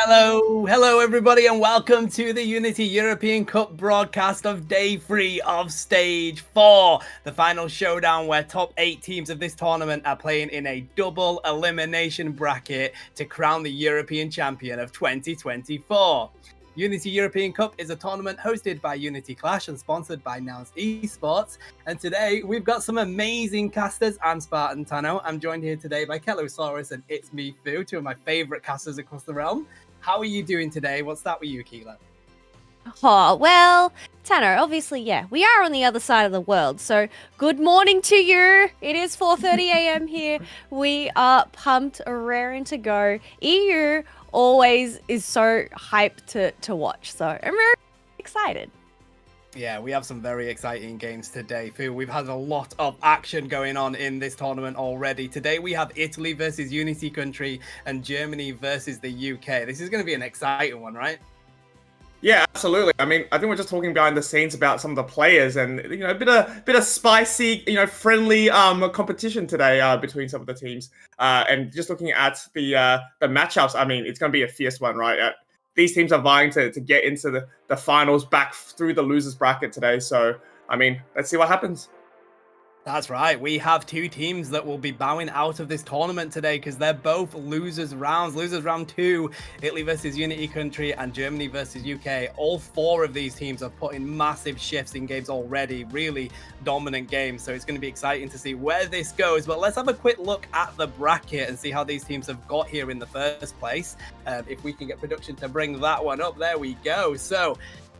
Hello everybody, and welcome to the Unity European Cup broadcast of Day 3 of Stage 4, the final showdown where top 8 teams of this tournament are playing in a double elimination bracket to crown the European champion of 2024. Unity European Cup is a tournament hosted by Unity Clash and sponsored by Nouns Esports. And today we've got some amazing casters. I'm Spartan Tano. I'm joined here today by Ghatlue and It's Me Fu, two of my favorite casters across the realm. How are you doing today? What's that with you, Keela? Oh, well, Tano, obviously, yeah, we are on the other side of the world. So good morning to you. It is 4:30 a.m. here. We are pumped, raring to go. EU always is so hyped to watch. So I'm very excited. Yeah, we have some very exciting games today, Fu. We've had a lot of action going on in this tournament already. Today we have Italy versus Unity Country and Germany versus the UK. This is going to be an exciting one, right? Yeah, absolutely. I mean, I think we're just talking behind the scenes about some of the players, and a bit of spicy, friendly competition today between some of the teams. And just looking at the matchups, I mean, it's going to be a fierce one, right? These teams are vying to get into the finals back through the losers bracket today. So, I mean, let's see what happens. That's right. We have two teams that will be bowing out of this tournament today because they're both losers rounds. Losers round 2, Italy versus Unity Country and Germany versus UK. All 4 of these teams have put in massive shifts in games already. Really dominant games. So it's going to be exciting to see where this goes. But let's have a quick look at the bracket and see how these teams have got here in the first place. If we can get production to bring that one up. There we go. So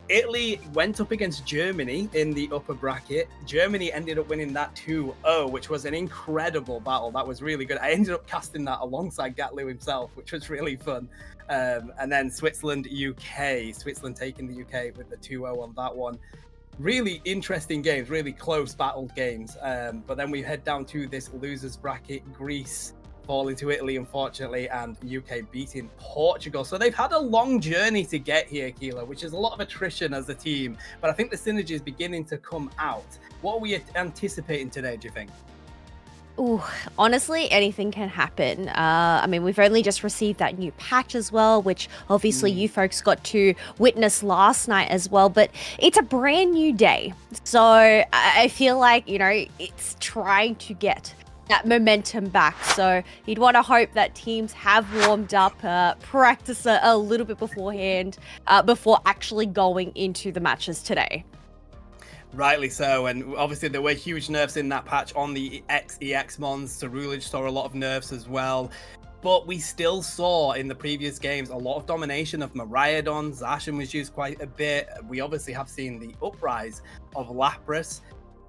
Italy went up against Germany in the upper bracket. Germany ended up winning that 2-0, which was an incredible battle. That was really good. I ended up casting that alongside Ghatlue himself, which was really fun. And then Switzerland, UK. Switzerland taking the UK with the 2-0 on that one. Really interesting games, really close battled games. But then we head down to this losers bracket. Greece falling to Italy, unfortunately, and UK beating Portugal. So they've had a long journey to get here, Keela, which is a lot of attrition as a team. But I think the synergy is beginning to come out. What are we anticipating today, do you think? Ooh, honestly, anything can happen. I mean, we've only just received that new patch as well, which obviously you folks got to witness last night as well. But it's a brand new day. So I feel like, it's trying to get that momentum back. So you'd want to hope that teams have warmed up, practice a little bit beforehand, before actually going into the matches today. Rightly so, and obviously there were huge nerfs in that patch on the EX mons. Cerulege saw a lot of nerfs as well. But we still saw in the previous games a lot of domination of Miraidon. Zacian was used quite a bit. We obviously have seen the uprise of Lapras.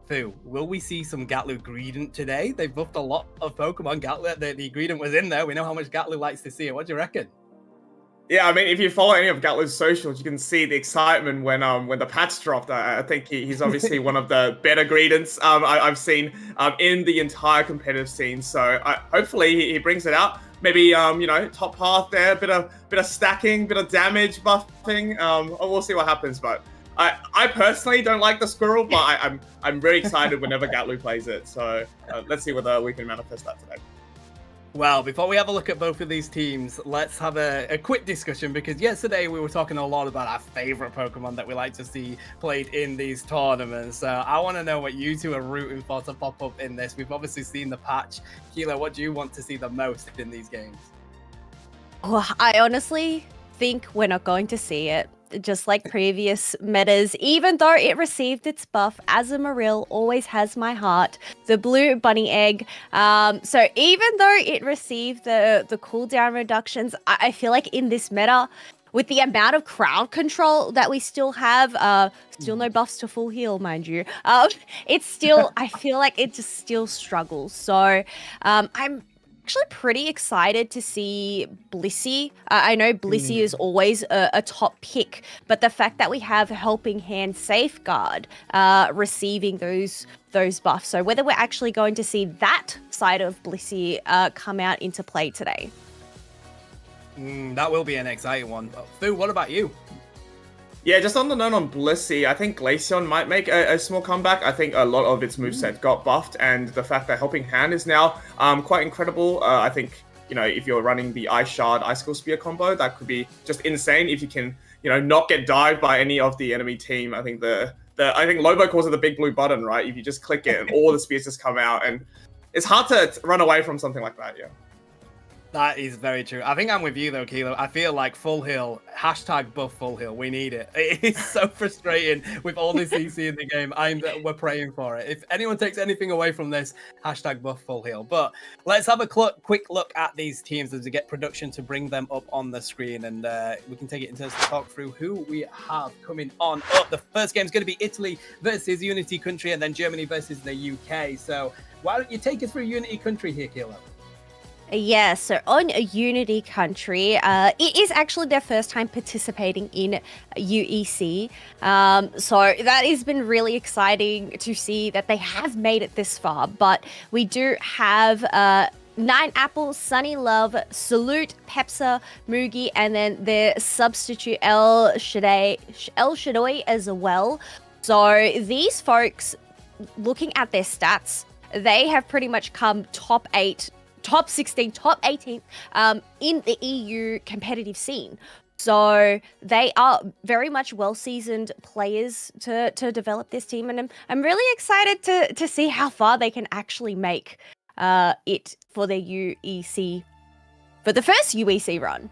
Fu, will we see some Ghatlue Greedent today? They've buffed a lot of Pokemon. Ghatlue, the Greedent was in there. We know how much Ghatlue likes to see it. What do you reckon? Yeah, I mean, if you follow any of Gatlue's socials, you can see the excitement when the patch dropped. I think he's obviously one of the better Greedents I've seen in the entire competitive scene. So hopefully he brings it out. Maybe top path there, bit of stacking, bit of damage buffing. We'll see what happens, but I personally don't like the squirrel, but I'm very excited whenever Ghatlue plays it. So let's see whether we can manifest that today. Well, before we have a look at both of these teams, let's have a quick discussion, because yesterday we were talking a lot about our favorite Pokemon that we like to see played in these tournaments. So I want to know what you two are rooting for to pop up in this. We've obviously seen the patch. Keela, what do you want to see the most in these games? Oh, I honestly think we're not going to see it. Just like previous metas, even though it received its buff, Azumarill always has my heart. The blue bunny egg. So even though it received the cooldown reductions, I feel like in this meta, with the amount of crowd control that we still have, still no buffs to full heal, mind you. It's still, I feel like it just still struggles. So I'm actually pretty excited to see Blissey. I know Blissey is always a top pick, but the fact that we have Helping Hand Safeguard receiving those buffs, so whether we're actually going to see that side of Blissey come out into play today. That will be an exciting one. Fu, what about you? Yeah, just on the note on Blissey, I think Glaceon might make a small comeback. I think a lot of its moveset got buffed, and the fact that Helping Hand is now quite incredible. I think if you're running the Ice Shard, Icicle Spear combo, that could be just insane if you can, not get dived by any of the enemy team. I think I think Lobo calls it the big blue button, right? If you just click it and all the spears just come out, and it's hard to run away from something like that, yeah. That is very true. I think I'm with you though, Kilo. I feel like full heal, #buff full heal. We need it. It is so frustrating with all this CC in the game. We're praying for it. If anyone takes anything away from this, #buff full heal. But let's have a quick look at these teams as we get production to bring them up on the screen, and we can take it in terms of talk through who we have coming on up. The first game is going to be Italy versus Unity Country, and then Germany versus the UK. So why don't you take us through Unity Country here, Kilo? Yeah, so on Unity Country, it is actually their first time participating in UEC. So that has been really exciting to see that they have made it this far. But we do have Nine Apples, Sunny Love, Salute, Pepsa, Mugi, and then their substitute El Shaddai as well. So these folks, looking at their stats, they have pretty much come top 8, top 16, top 18 in the EU competitive scene. So they are very much well-seasoned players to develop this team. And I'm really excited to see how far they can actually make it for their UEC, for the first UEC run.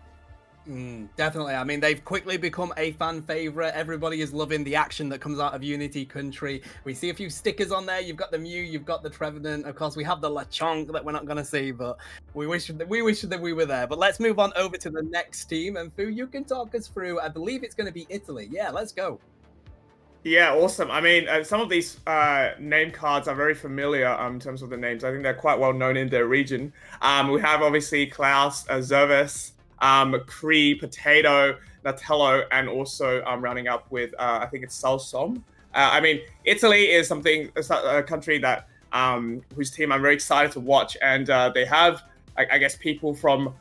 Definitely. I mean, they've quickly become a fan favorite. Everybody is loving the action that comes out of Unity Country. We see a few stickers on there. You've got the Mew, you've got the Trevenant. Of course, we have the Lechonk that we're not going to see, but we wish that we were there. But let's move on over to the next team. And Fu, you can talk us through, I believe it's going to be Italy. Yeah, let's go. Yeah, awesome. I mean, some of these name cards are very familiar in terms of the names. I think they're quite well known in their region. We have obviously Klaus, Zervis, Cree, Potato, Natello, and also rounding up with I think it's Salsom. I mean, Italy is a country that whose team I'm very excited to watch, and they have I guess people from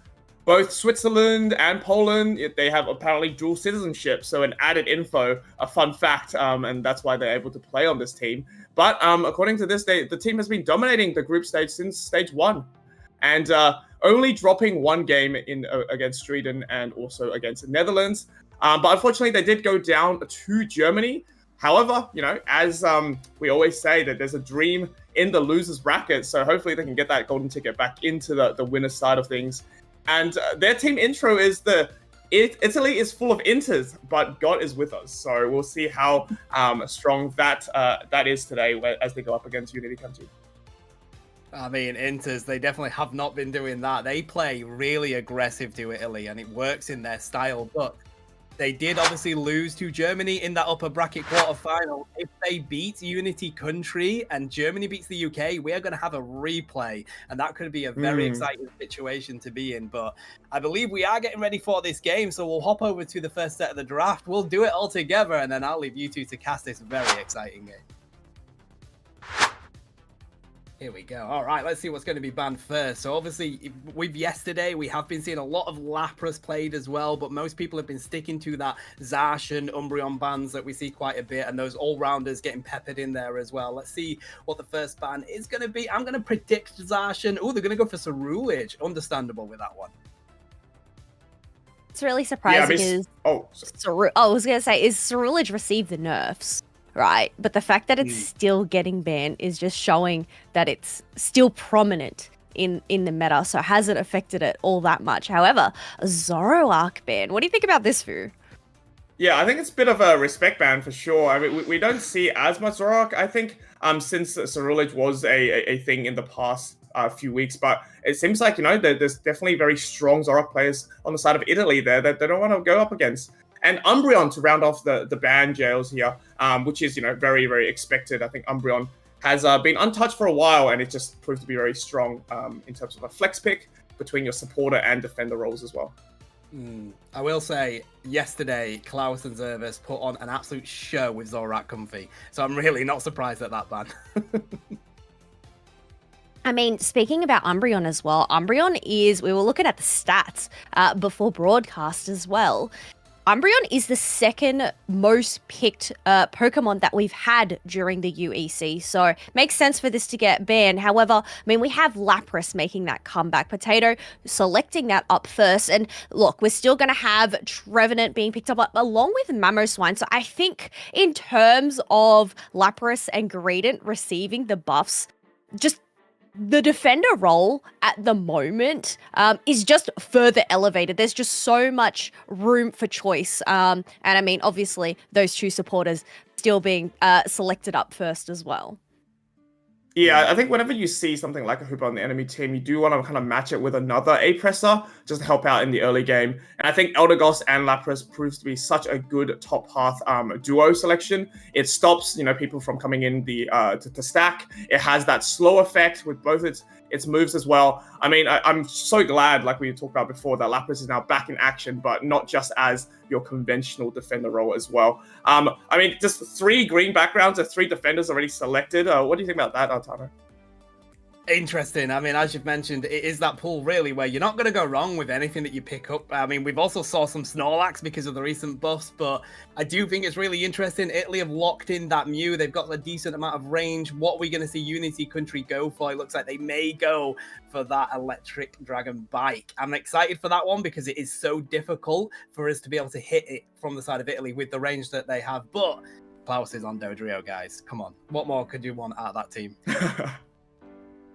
both Switzerland and Poland. They have apparently dual citizenship, so an added info, a fun fact, and that's why they're able to play on this team. But according to this, the team has been dominating the group stage since stage 1, and only dropping one game in against Sweden and also against the Netherlands. But unfortunately, they did go down to Germany. However, as we always say, that there's a dream in the losers bracket, so hopefully they can get that golden ticket back into the winner's side of things. And their team intro is Italy is full of inters, but God is with us. So we'll see how strong that is today as they go up against Unity Country. I mean, Inters, they definitely have not been doing that. They play really aggressive to Italy, and it works in their style. But they did obviously lose to Germany in that upper bracket quarterfinal. If they beat Unity Country and Germany beats the UK, we are going to have a replay, and that could be a very exciting situation to be in. But I believe we are getting ready for this game, so we'll hop over to the first set of the draft. We'll do it all together, and then I'll leave you two to cast this very exciting game. Here we go. All right, let's see what's going to be banned first. So obviously, with yesterday, we have been seeing a lot of Lapras played as well, but most people have been sticking to that Zacian, Umbreon bans that we see quite a bit, and those all-rounders getting peppered in there as well. Let's see what the first ban is going to be. I'm going to predict Zacian. Oh, they're going to go for Ceruledge. Understandable with that one. It's really surprising. Yeah, I was going to say, is Ceruledge received the nerfs? Right, but the fact that it's still getting banned is just showing that it's still prominent in the meta, so it hasn't affected it all that much. However, a Zoroark ban. What do you think about this, Fu? Yeah, I think it's a bit of a respect ban for sure. I mean, we don't see as much Zoroark, I think, since Ceruledge was a thing in the past few weeks, but it seems like, there's definitely very strong Zoroark players on the side of Italy there that they don't want to go up against. And Umbreon to round off the ban jails here, which is, very, very expected. I think Umbreon has been untouched for a while, and it just proved to be very strong in terms of a flex pick between your supporter and defender roles as well. I will say, yesterday, Klaus and Zervis put on an absolute show with Zoroark Comfy, so I'm really not surprised at that ban. I mean, speaking about Umbreon as well, Umbreon we were looking at the stats before broadcast as well. Umbreon is the second most picked Pokemon that we've had during the UEC, so makes sense for this to get banned. However, I mean, we have Lapras making that comeback, Potato selecting that up first, and look, we're still going to have Trevenant being picked up along with Mamoswine, so I think in terms of Lapras and Greedent receiving the buffs, just the defender role at the moment is just further elevated. There's just so much room for choice. And I mean, obviously, those two supporters still being selected up first as well. Yeah, I think whenever you see something like a Hooper on the enemy team, you do want to kind of match it with another A-Presser just to help out in the early game. And I think Eldegoss and Lapras proves to be such a good top path duo selection. It stops, people from coming in the to stack. It has that slow effect with both its moves as well. I mean, I'm so glad, like we talked about before, that Lapras is now back in action, but not just as your conventional defender role as well. I mean, just 3 green backgrounds and 3 defenders already selected. What do you think about that, Tano? Interesting. I mean, as you've mentioned, it is that pool really where you're not going to go wrong with anything that you pick up. I mean, we've also saw some Snorlax because of the recent buffs, but I do think it's really interesting. Italy have locked in that Mew. They've got a decent amount of range. What are we going to see Unity Country go for? It looks like they may go for that electric dragon bike. I'm excited for that one because it is so difficult for us to be able to hit it from the side of Italy with the range that they have. But Klaus is on Dodrio, guys. Come on. What more could you want out of that team?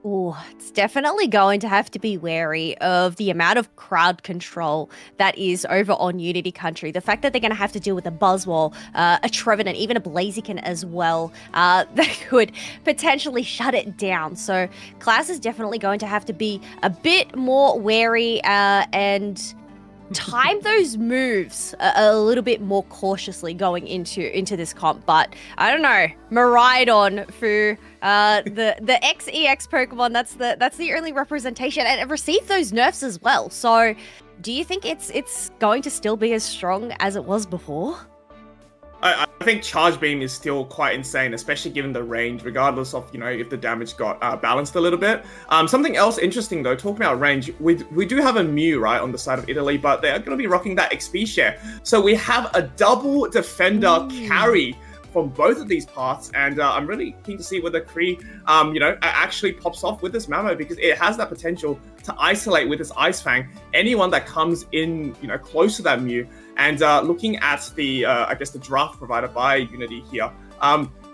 Oh, it's definitely going to have to be wary of the amount of crowd control that is over on Unity Country. The fact that they're going to have to deal with a Buzzwole, a Trevenant, even a Blaziken as well, that could potentially shut it down. So Klaus is definitely going to have to be a bit more wary and time those moves a little bit more cautiously going into this comp. But I don't know, Miraidon for the XEX Pokemon, that's the only representation, and it received those nerfs as well. So do you think it's going to still be as strong as it was before? I think Charge Beam is still quite insane, especially given the range, regardless of, if the damage got balanced a little bit. Something else interesting, though, talking about range, we do have a Mew, right, on the side of Italy, but they're going to be rocking that XP share. So we have a double defender carry from both of these paths, and I'm really keen to see whether Kree, actually pops off with this Mamo, because it has that potential to isolate with its Ice Fang anyone that comes in, close to that Mew. And looking at the, the draft provided by Unity here,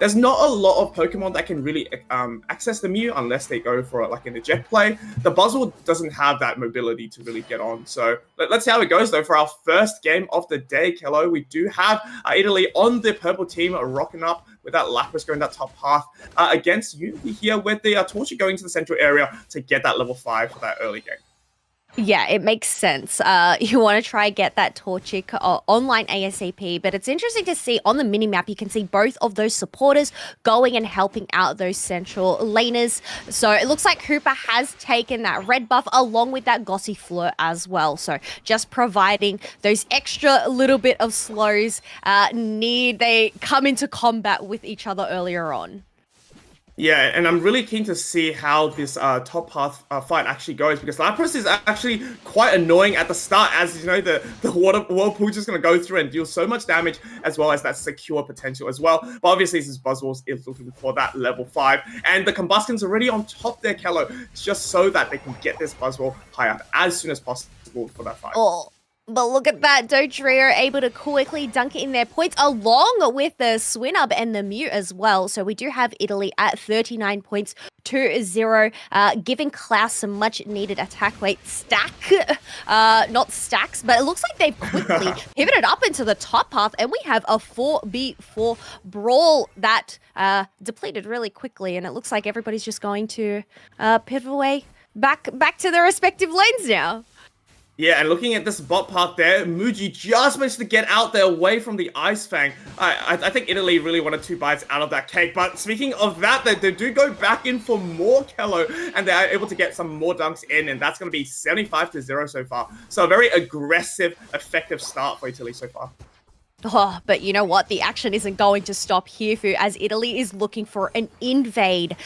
there's not a lot of Pokemon that can really access the Mew unless they go for like an eject play. The Buzzwole doesn't have that mobility to really get on. So let's see how it goes, though. For our first game of the day, Kello, we do have Italy on the purple team rocking up with that Lapras going that top path against Unity here, with the Torchic going to the central area to get that level 5 for that early game. Yeah, it makes sense. You want to try get that Torchic online ASAP, but it's interesting to see on the minimap, you can see both of those supporters going and helping out those central laners. So it looks like Hooper has taken that red buff along with that Gossifleur as well. So just providing those extra little bit of slows they come into combat with each other earlier on. Yeah, and I'm really keen to see how this top path fight actually goes, because Lapras is actually quite annoying at the start, as the Whirlpool just going to go through and deal so much damage, as well as that secure potential as well. But obviously, this Buzzwole is looking for that level 5, and the Combustion's already on top there, Kello, just so that they can get this Buzzwole high up as soon as possible for that fight. Oh. But look at that, Dodrio able to quickly dunk it in their points, along with the Swinub and the Mew as well. So we do have Italy at 39 points to 0, giving Klaus some much-needed attack weight stack. Not stacks, but it looks like they've quickly pivoted up into the top path, and we have a 4v4 brawl that depleted really quickly, and it looks like everybody's just going to pivot away back to their respective lanes now. Yeah, and looking at this bot path there, Muji just managed to get out there away from the Ice Fang. I think Italy really wanted 2 bites out of that cake. But speaking of that, they do go back in for more Kello, and they're able to get some more dunks in, and that's going to be 75-0 so far. So a very aggressive, effective start for Italy so far. Oh, but you know what? The action isn't going to stop here, Fu, as Italy is looking for an invade.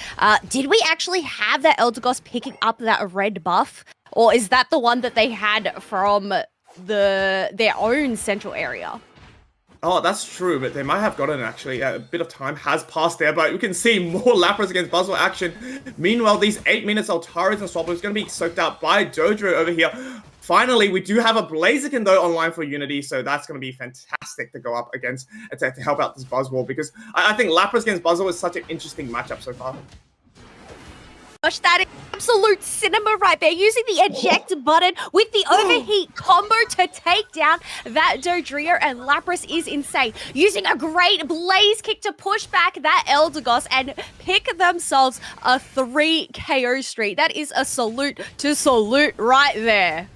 Did we actually have that Eldegoss picking up that red buff? Or is that the one that they had from their own central area. Oh, that's true, but they might have gotten actually. A bit of time has passed there, but we can see more Lapras against Buzzwell action. Meanwhile, these 8 minutes Altaris and Swablu is going to be soaked out by Dojo over here. Finally, we do have a Blaziken though online for Unity, so that's going to be fantastic to go up against to help out this Buzzwell, because I think Lapras against Buzzwell is such an interesting matchup so far. Gosh, that is absolute cinema right there. Using the eject button with the overheat combo to take down that Dodrio, and Lapras is insane. Using a great Blaze Kick to push back that Eldegoss and pick themselves a 3 KO streak. That is a salute to salute right there.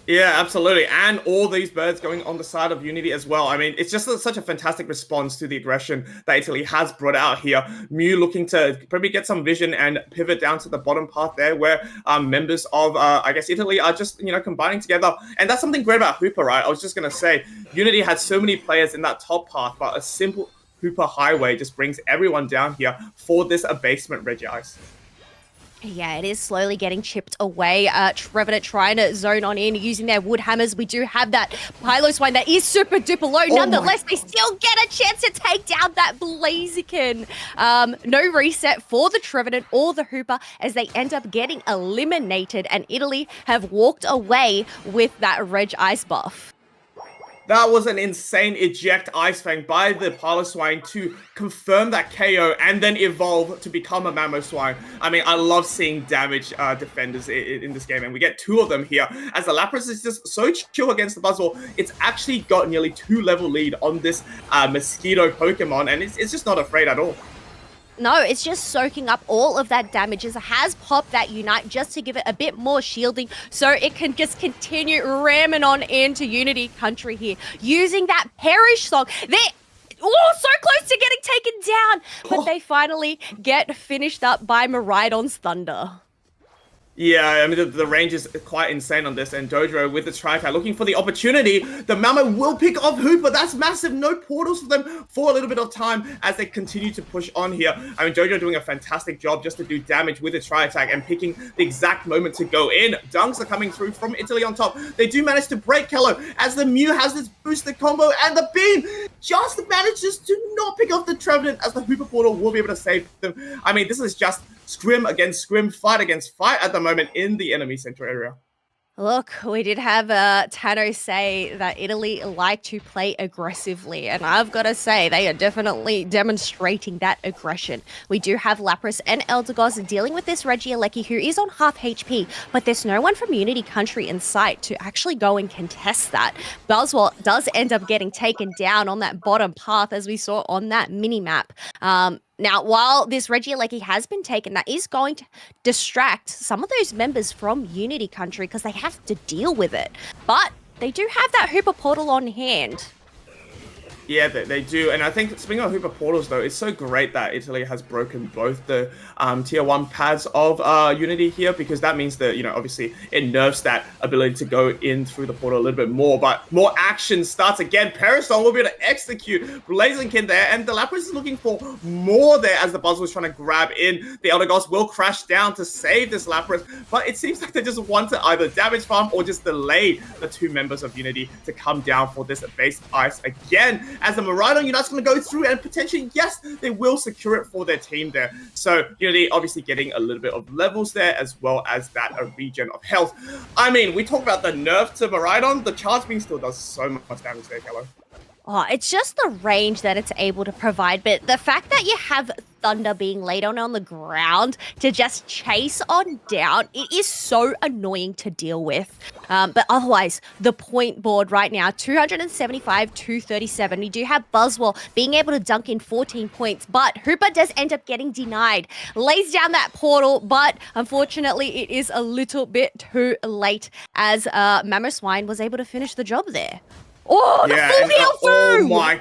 Yeah, absolutely. And all these birds going on the side of Unity as well. I mean, it's just such a fantastic response to the aggression that Italy has brought out here. Mew looking to probably get some vision and pivot down to the bottom path there, where members of, I guess, Italy are just, combining together. And that's something great about Hooper, right? I was just going to say, Unity had so many players in that top path, but a simple Hooper highway just brings everyone down here for this abasement Regice. Yeah, it is slowly getting chipped away. Trevenant trying to zone on in using their wood hammers. We do have that Piloswine that is super duper low. Nonetheless, they still get a chance to take down that Blaziken. No reset for the Trevenant or the Hooper as they end up getting eliminated, and Italy have walked away with that Reg Ice buff. That was an insane eject Ice Fang by the Piloswine to confirm that KO and then evolve to become a Mamoswine. I mean, I love seeing damage defenders in this game, and we get 2 of them here. As the Lapras is just so chill against the Buzzwell, it's actually got nearly 2-level lead on this Mosquito Pokemon, and it's just not afraid at all. No, it's just soaking up all of that damage as it has popped that Unite just to give it a bit more shielding so it can just continue ramming on into Unity country here. Using that Perish Song. They're so close to getting taken down, but they finally get finished up by Miraidon's Thunder. Yeah, I mean, the range is quite insane on this, and Dodrio with the Tri-Attack looking for the opportunity. The Mamo will pick off Hooper. That's massive. No portals for them for a little bit of time as they continue to push on here. I mean, Dodrio doing a fantastic job just to do damage with the Tri-Attack and picking the exact moment to go in. Dunks are coming through from Italy on top. They do manage to break Kello as the Mew has this boosted combo, and the Beam just manages to not pick off the Trevenant as the Hooper portal will be able to save them. I mean, this is just scrim against scrim, fight against fight at the moment in the enemy center area. Look, we did have Tano say that Italy like to play aggressively, and I've got to say they are definitely demonstrating that aggression. We do have Lapras and Eldegoss dealing with this Regieleki who is on half HP, but there's no one from Unity Country in sight to actually go and contest that. Buzzwell does end up getting taken down on that bottom path as we saw on that mini-map. Now, while this Regieleki has been taken, that is going to distract some of those members from Unity Country because they have to deal with it. But they do have that Hooper portal on hand. Yeah, they do. And I think, speaking of Hooper portals, though, it's so great that Italy has broken both the tier 1 pads of Unity here, because that means that, obviously it nerfs that ability to go in through the portal a little bit more. But more action starts again. Parasol will be able to execute Blaziken there, and the Lapras is looking for more there as the Buzzwell is trying to grab in. The Eldegoss will crash down to save this Lapras, but it seems like they just want to either damage farm or just delay the 2 members of Unity to come down for this base ice again. As the Miraidon Unite's going to go through and potentially, yes, they will secure it for their team there. So Unity obviously getting a little bit of levels there as well as that regen of health. I mean, we talk about the nerf to Miraidon. The charge beam still does so much damage there, Kello. Oh, it's just the range that it's able to provide, but the fact that you have Thunder being laid on the ground to just chase on down, it is so annoying to deal with. But otherwise, the point board right now, 275, 237. We do have Buzzwell being able to dunk in 14 points, but Hooper does end up getting denied. Lays down that portal, but unfortunately, it is a little bit too late as Mamoswine was able to finish the job there. Oh, the full heal through! Oh my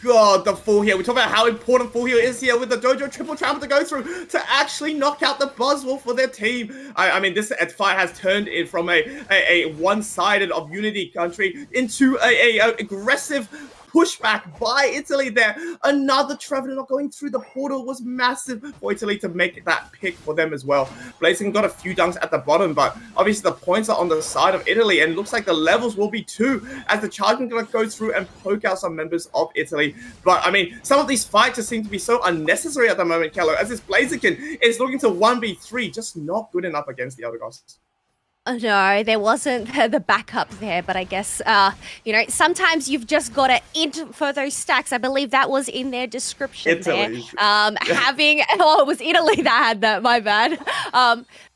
god, the full heal. We talk about how important full heal is here with the Dojo triple trample to go through to actually knock out the Buzzwell for their team. I mean, this fight has turned it from a one-sided of Unity Country into a aggressive pushback by Italy there. Another Trevenant not going through the portal was massive for Italy to make that pick for them as well. Blaziken got a few dunks at the bottom, but obviously the points are on the side of Italy, and it looks like the levels will be 2 as the Chargement going to go through and poke out some members of Italy. But I mean, some of these fights just seem to be so unnecessary at the moment, Kello, as this Blaziken is looking to 1v3, just not good enough against the other guys. No, there wasn't the backup there, but I guess, sometimes you've just got to int for those stacks. I believe that was in their description Italy. there. It was Italy that had that, my bad.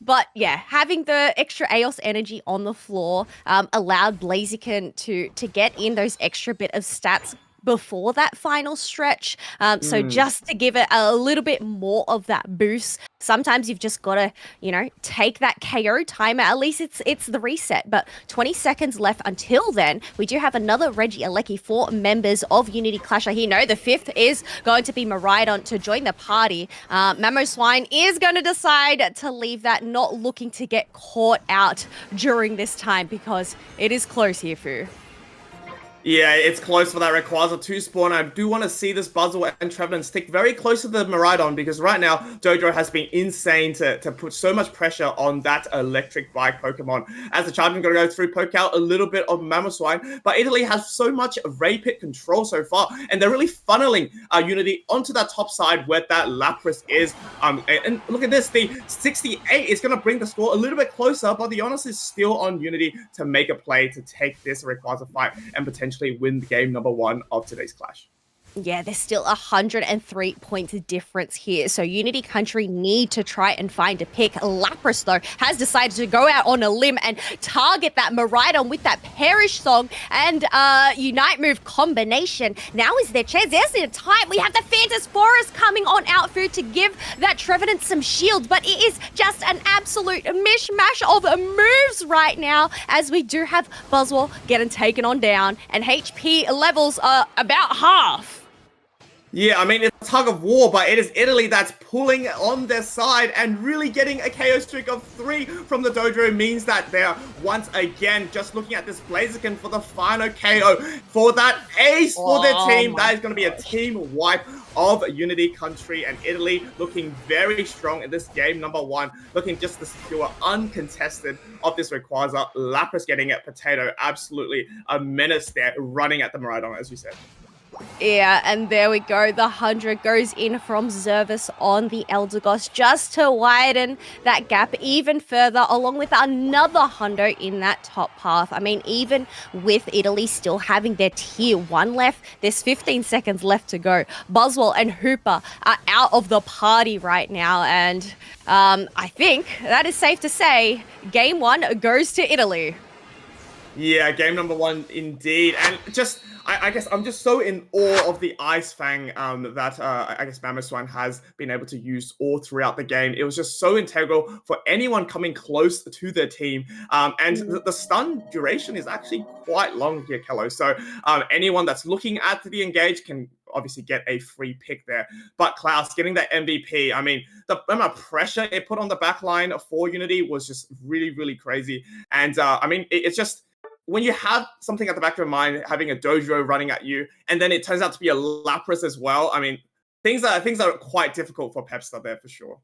But yeah, having the extra AOS energy on the floor allowed Blaziken to get in those extra bit of stats before that final stretch. So just to give it a little bit more of that boost, sometimes you've just got to, take that KO timer. At least it's the reset. But 20 seconds left until then. We do have another Reggie Alecki for members of Unity Clash. I hear the 5th is going to be Maridon to join the party. Mamoswine is going to decide to leave that, not looking to get caught out during this time because it is close here, Fu. Yeah, it's close for that. Requires a 2 spawn. I do want to see this Buzzle and Trevenant stick very close to the Maridon because right now, Dojo has been insane to put so much pressure on that electric bike Pokemon. As the Chargement going to go through, poke out a little bit of Mamoswine, but Italy has so much Ray Pit control so far, and they're really funneling Unity onto that top side where that Lapras is. And look at this, the 68 is going to bring the score a little bit closer, but the onus is still on Unity to make a play to take this Rayquaza fight and potentially win the game number 1 of today's clash. Yeah, there's still 103 points of difference here. So Unity Country need to try and find a pick. Lapras, though, has decided to go out on a limb and target that Maridon with that Perish Song and Unite Move combination. Now is their chance. There's their time. We have the Phantos Forest coming on out through to give that Trevenant some shield, but it is just an absolute mishmash of moves right now as we do have Buzzwole getting taken on down and HP levels are about half. Yeah, I mean, it's a tug of war, but it is Italy that's pulling on their side and really getting a KO streak of 3 from the Dojo means that they're once again just looking at this Blaziken for the final KO for that ace for their team. That is going to be a team wipe of Unity Country, and Italy looking very strong in this game number 1, looking just to secure uncontested of this Rayquaza. Lapras getting it, Potato absolutely a menace there, running at the Maridon, as you said. Yeah, and there we go. The 100 goes in from Zervis on the Eldegoss just to widen that gap even further, along with another 100 in that top path. I mean, even with Italy still having their tier 1 left, there's 15 seconds left to go. Buzzwole and Hooper are out of the party right now, and I think that is safe to say game 1 goes to Italy. Yeah, game number 1 indeed. And just, I guess I'm just so in awe of the Ice Fang that I guess Mamoswine has been able to use all throughout the game. It was just so integral for anyone coming close to their team. And the stun duration is actually quite long here, Kello. So anyone that's looking at the engage can obviously get a free pick there. But Klaus getting that MVP, I mean, the amount of pressure it put on the back line for Unity was just really, really crazy. And I mean, it's just, when you have something at the back of your mind, having a Dojo running at you, and then it turns out to be a Lapras as well, I mean, things are quite difficult for Pepster there for sure.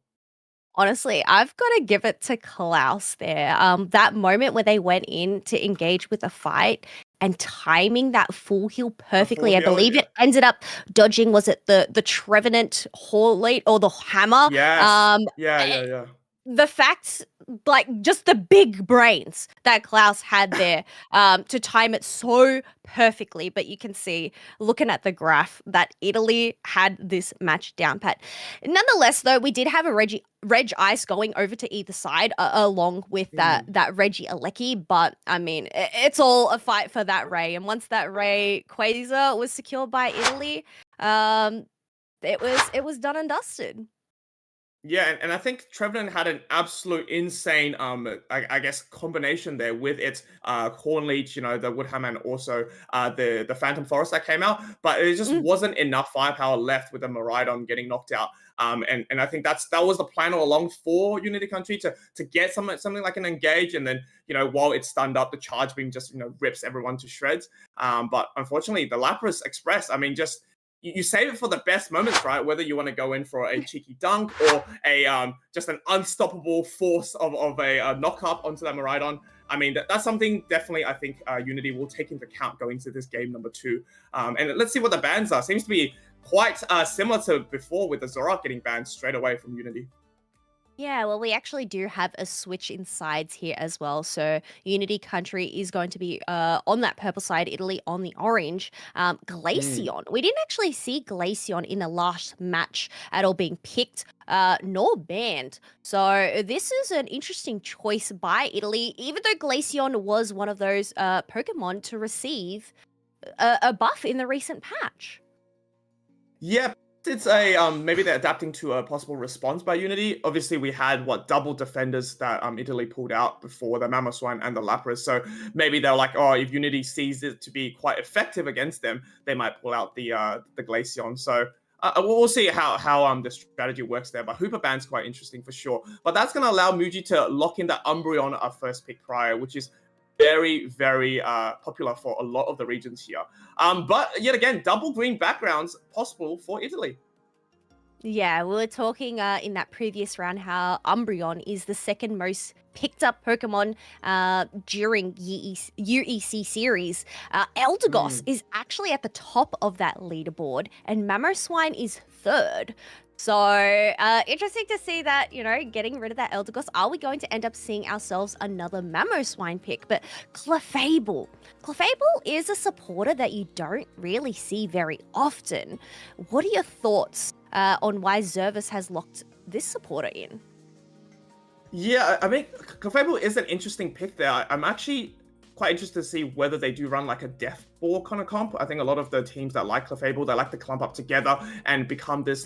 Honestly, I've got to give it to Klaus there. That moment where they went in to engage with a fight and timing that full heal perfectly. Full I believe heal, it ended up dodging, was it the Trevenant Horlate or the Hammer? Yes. Yeah. The fact, like, just the big brains that Klaus had there to time it so perfectly. But you can see, looking at the graph, that Italy had this match down pat. Nonetheless, though, we did have a Reg Ice going over to either side along with that Reggie Alecki. But, I mean, it's all a fight for that Ray. And once that Ray Quasar was secured by Italy, it was done and dusted. Yeah, and I think Trevenant had an absolute insane, I guess, combination there with its Corn Leech, the Woodhammer, and also the Phantom Forest that came out. But it just wasn't enough firepower left with the Maridon getting knocked out And I think that was the plan all along for Unity Country to get something like an engage, and then while it's stunned up, the charge beam just rips everyone to shreds. But unfortunately, the Lapras Express, I mean, just you save it for the best moments, right? Whether you want to go in for a cheeky dunk or a just an unstoppable force of a knock up onto that Miraidon. I mean, that's something definitely I think Unity will take into account going into this game number 2. And let's see what the bans are. Seems to be quite similar to before, with the Zoroark getting banned straight away from Unity. Yeah, well, we actually do have a switch in sides here as well. So Unity Country is going to be on that purple side, Italy on the orange. Glaceon. We didn't actually see Glaceon in the last match at all being picked nor banned. So this is an interesting choice by Italy, even though Glaceon was one of those Pokemon to receive a buff in the recent patch. Yeah, it's a maybe they're adapting to a possible response by Unity. Obviously, we had double defenders that Italy pulled out before, the Mamoswine and the Lapras. So maybe they're like, oh, if Unity sees it to be quite effective against them, they might pull out the Glaceon. So we'll see how the strategy works there. But Hooper Band's quite interesting for sure. But that's going to allow Muji to lock in that Umbreon first pick prior, which is very, very popular for a lot of the regions here. But yet again, double green backgrounds possible for Italy. Yeah, we were talking in that previous round how Umbreon is the second most picked up Pokemon during UEC series. Eldegoss is actually at the top of that leaderboard, and Mamoswine is third. So interesting to see that, getting rid of that Eldegoss. Are we going to end up seeing ourselves another Mamoswine pick? But Clefable is a supporter that you don't really see very often. What are your thoughts on why Zervis has locked this supporter in? Yeah, I mean, Clefable is an interesting pick there. I'm actually quite interested to see whether they do run like a death ball kind of comp. I think a lot of the teams that like Clefable, they like to clump up together and become this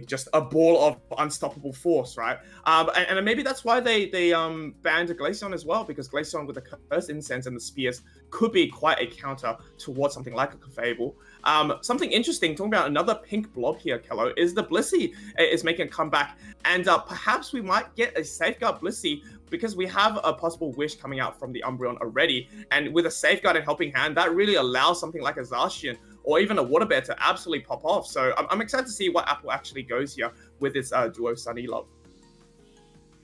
just a ball of unstoppable force, right? And maybe that's why they banned Glaceon as well, because Glaceon with the Curse Incense and the Spears could be quite a counter towards something like a Clefable. Something interesting, talking about another pink blob here, Kello, is the Blissey is making a comeback, and perhaps we might get a Safeguard Blissey because we have a possible wish coming out from the Umbreon already, and with a Safeguard and Helping Hand, that really allows something like a Zacian or even a Water Bear to absolutely pop off. So I'm excited to see what Apple actually goes here with its duo Sunny Love.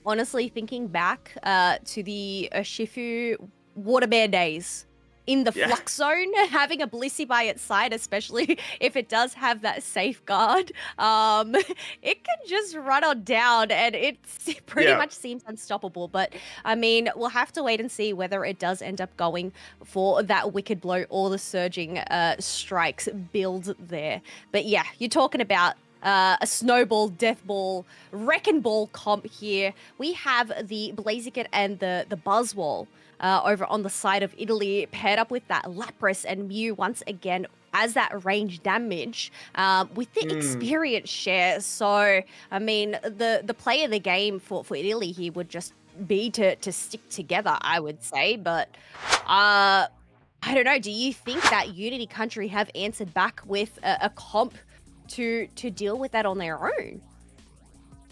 Honestly, thinking back to the Shifu Water Bear days, in the flux zone, having a Blissey by its side, especially if it does have that safeguard, it can just run on down and it pretty much seems unstoppable. But I mean, we'll have to wait and see whether it does end up going for that Wicked Blow or the Surging Strikes build there. But yeah, you're talking about a Snowball, Death Ball, Wrecking Ball comp here. We have the Blaziken and the Buzzwole over on the side of Italy, paired up with that Lapras and Mew once again as that range damage with the experience share. So, I mean, the play of the game for Italy here would just be to stick together, I would say. But I don't know. Do you think that Unity Country have answered back with a comp to deal with that on their own?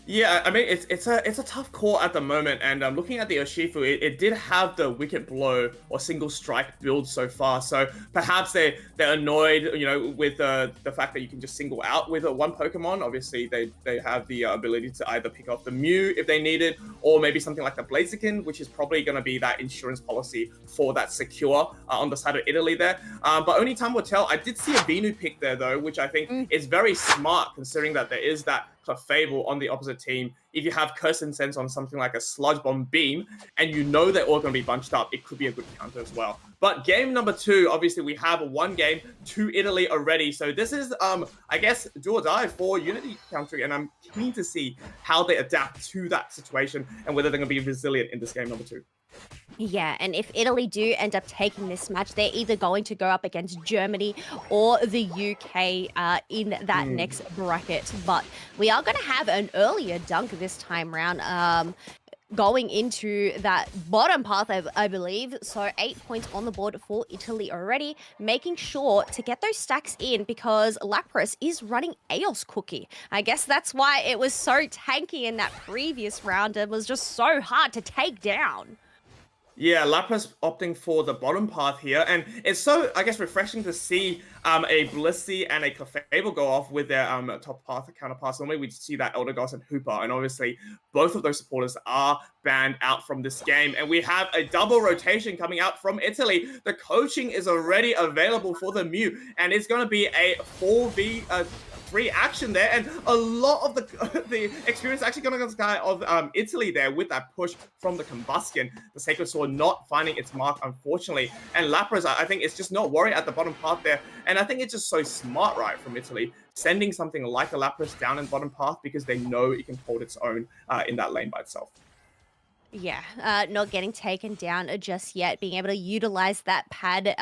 Yeah, I mean, it's a tough call at the moment, and looking at the Urshifu, it did have the Wicked Blow or Single Strike build so far, so perhaps they're annoyed, with the fact that you can just single out with one Pokemon. Obviously, they have the ability to either pick off the Mew if they need it, or maybe something like the Blaziken, which is probably going to be that insurance policy for that secure on the side of Italy there. But only time will tell. I did see a Venu pick there, though, which I think is very smart, considering that there is that Clefable on the opposite team. If you have Curse Incense on something like a Sludge Bomb Beam, and they're all going to be bunched up, it could be a good counter as well. But game number 2, obviously we have one game to Italy already. So this is, I guess, do or die for Unity Country, and I'm keen to see how they adapt to that situation and whether they're going to be resilient in this game number 2. Yeah, and if Italy do end up taking this match, they're either going to go up against Germany or the UK in that next bracket. But we are going to have an earlier dunk this time round. going into that bottom path, I believe. So 8 points on the board for Italy already, making sure to get those stacks in because Lapras is running Eos Cookie. I guess that's why it was so tanky in that previous round and was just so hard to take down. Yeah, Lapras opting for the bottom path here, and it's so, I guess, refreshing to see a Blissey and a Clefable go off with their top path counterparts. Normally we see that Eldegoss and Hooper, and obviously both of those supporters are banned out from this game, and we have a double rotation coming out from Italy. The coaching is already available for the Mew, and it's going to be a 4v3 action there, and a lot of the experience actually going to go to the guy of Italy there with that push from the Combustion. The Sacred Sword not finding its mark, unfortunately, and Lapras, I think, is just not worried at the bottom path there, and I think it's just so smart, right, from Italy, sending something like a Lapras down in bottom path because they know it can hold its own in that lane by itself. Yeah, not getting taken down just yet, being able to utilize that pad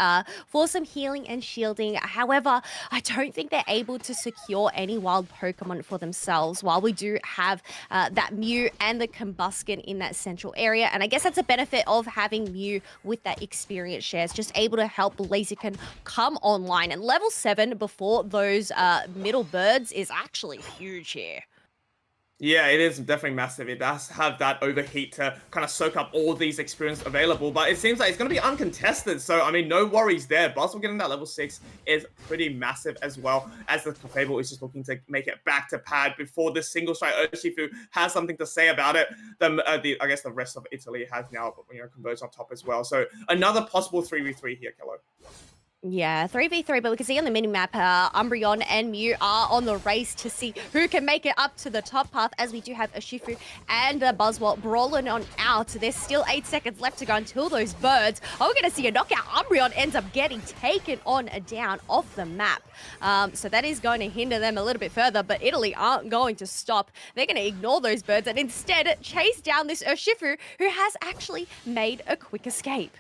for some healing and shielding. However, I don't think they're able to secure any wild Pokemon for themselves while we do have that Mew and the Combustion in that central area. And I guess that's a benefit of having Mew with that experience shares, just able to help Blaziken come online. And level 7 before those middle birds is actually huge here. Yeah, it is definitely massive. It does have that overheat to kind of soak up all these experience available, but it seems like it's going to be uncontested. So, I mean, no worries there. Buzzwell getting that level 6 is pretty massive as well, as the Clefable is just looking to make it back to pad before this single strike Urshifu has something to say about it. I guess the rest of Italy has now, converged on top as well. So, another possible 3v3 here, Kello. Yeah, 3v3, but we can see on the minimap, Umbreon and Mew are on the race to see who can make it up to the top path, as we do have Urshifu and Buzzwell brawling on out. There's still 8 seconds left to go until those birds. Oh, we're going to see a knockout. Umbreon ends up getting taken on down off the map. So that is going to hinder them a little bit further, but Italy aren't going to stop. They're going to ignore those birds and instead chase down this Urshifu, who has actually made a quick escape.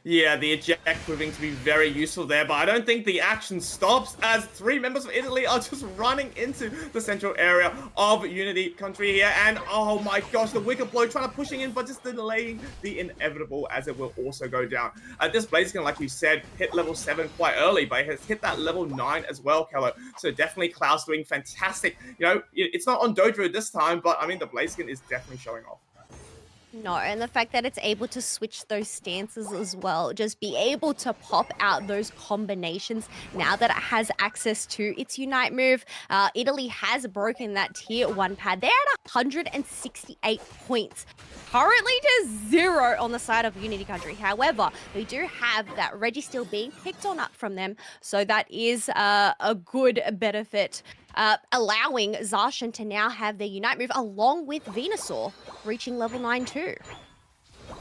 Yeah, the eject proving to be very useful there, but I don't think the action stops as 3 members of Italy are just running into the central area of Unity Country here, and oh my gosh, the Wicked Blow trying to pushing in, but just delaying the inevitable as it will also go down. This Blaziken, like you said, hit level 7 quite early, but it has hit that level 9 as well, Kello. So definitely Cloud's doing fantastic. It's not on Dodrio this time, but I mean, the Blaziken is definitely showing off. No, and the fact that it's able to switch those stances as well, just be able to pop out those combinations now that it has access to its Unite move. Italy has broken that tier 1 pad. They're at 168 points. Currently to 0 on the side of Unity Country. However, we do have that Registeel being picked on up from them, so that is a good benefit. Allowing Zacian to now have their Unite move along with Venusaur, reaching level 9 too.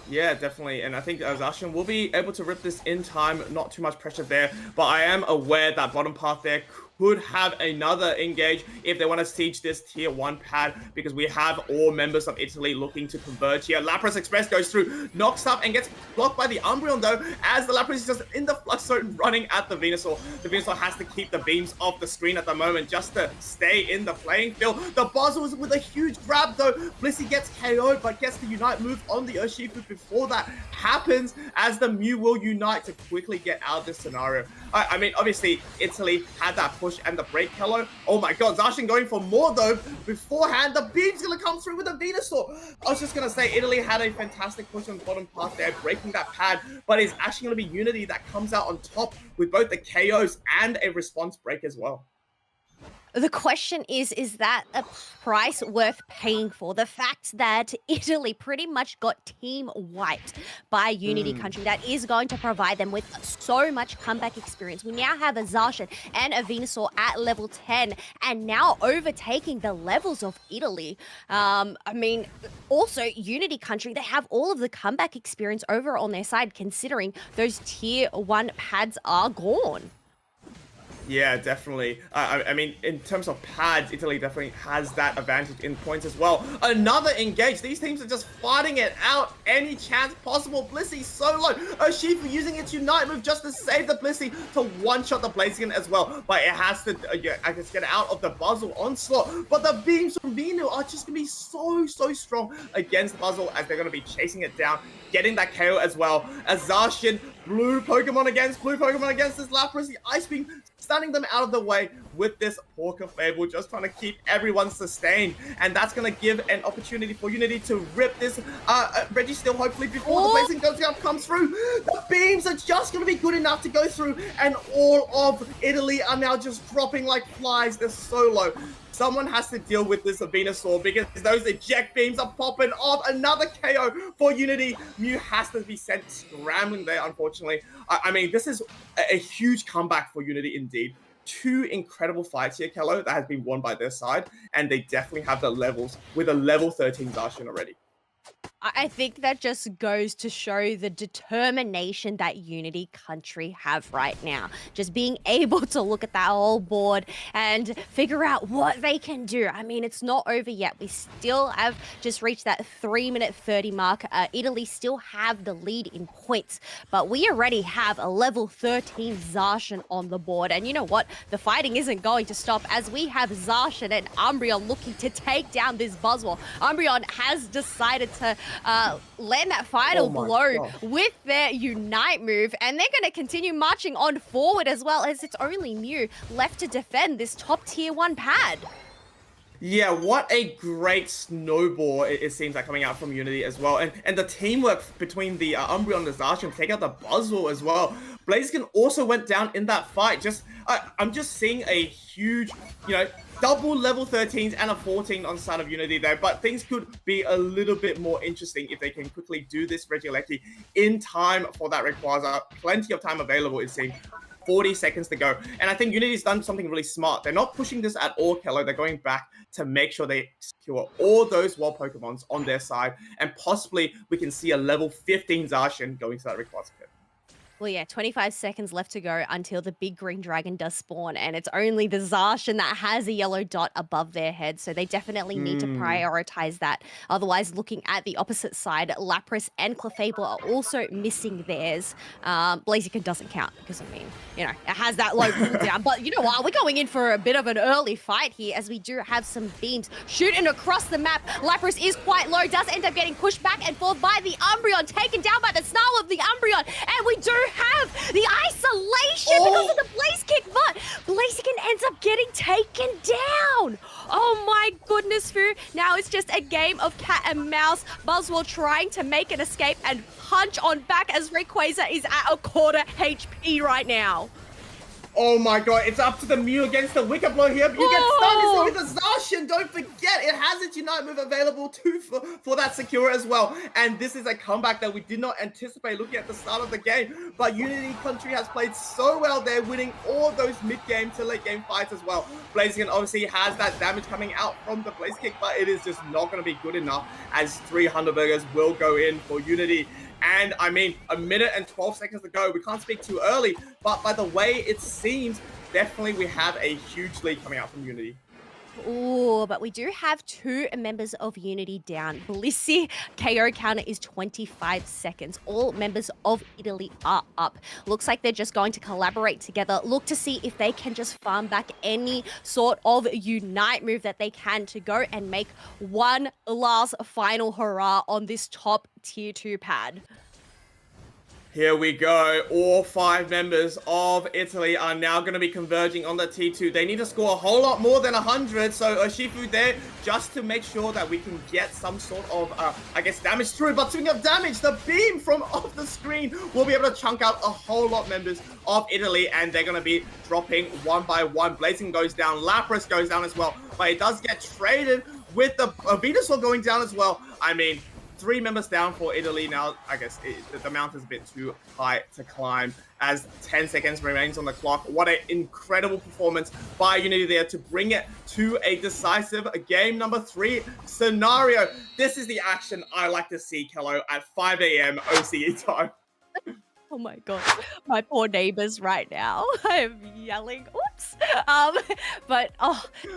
Yeah, definitely, and I think Zacian will be able to rip this in time, not too much pressure there, but I am aware that bottom path there could have another engage if they want to siege this tier 1 pad, because we have all members of Italy looking to converge here. Lapras Express goes through, knocks up, and gets blocked by the Umbreon though, as the Lapras is just in the Flux Zone running at the Venusaur. The Venusaur has to keep the beams off the screen at the moment just to stay in the playing field. The Buzzle is with a huge grab though. Blissey gets KO'd, but gets the Unite move on the Urshifu before that happens, as the Mew will Unite to quickly get out of this scenario. I mean, obviously, Italy had that push and the break, Kello. Oh my god, Zacian going for more though. Beforehand, the beam's gonna come through with a Venusaur. I was just gonna say, Italy had a fantastic push on the bottom path there, breaking that pad, but it's actually gonna be Unity that comes out on top with both the KOs and a response break as well. The question is that a price worth paying for? The fact that Italy pretty much got team wiped by Unity Country, that is going to provide them with so much comeback experience. We now have a Zacian and a Venusaur at level 10, and now overtaking the levels of Italy. I mean, also Unity Country, they have all of the comeback experience over on their side, considering those tier 1 pads are gone. Yeah, definitely. I mean, in terms of pads, Italy definitely has that advantage in points as well. Another engage. These teams are just fighting it out any chance possible. Blissey so low. Urshifu using its Unite move just to save the Blissey to one-shot the Blaziken as well. But it has to, I guess, get out of the Buzzle onslaught. But the beams from Venu Vital are just going to be so strong against Buzzle as they're going to be chasing it down, getting that KO as well. As Zacian, blue Pokemon against this Lapras, the Ice Beam, stunning them out of the way with this Porker Fable, just trying to keep everyone sustained. And that's going to give an opportunity for Unity to rip this Registeel, hopefully, before the Blazing Goes Down comes through. The beams are just going to be good enough to go through, and all of Italy are now just dropping like flies. They're so low. Someone has to deal with this Venusaur because those eject beams are popping off. Another KO for Unity. Mew has to be sent scrambling there, unfortunately. I mean, this is a huge comeback for Unity indeed. Two incredible fights here, Kello, that has been won by their side, and they definitely have the levels with a level 13 Zacian already. I think that just goes to show the determination that Unity Country have right now. Just being able to look at that whole board and figure out what they can do. I mean, it's not over yet. We still have just reached that 3-minute 30 mark. Italy still have the lead in points, but we already have a level 13 Zacian on the board. And you know what? The fighting isn't going to stop as we have Zacian and Umbreon looking to take down this Buzzwole. Umbreon has decided to land that final blow with their Unite move, and they're going to continue marching on forward as well, as it's only Mew left to defend this top tier 1 pad. Yeah, what a great snowball it seems like coming out from Unity as well. And the teamwork between the Umbreon and the Zacian take out the Buzzwole as well. Blaziken also went down in that fight. I'm just seeing a huge, double level 13s and a 14 on side of Unity there, but things could be a little bit more interesting if they can quickly do this Regieleki in time for that requires plenty of time available, it seems. 40 seconds to go. And I think Unity's done something really smart. They're not pushing this at all, Kello. They're going back to make sure they secure all those wild Pokemons on their side, and possibly we can see a level 15 Zacian going to that requires pit. Well, yeah, 25 seconds left to go until the big green dragon does spawn, and it's only the Zacian that has a yellow dot above their head, so they definitely need to prioritize that. Otherwise, looking at the opposite side, Lapras and Clefable are also missing theirs. Blaziken doesn't count because, I mean, it has that low cooldown, but you know what? We're going in for a bit of an early fight here, as we do have some beams shooting across the map. Lapras is quite low, does end up getting pushed back and forth by the Umbreon, taken down by the snarl of the Umbreon, and we do have the isolation because of the Blaze Kick, but Blaziken ends up getting taken down. Oh my goodness, Fu. Now it's just a game of cat and mouse. Buzzwole trying to make an escape and punch on back as Rayquaza is at a quarter HP right now. Oh my god, it's up to the Mew against the Wicked Blow here, but you get stunned. It's with the Zacian. Don't forget, it has its Unite move available too for that Secure as well. And this is a comeback that we did not anticipate looking at the start of the game. But Unity Country has played so well. They're winning all those mid-game to late-game fights as well. Blaziken obviously has that damage coming out from the Blaze Kick, but it is just not going to be good enough, as 300 burgers will go in for Unity. And I mean, 1 minute and 12 seconds to go. We can't speak too early, but by the way it seems, definitely we have a huge lead coming out from Unity. Ooh, but we do have 2 members of Unity down. Blissey KO counter is 25 seconds. All members of Italy are up. Looks like they're just going to collaborate together. Look to see if they can just farm back any sort of Unite move that they can to go and make one last final hurrah on this top tier 2 pad. Here we go. All 5 members of Italy are now going to be converging on the T2. They need to score a whole lot more than 100. So Shifu there just to make sure that we can get some sort of, damage through. But speaking of damage, the beam from off the screen will be able to chunk out a whole lot members of Italy. And they're going to be dropping one by one. Blazing goes down. Lapras goes down as well. But it does get traded with the Venusaur going down as well. I mean, 3 members down for Italy now. I guess the mountain's a bit too high to climb as 10 seconds remains on the clock. What an incredible performance by Unity there to bring it to a decisive game number 3 scenario. This is the action I like to see, Kello, at 5 a.m. OCE time. Oh my god, my poor neighbors right now. I am yelling, oops. But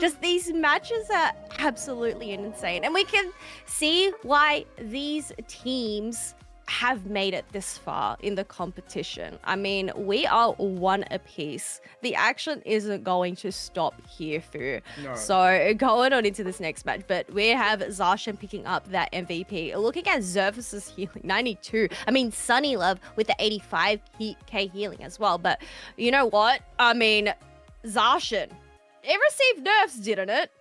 just these matches are absolutely insane. And we can see why these teams have made it this far in the competition. I mean, we are one apiece. The action isn't going to stop here, Fu. No. So going on into this next match, but we have Zarshan picking up that MVP. Looking at Zervis's healing, 92. I mean, Sunny Love with the 85k healing as well. But you know what? I mean, Zarshan, it received nerfs, didn't it?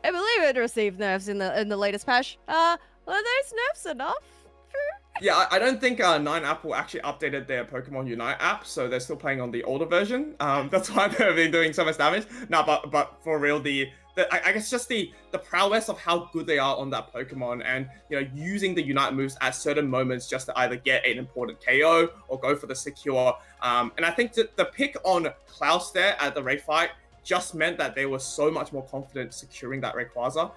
I believe it received nerfs in the latest patch. Were those nerfs enough? Yeah, I don't think Nine Apple actually updated their Pokemon Unite app, so they're still playing on the older version. That's why they've been doing so much damage. No, but for real, I guess just the prowess of how good they are on that Pokemon, and using the Unite moves at certain moments just to either get an important KO or go for the secure. And I think the pick on Klaus there at the raid fight just meant that they were so much more confident securing that Rayquaza,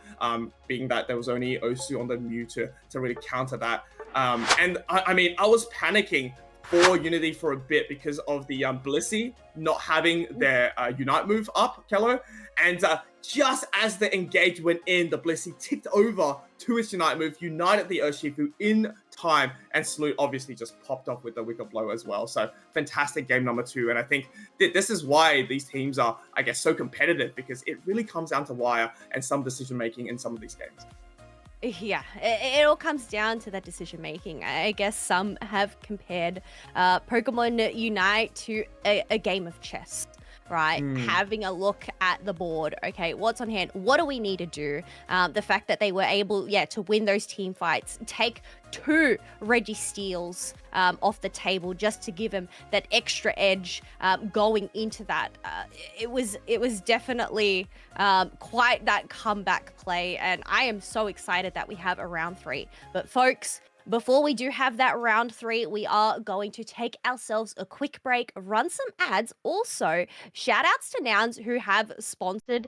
being that there was only Osu on the Mew to really counter that. And I mean, I was panicking for Unity for a bit because of the Blissey not having their Unite move up, Kello. And just as the engage went in, the Blissey ticked over to its Unite move, united the Urshifu in time, and Salute obviously just popped off with the Wicked Blow as well. So fantastic game number 2. And I think this is why these teams are, I guess, so competitive, because it really comes down to wire and some decision making in some of these games. Yeah, it all comes down to that decision making. I guess some have compared Pokemon Unite to a game of chess, right? Having a look at the board. Okay, what's on hand? What do we need to do? The fact that they were able, to win those team fights, take 2 Registeels off the table just to give him that extra edge going into that. It was definitely quite that comeback play, and I am so excited that we have a round 3. But folks, before we do have that round 3, we are going to take ourselves a quick break, run some ads. Also, shout outs to Nouns who have sponsored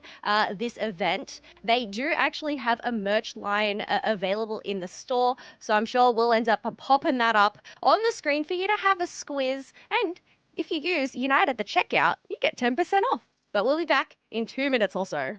this event. They do actually have a merch line available in the store, so I'm sure we'll end up popping that up on the screen for you to have a squiz. And if you use Unite at the checkout, you get 10% off. But we'll be back in 2 minutes or so.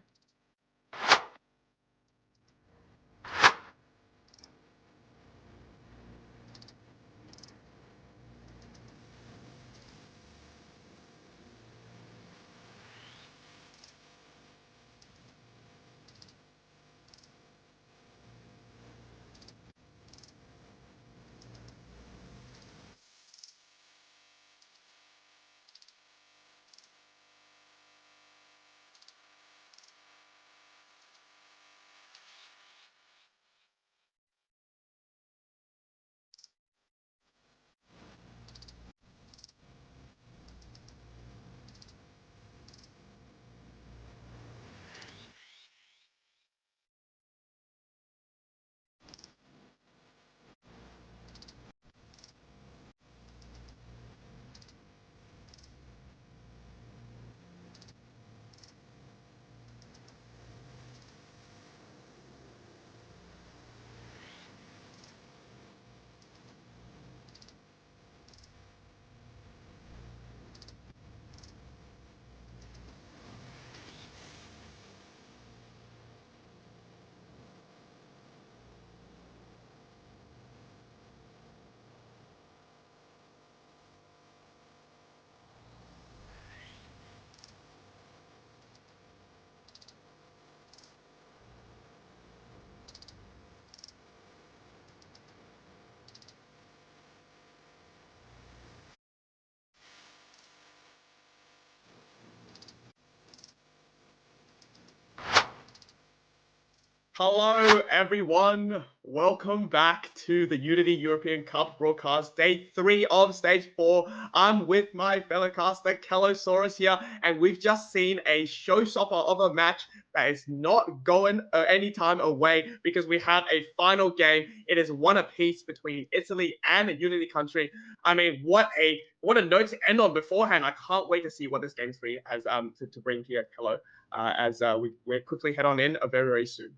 Hello, everyone. Welcome back to the Unity European Cup broadcast, day 3 of stage 4. I'm with my fellow caster, Kellosaurus here, and we've just seen a showstopper of a match that is not going any time away, because we had a final game. It is one apiece between Italy and Unity Country. I mean, what a note to end on beforehand. I can't wait to see what this game 3 has to bring here, Kello, as we quickly head on in very, very soon.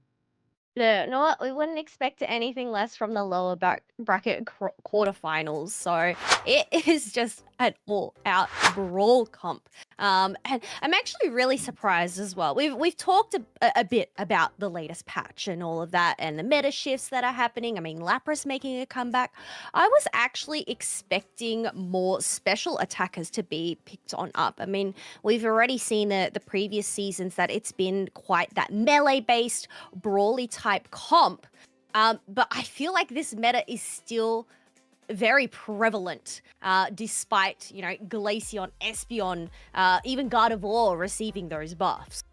Yeah, you know what? We wouldn't expect anything less from the lower bracket quarterfinals. So it is just an all-out brawl comp. And I'm actually really surprised as well. We've talked a bit about the latest patch and all of that, and the meta shifts that are happening. I mean, Lapras making a comeback. I was actually expecting more special attackers to be picked on up. I mean, we've already seen the previous seasons that it's been quite that melee-based, brawly type comp. But I feel like this meta is still very prevalent, despite, Glaceon, Espeon, even Gardevoir receiving those buffs.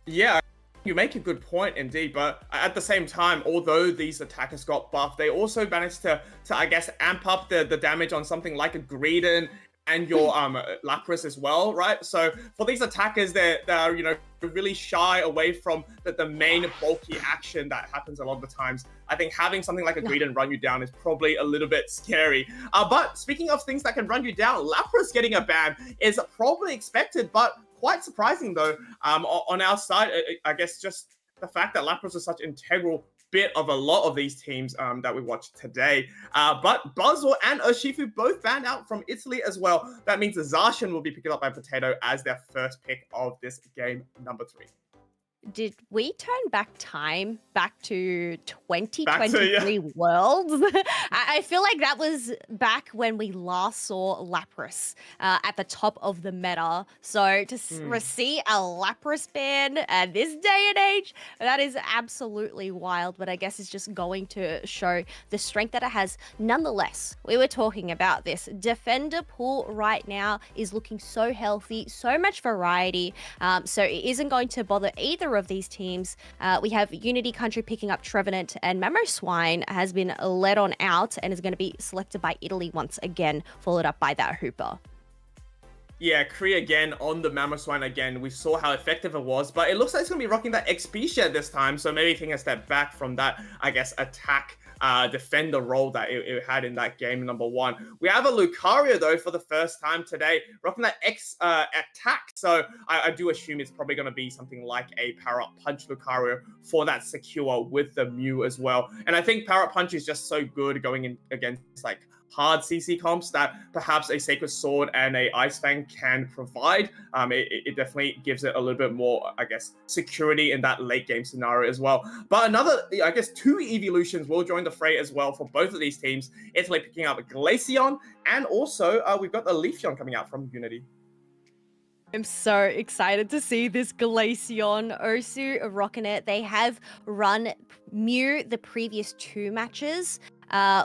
Yeah, you make a good point indeed, but at the same time, although these attackers got buffed, they also managed to I guess, amp up the damage on something like a Greedent and your Lapras as well, right? So for these attackers, they're really shy away from the main bulky action that happens a lot of the times. I think having something like a Greedent run you down is probably a little bit scary. But speaking of things that can run you down, Lapras getting a ban is probably expected, but quite surprising though. On our side, I guess just the fact that Lapras is such an integral bit of a lot of these teams that we watched today. But Buzzwell and Urshifu both banned out from Italy as well. That means Zacian will be picked up by Potato as their first pick of this game number 3. Did we turn back time back to 2023 Worlds? I feel like that was back when we last saw Lapras at the top of the meta. So to receive a Lapras ban at this day and age, that is absolutely wild. But I guess it's just going to show the strength that it has. Nonetheless, we were talking about this. Defender pool right now is looking so healthy, so much variety. So it isn't going to bother either of these teams. We have Unity Country picking up Trevenant, and Mamoswine has been led on out and is going to be selected by Italy once again, followed up by that Hooper. Yeah, Kree again on the Mamoswine again. We saw how effective it was, but it looks like it's going to be rocking that XP share this time, so maybe taking a step back from that, I guess, attack defender role that it had in that game number 1. We have a Lucario though for the first time today, rocking that attack. So I do assume it's probably going to be something like a Power Up Punch Lucario for that secure with the Mew as well. And I think Power Up Punch is just so good going in against like hard CC comps that perhaps a Sacred Sword and a Ice Fang can provide. It definitely gives it a little bit more, I guess, security in that late game scenario as well. But another, I guess, 2 evolutions will join the fray as well for both of these teams. Italy picking up Glaceon, and also we've got the Leafeon coming out from Unity. I'm so excited to see this Glaceon. Ursu rocking it. They have run Mew the previous 2 matches,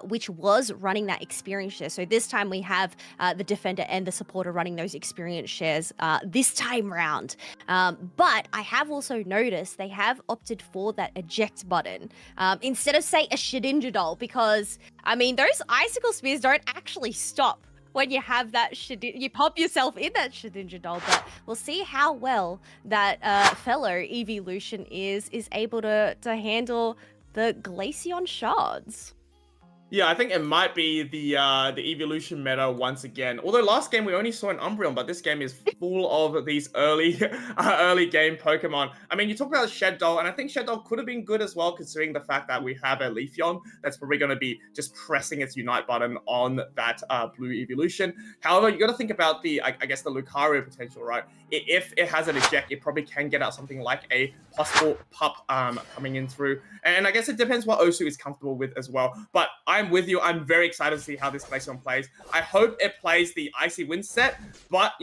which was running that experience share. So this time we have the defender and the supporter running those experience shares this time round. But I have also noticed they have opted for that eject button instead of, say, a Shedinja because, I mean, those icicle spears don't actually stop when you have that you pop yourself in that Shedinja doll, but we'll see how well that fellow evolution is able to handle the Glaceon shards. Yeah, I think it might be the evolution meta once again. Although last game we only saw an Umbreon, but this game is full of these early game Pokemon. I mean, you talk about Shed Doll, and I think Shed Doll could have been good as well, considering the fact that we have a Leafeon that's probably going to be just pressing its Unite button on that blue evolution. However, you got to think about the, I guess, the Lucario potential, right? If it has an eject, it probably can get out something like a possible pup coming in through. And I guess it depends what Osu is comfortable with as well. But I'm with you. I'm very excited to see how this Glaceon plays. I hope it plays the Icy Wind set, but,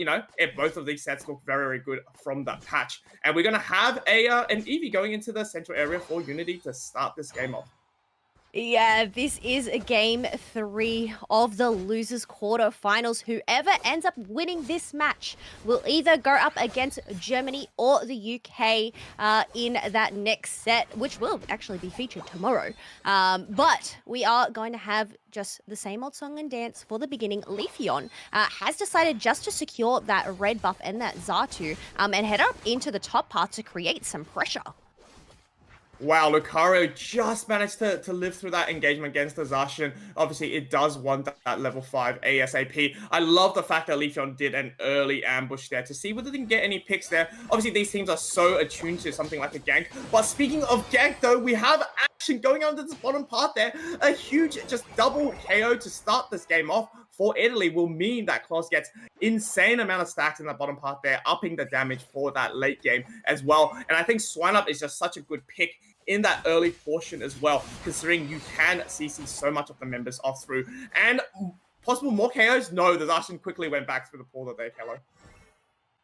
both of these sets look very, very good from that patch. And we're going to have an Eevee going into the central area for Unity to start this game off. Yeah, this is game 3 of the losers quarterfinals. Whoever ends up winning this match will either go up against Germany or the UK in that next set, which will actually be featured tomorrow. But we are going to have just the same old song and dance for the beginning. Leafeon has decided just to secure that red buff and that Xatu and head up into the top part to create some pressure. Wow, Lucario just managed to live through that engagement against the Zacian. Obviously, it does want that level 5 ASAP. I love the fact that Leafeon did an early ambush there to see whether they can get any picks there. Obviously, these teams are so attuned to something like a gank. But speaking of gank, though, we have going on to this bottom part there. A huge just double KO to start this game off for Italy will mean that Klaus gets insane amount of stacks in the bottom part there, upping the damage for that late game as well. And I think Swineup is just such a good pick in that early portion as well, considering you can CC so much of the members off through. And possible more KOs? No, the Zacian quickly went back through the portal there, Kello.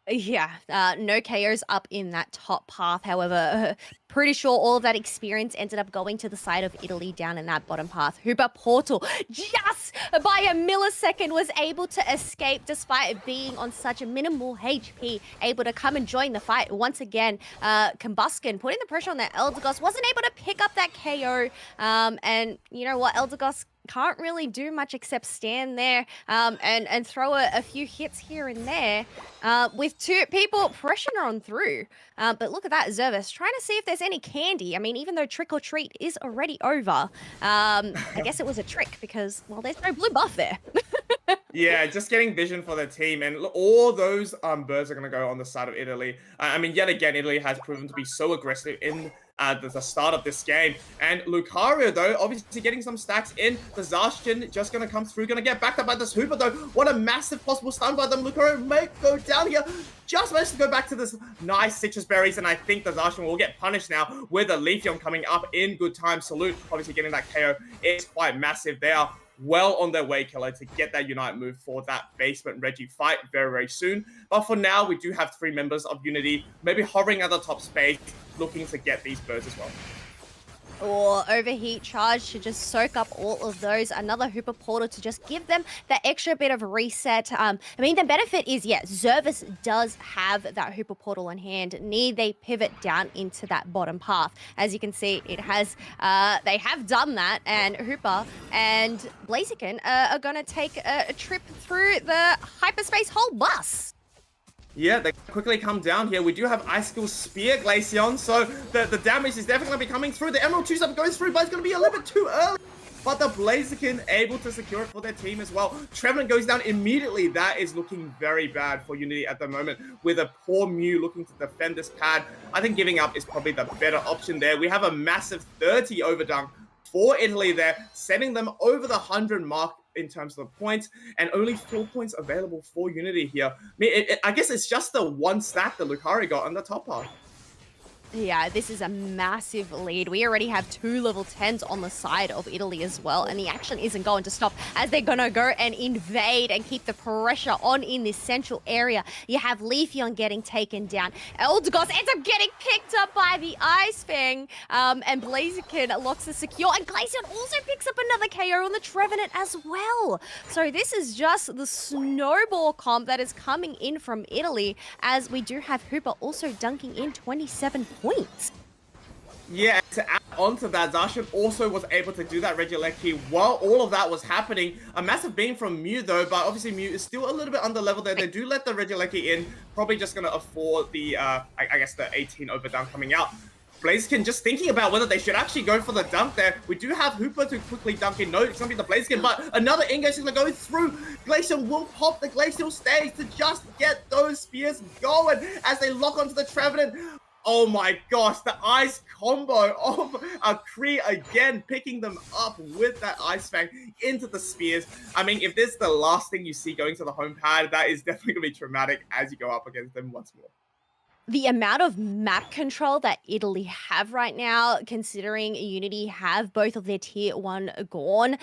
Yeah, no KOs up in that top path. However, pretty sure all of that experience ended up going to the side of Italy down in that bottom path. Hooper Portal, just by a millisecond, was able to escape despite being on such a minimal HP, able to come and join the fight once again. Combuskin putting the pressure on that Eldegoss, wasn't able to pick up that KO. And you know what, Eldegoss can't really do much except stand there and throw a few hits here and there with two people pressuring on through. But look at that, Zervis trying to see if there's any candy. I mean, even though Trick or Treat is already over, I guess it was a trick because, well, there's no blue buff there. Yeah, just getting vision for the team, and all those birds are going to go on the side of Italy. I mean, yet again, Italy has proven to be so aggressive in the start of this game. And Lucario, though, obviously getting some stacks in. The Zacian just going to come through, going to get backed up by this Hooper, though. What a massive possible stun by them. Lucario may go down here. Just managed to go back to this nice citrus berries, and I think the Zacian will get punished now with the Leafeon coming up in good time. Salute, obviously getting that KO is quite massive. They are well on their way, Killer, to get that Unite move for that basement Reggie fight very, very soon. But for now, we do have 3 members of Unity, maybe hovering at the top space, looking to get these birds as well. Or overheat charge to just soak up all of those. Another Hooper Portal to just give them that extra bit of reset. I mean, the benefit is, yeah, Zervis does have that Hooper Portal in hand. Need they pivot down into that bottom path? As you can see, it has. They have done that, and Hooper and Blaziken are going to take a trip through the hyperspace whole bus. Yeah, they quickly come down here. We do have Icicle Spear Glaceon, so the damage is definitely going to be coming through. The Emerald 2-step goes through, but it's going to be a little bit too early. But the Blaziken able to secure it for their team as well. Trevenant goes down immediately. That is looking very bad for Unity at the moment, with a poor Mew looking to defend this pad. I think giving up is probably the better option there. We have a massive 30 overdunk for Italy there, sending them over the 100 mark in terms of the points, and only 4 points available for Unity here. I mean, I guess it's just the one stack that Lucario got on the top part. Yeah, this is a massive lead. We already have 2 level 10s on the side of Italy as well, and the action isn't going to stop as they're going to go and invade and keep the pressure on in this central area. You have Leafeon getting taken down. Eldegoss ends up getting picked up by the Ice Fang, and Blaziken locks the secure, and Glaceon also picks up another KO on the Trevenant as well. So this is just the snowball comp that is coming in from Italy, as we do have Hooper also dunking in 27 points. Yeah, to add on to that, Zacian also was able to do that Regieleki while all of that was happening. A massive beam from Mew though, but obviously Mew is still a little bit under level there. They do let the Regieleki in, probably just going to afford the, I guess the 18 overdunk coming out. Blaziken just thinking about whether they should actually go for the dunk there. We do have Hooper to quickly dunk in. No, it's going to be the Blaziken, but another engage is going to go through. Glacial will pop the Glacial stage to just get those spears going as they lock onto the Trevenant. Oh my gosh, the ice combo of Kree again, picking them up with that Ice Fang into the spears. I mean, if this is the last thing you see going to the home pad, that is definitely going to be traumatic as you go up against them once more. The amount of map control that Italy have right now, considering Unity have both of their tier 1 gone,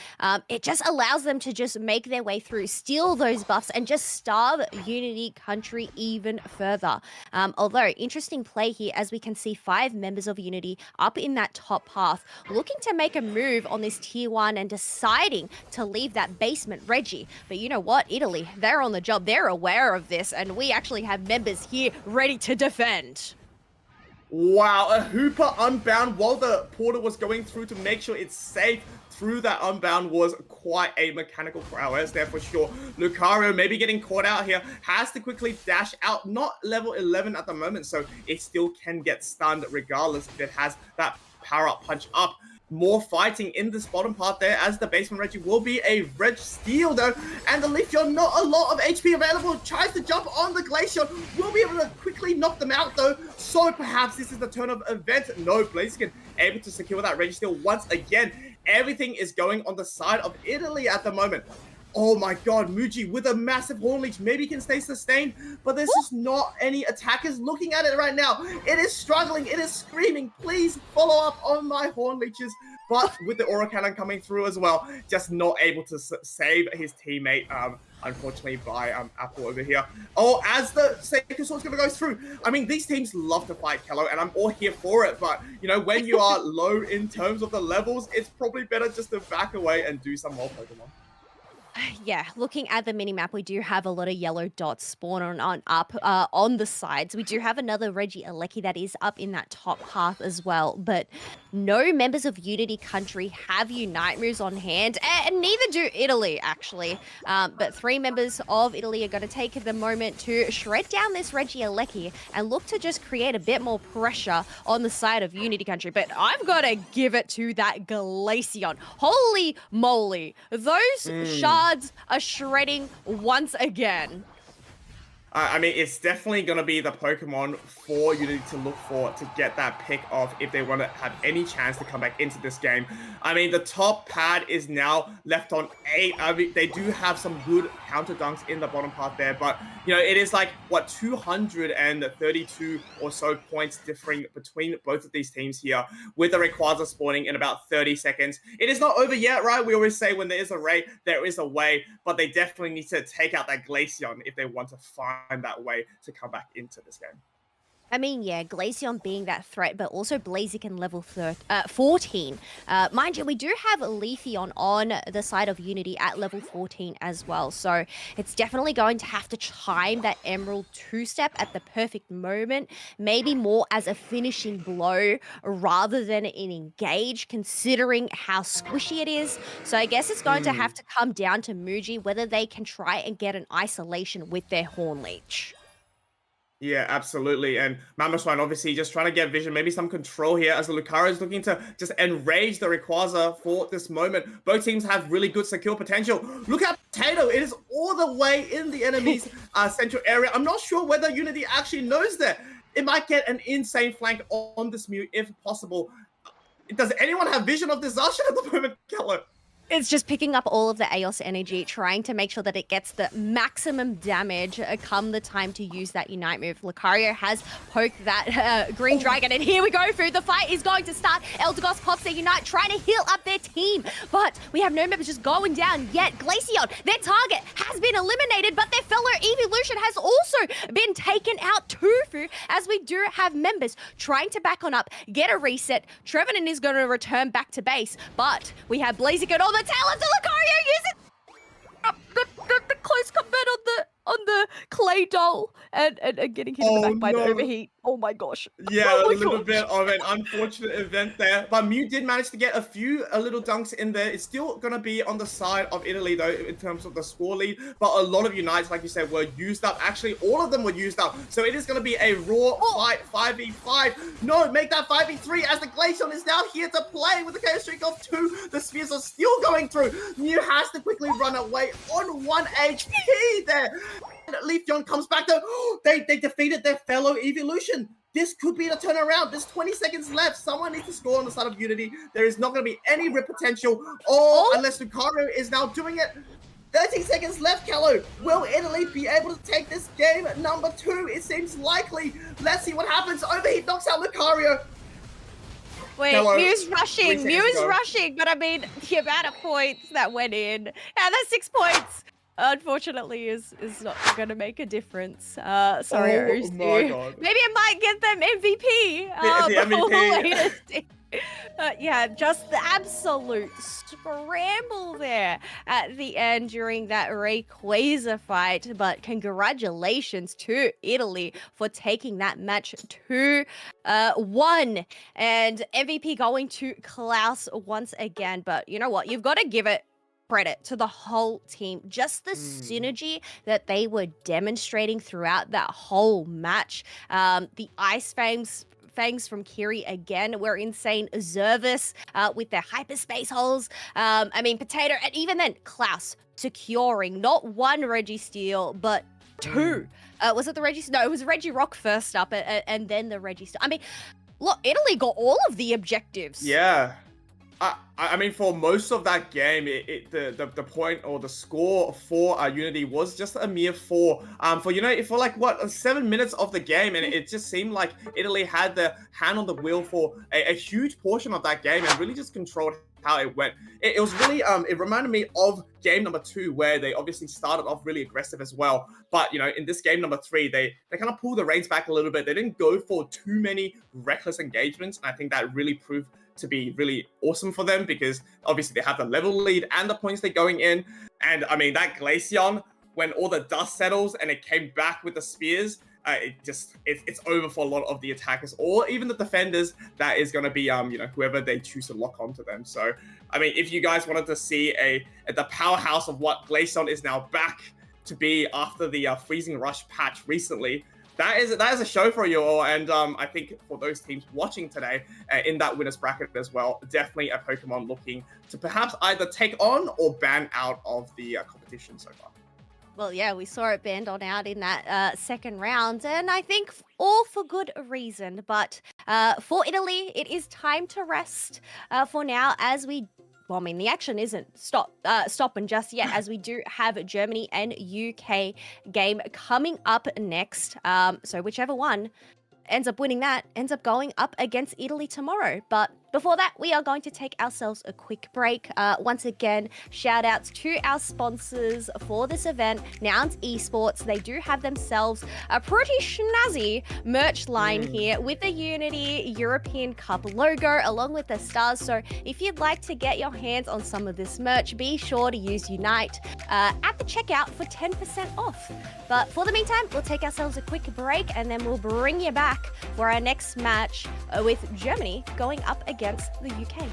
it just allows them to just make their way through, steal those buffs, and just starve Unity country even further. Although, interesting play here, as we can see 5 members of Unity up in that top path, looking to make a move on this tier 1 and deciding to leave that basement Reggie. But you know what, Italy, they're on the job, they're aware of this, and we actually have members here ready to defend. Wow, a Hooper unbound while the portal was going through to make sure it's safe through that unbound was quite a mechanical prowess there for sure. Lucario maybe getting caught out here, has to quickly dash out, not level 11 at the moment, so it still can get stunned regardless if it has that power up punch up. More fighting in this bottom part there, as the basement Reggie will be a Reg Steel though, and the Leafeon, not a lot of HP available, tries to jump on the Glacier, will be able to quickly knock them out though, so perhaps this is the turn of event. No, Blaziken able to secure that Reggie steal once again. Everything is going on the side of Italy at the moment. Oh my god, Muji with a massive Horn Leech. Maybe he can stay sustained, but there's just not any attackers looking at it right now. It is struggling. It is screaming. Please follow up on my Horn Leeches. But with the Aura Cannon coming through as well, just not able to save his teammate, unfortunately, by Apple over here. Oh, as the Seiko Sword's going to go through. I mean, these teams love to fight, Kello, and I'm all here for it. But, you know, when you are low in terms of the levels, it's probably better just to back away and do some more Pokemon. Yeah, looking at the mini-map, we do have a lot of yellow dots spawn on up on the sides. We do have another Reggie Alecki that is up in that top half as well, but no members of Unity Country have Unite moves on hand, and neither do Italy, actually. But 3 members of Italy are going to take the moment to shred down this Reggie Alecki and look to just create a bit more pressure on the side of Unity Country. But I've got to give it to that Glaceon. Holy moly, those shards are shredding once again. I mean, it's definitely going to be the Pokemon for Unity to look for to get that pick off if they want to have any chance to come back into this game. I mean, the top pad is now left on 8. I mean, they do have some good counter dunks in the bottom part there, but, you know, it is like, what, 232 or so points differing between both of these teams here, with the Rayquaza spawning in about 30 seconds. It is not over yet, right? We always say when there is a Ray, there is a way, but they definitely need to take out that Glaceon if they want to find that way to come back into this game. I mean, yeah, Glaceon being that threat, but also Blaziken level 14. Mind you, we do have Leafeon on the side of Unity at level 14 as well. So it's definitely going to have to time that Emerald 2-step at the perfect moment. Maybe more as a finishing blow rather than an engage, considering how squishy it is. So I guess it's going to have to come down to Muji, whether they can try and get an isolation with their Horn Leech. Yeah, absolutely. And Mamoswine obviously just trying to get vision, maybe some control here as the Lucario is looking to just enrage the Rayquaza for this moment. Both teams have really good secure potential. Look at Potato. It is all the way in the enemy's central area. I'm not sure whether Unity actually knows that. It might get an insane flank on this Mew if possible. Does anyone have vision of disaster at the moment, Keller? It's just picking up all of the Eos energy, trying to make sure that it gets the maximum damage come the time to use that Unite move. Lucario has poked that Green Dragon, and here we go, Food. The fight is going to start. Eldegoss pops their Unite, trying to heal up their team, but we have no members just going down yet. Glaceon, their target, has been eliminated, but their fellow Evolution has also been taken out too, Food, as we do have members trying to back on up, get a reset. Trevenant is going to return back to base, but we have Blaziken on the tail of the Lucario using the close combat on the clay doll and getting hit in the back by the overheat. Oh my gosh. Yeah, a little bit of an unfortunate event there. But Mew did manage to get a few little dunks in there. It's still going to be on the side of Italy, though, in terms of the score lead. But a lot of Unites, like you said, were used up. Actually, all of them were used up. So it is going to be a raw fight, 5v5. No, make that 5v3 as the Glaceon is now here to play with the chaos streak of 2. The spears are still going through. Mew has to quickly run away on 1 HP there. And Leafeon comes back to, they defeated their fellow Evolution. This could be the turnaround. There's 20 seconds left. Someone needs to score on the side of Unity. There is not going to be any rip potential, unless Lucario is now doing it. 13 seconds left, Callo. Will Italy be able to take this game at number 2? It seems likely. Let's see what happens. Overheat knocks out Lucario. Wait, Hello. Mew's rushing. Mew is Go. rushing, but I mean, the amount of points that went in. Yeah, that's 6 points. Unfortunately, is not going to make a difference. Sorry, Oh Ostu. my God. Maybe it might get them MVP. The before MVP. latest. Yeah, just the absolute scramble there at the end during that Rayquaza fight. But congratulations to Italy for taking that match 2-1. And MVP going to Klaus once again. But you know what? You've got to give it credit to the whole team. Just the synergy that they were demonstrating throughout that whole match. The Ice Fangs from Kiri again were insane. Zervis with their hyperspace holes. I mean, Potato, and even then, Klaus securing not 1 Registeel, but 2. Was it the Reggie? No, it was Reggie Rock first up, and then the Registeel. I mean, Look, Italy got all of the objectives. Yeah. I mean, for most of that game, the point or the score for Unity was just a mere 4. For like what 7 minutes of the game, and it just seemed like Italy had the hand on the wheel for a huge portion of that game and really just controlled how it went. It was really it reminded me of game number 2, where they obviously started off really aggressive as well. But in this game number 3, they kind of pulled the reins back a little bit. They didn't go for too many reckless engagements, and I think that really proved to be really awesome for them, because obviously they have the level lead and the points they're going in. And I mean, that Glaceon, when all the dust settles and it came back with the spears, it's over for a lot of the attackers or even the defenders. That is going to be whoever they choose to lock onto them. So I mean, if you guys wanted to see the powerhouse of what Glaceon is now back to be after the Freezing Rush patch recently, that is a show for you all. And I think for those teams watching today in that winners bracket as well, definitely a Pokemon looking to perhaps either take on or ban out of the competition so far. Well, yeah, we saw it banned on out in that second round, and I think all for good reason. But for Italy, it is time to rest for now, as we... Well, I mean, the action isn't stopping just yet, as we do have Germany and UK game coming up next. So whichever one ends up winning that ends up going up against Italy tomorrow. But before that, we are going to take ourselves a quick break. Once again, shout outs to our sponsors for this event, Nouns Esports. They do have themselves a pretty snazzy merch line here with the Unity European Cup logo along with the stars. So if you'd like to get your hands on some of this merch, be sure to use Unite at the checkout for 10% off. But for the meantime, we'll take ourselves a quick break and then we'll bring you back for our next match with Germany going up against the UK.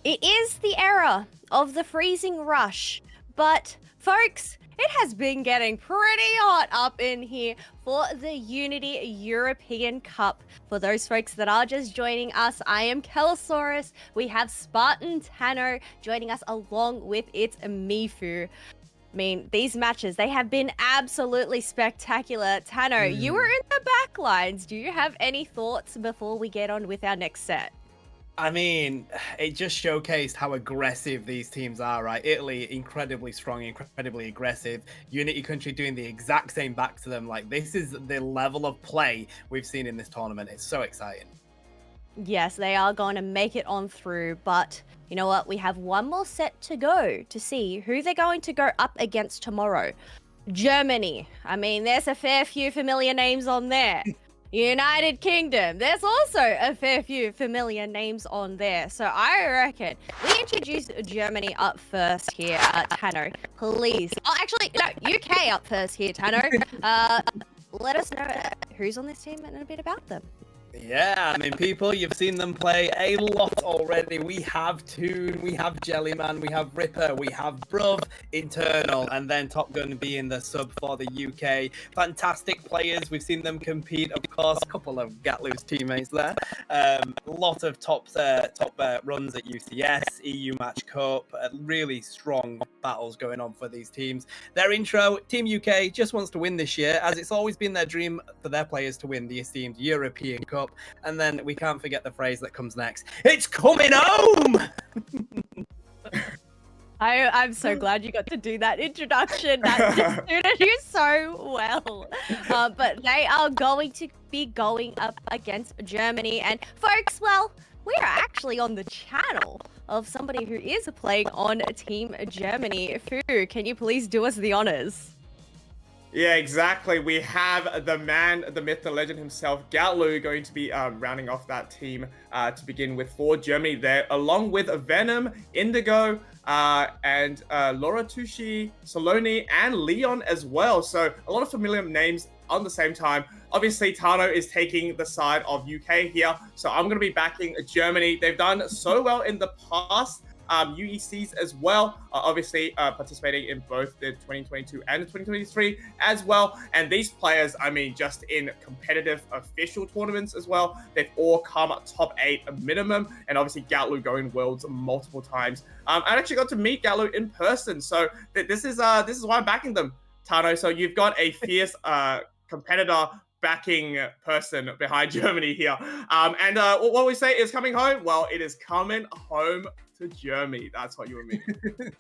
It is the era of the freezing rush, but folks, it has been getting pretty hot up in here for the Unity European Cup. For those folks that are just joining us, I am Kellosaurus. We have Spartan Tano joining us along with its Mifu. I mean, these matches, they have been absolutely spectacular. Tano, you were in the back lines. Do you have any thoughts before we get on with our next set? I mean, it just showcased how aggressive these teams are, right? Italy, incredibly strong, incredibly aggressive. Unity Country doing the exact same back to them. Like, this is the level of play we've seen in this tournament. It's so exciting. Yes, they are going to make it on through, but you know what? We have one more set to go to see who they're going to go up against tomorrow. Germany. I mean, there's a fair few familiar names on there. United Kingdom. There's also a fair few familiar names on there. So I reckon we introduce Germany up first here, Tano. Please. Oh, actually, no, UK up first here, Tano. Let us know who's on this team and a bit about them. Yeah, I mean, people, you've seen them play a lot already. We have Toon, we have Jellyman, we have Ripper, we have Bruv, Internal, and then Top Gun being the sub for the UK. Fantastic players. We've seen them compete, of course. A couple of Ghatlue's teammates there. A lot of top runs at UCS, EU Match Cup. Really strong battles going on for these teams. Their intro, Team UK just wants to win this year, as it's always been their dream for their players to win the esteemed European Cup. And then we can't forget the phrase that comes next. It's coming home! I'm so glad you got to do that introduction. That just suited you so well. But they are going to be going up against Germany. And folks, well, we are actually on the channel of somebody who is playing on Team Germany. Fu, can you please do us the honors? Yeah, exactly. We have the man, the myth, the legend himself, Ghatlue, going to be rounding off that team to begin with for Germany there, along with Venom, Indigo, and Laura Tucci, Saloni, and Leon as well. So a lot of familiar names on the same time. Obviously, Tano is taking the side of UK here, so I'm going to be backing Germany. They've done so well in the past. UECs as well, obviously participating in both the 2022 and the 2023 as well. And these players, I mean, just in competitive official tournaments as well, they've all come top 8 minimum. And obviously Ghatlue going worlds multiple times. I actually got to meet Ghatlue in person, so this is why I'm backing them, Tano. So you've got a fierce competitor backing person behind Germany here. And what we say is coming home. Well, it is coming home to Germany. That's what you were meaning.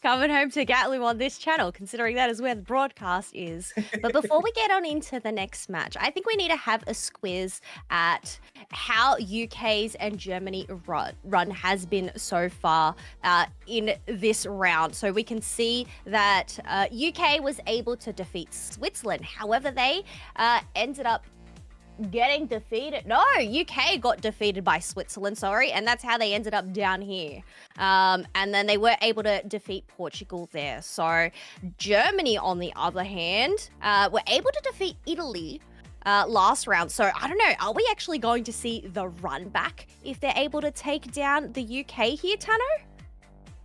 Coming home to Ghatlue on this channel, considering that is where the broadcast is. But before we get on into the next match, I think we need to have a squiz at how UK's and Germany run has been so far in this round. So we can see that UK was able to defeat Switzerland. However, they ended up getting defeated. No, UK got defeated by Switzerland, sorry, and that's how they ended up down here. And then they were able to defeat Portugal there. So Germany, on the other hand, were able to defeat Italy last round. So I don't know, are we actually going to see the run back if they're able to take down the UK here, Tano?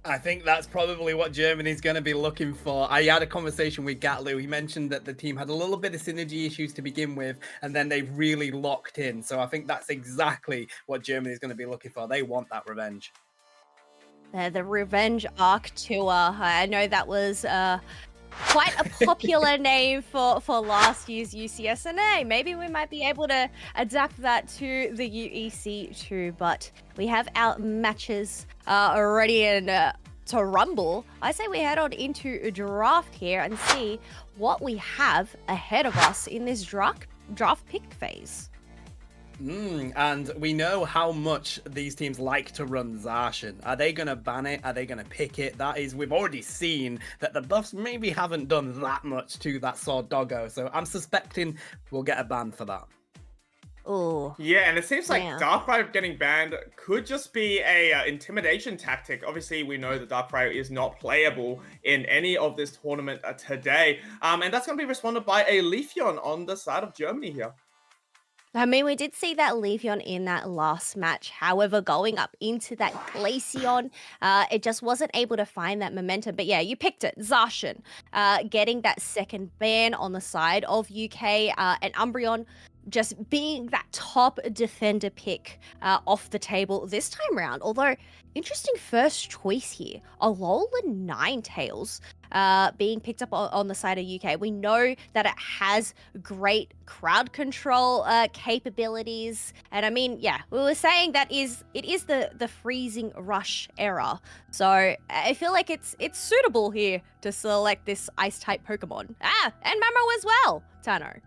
I think that's probably what Germany's going to be looking for. I had a conversation with Ghatlue. He mentioned that the team had a little bit of synergy issues to begin with, and then they really locked in. So I think that's exactly what Germany's going to be looking for. They want that revenge. The Revenge Arc Tour. I know that was quite a popular name for last year's UCS. And hey, maybe we might be able to adapt that to the UEC too. But we have our matches already in to rumble. I say we head on into a draft here and see what we have ahead of us in this draft pick phase. And we know how much these teams like to run Zacian. Are they going to ban it? Are they going to pick it? That is, we've already seen that the buffs maybe haven't done that much to that Sword Doggo. So I'm suspecting we'll get a ban for that. Oh. Yeah, and it seems like Darkrai getting banned could just be a intimidation tactic. Obviously, we know that Darkrai is not playable in any of this tournament today. And that's going to be responded by a Leafeon on the side of Germany here. I mean, we did see that Leafeon in that last match. However, going up into that Glaceon, it just wasn't able to find that momentum. But yeah, you picked it. Zacian getting that second ban on the side of UK, and Umbreon just being that top defender pick off the table this time round. Although, interesting first choice here. Alolan Ninetales being picked up on the side of UK. We know that it has great crowd control capabilities, and I mean, yeah, we were saying that it is the freezing rush era, so I feel like it's suitable here to select this ice type Pokemon. And Mamo as well, Tano.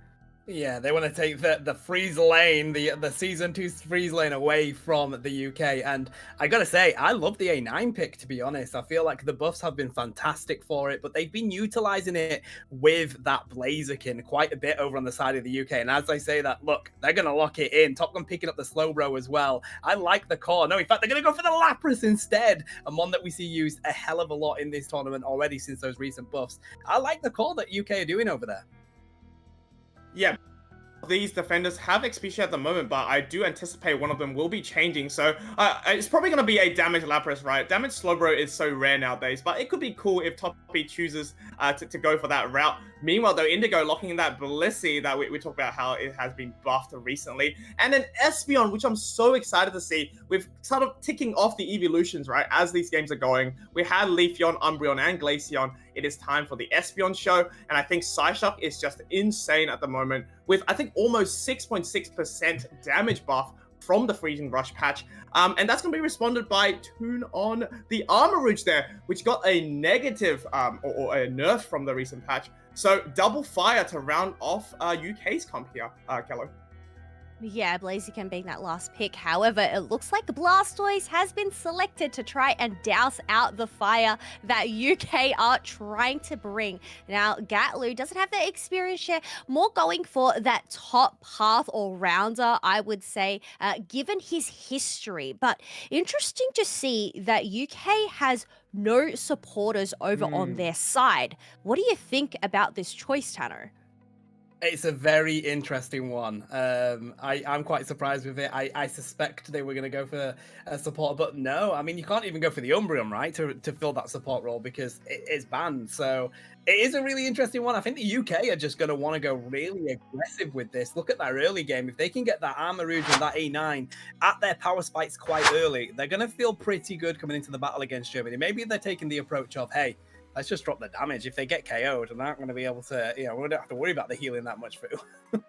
Yeah, they want to take the freeze lane, the season 2 freeze lane away from the UK. And I gotta say, I love the A9 pick, to be honest. I feel like the buffs have been fantastic for it, but they've been utilizing it with that Blaziken quite a bit over on the side of the UK. And as I say that, look, they're gonna lock it in. Top Gun picking up the Slowbro as well. I like the core. No, in fact, they're gonna go for the Lapras instead, and one that we see used a hell of a lot in this tournament already since those recent buffs. I like the core that UK are doing over there. Yeah, these defenders have XP at the moment, but I do anticipate one of them will be changing. So it's probably going to be a damage Lapras, right? Damage Slowbro is so rare nowadays, but it could be cool if Toppy chooses to go for that route. Meanwhile, though, Indigo locking in that Blissey that we talked about how it has been buffed recently. And then Espeon, which I'm so excited to see. We've sort of ticking off the evolutions, right? As these games are going. We had Leafeon, Umbreon, and Glaceon. It is time for the Espeon show. And I think Psyshock is just insane at the moment with, I think, almost 6.6% damage buff from the Freezing Rush patch. And that's going to be responded by Tune on the Armourouge there, which got a negative or a nerf from the recent patch. So double fire to round off UK's comp here, Kello. Yeah, Blaziken being that last pick. However, it looks like Blastoise has been selected to try and douse out the fire that UK are trying to bring. Now, Ghatlue doesn't have the experience share, more going for that top path or rounder, I would say, given his history. But interesting to see that UK has no supporters over on their side. What do you think about this choice, Tanner? It's a very interesting one. I'm quite surprised with it. I suspect they were going to go for a supporter, but no. I mean, you can't even go for the Umbreon, right, to fill that support role because it's banned. So it is a really interesting one. I think the UK are just going to want to go really aggressive with this. Look at that early game. If they can get that Armourouge and that A9 at their power spikes quite early, they're going to feel pretty good coming into the battle against Germany. Maybe they're taking the approach of, hey, let's just drop the damage. If they get KO'd, they're not going to be able to, we don't have to worry about the healing that much for you.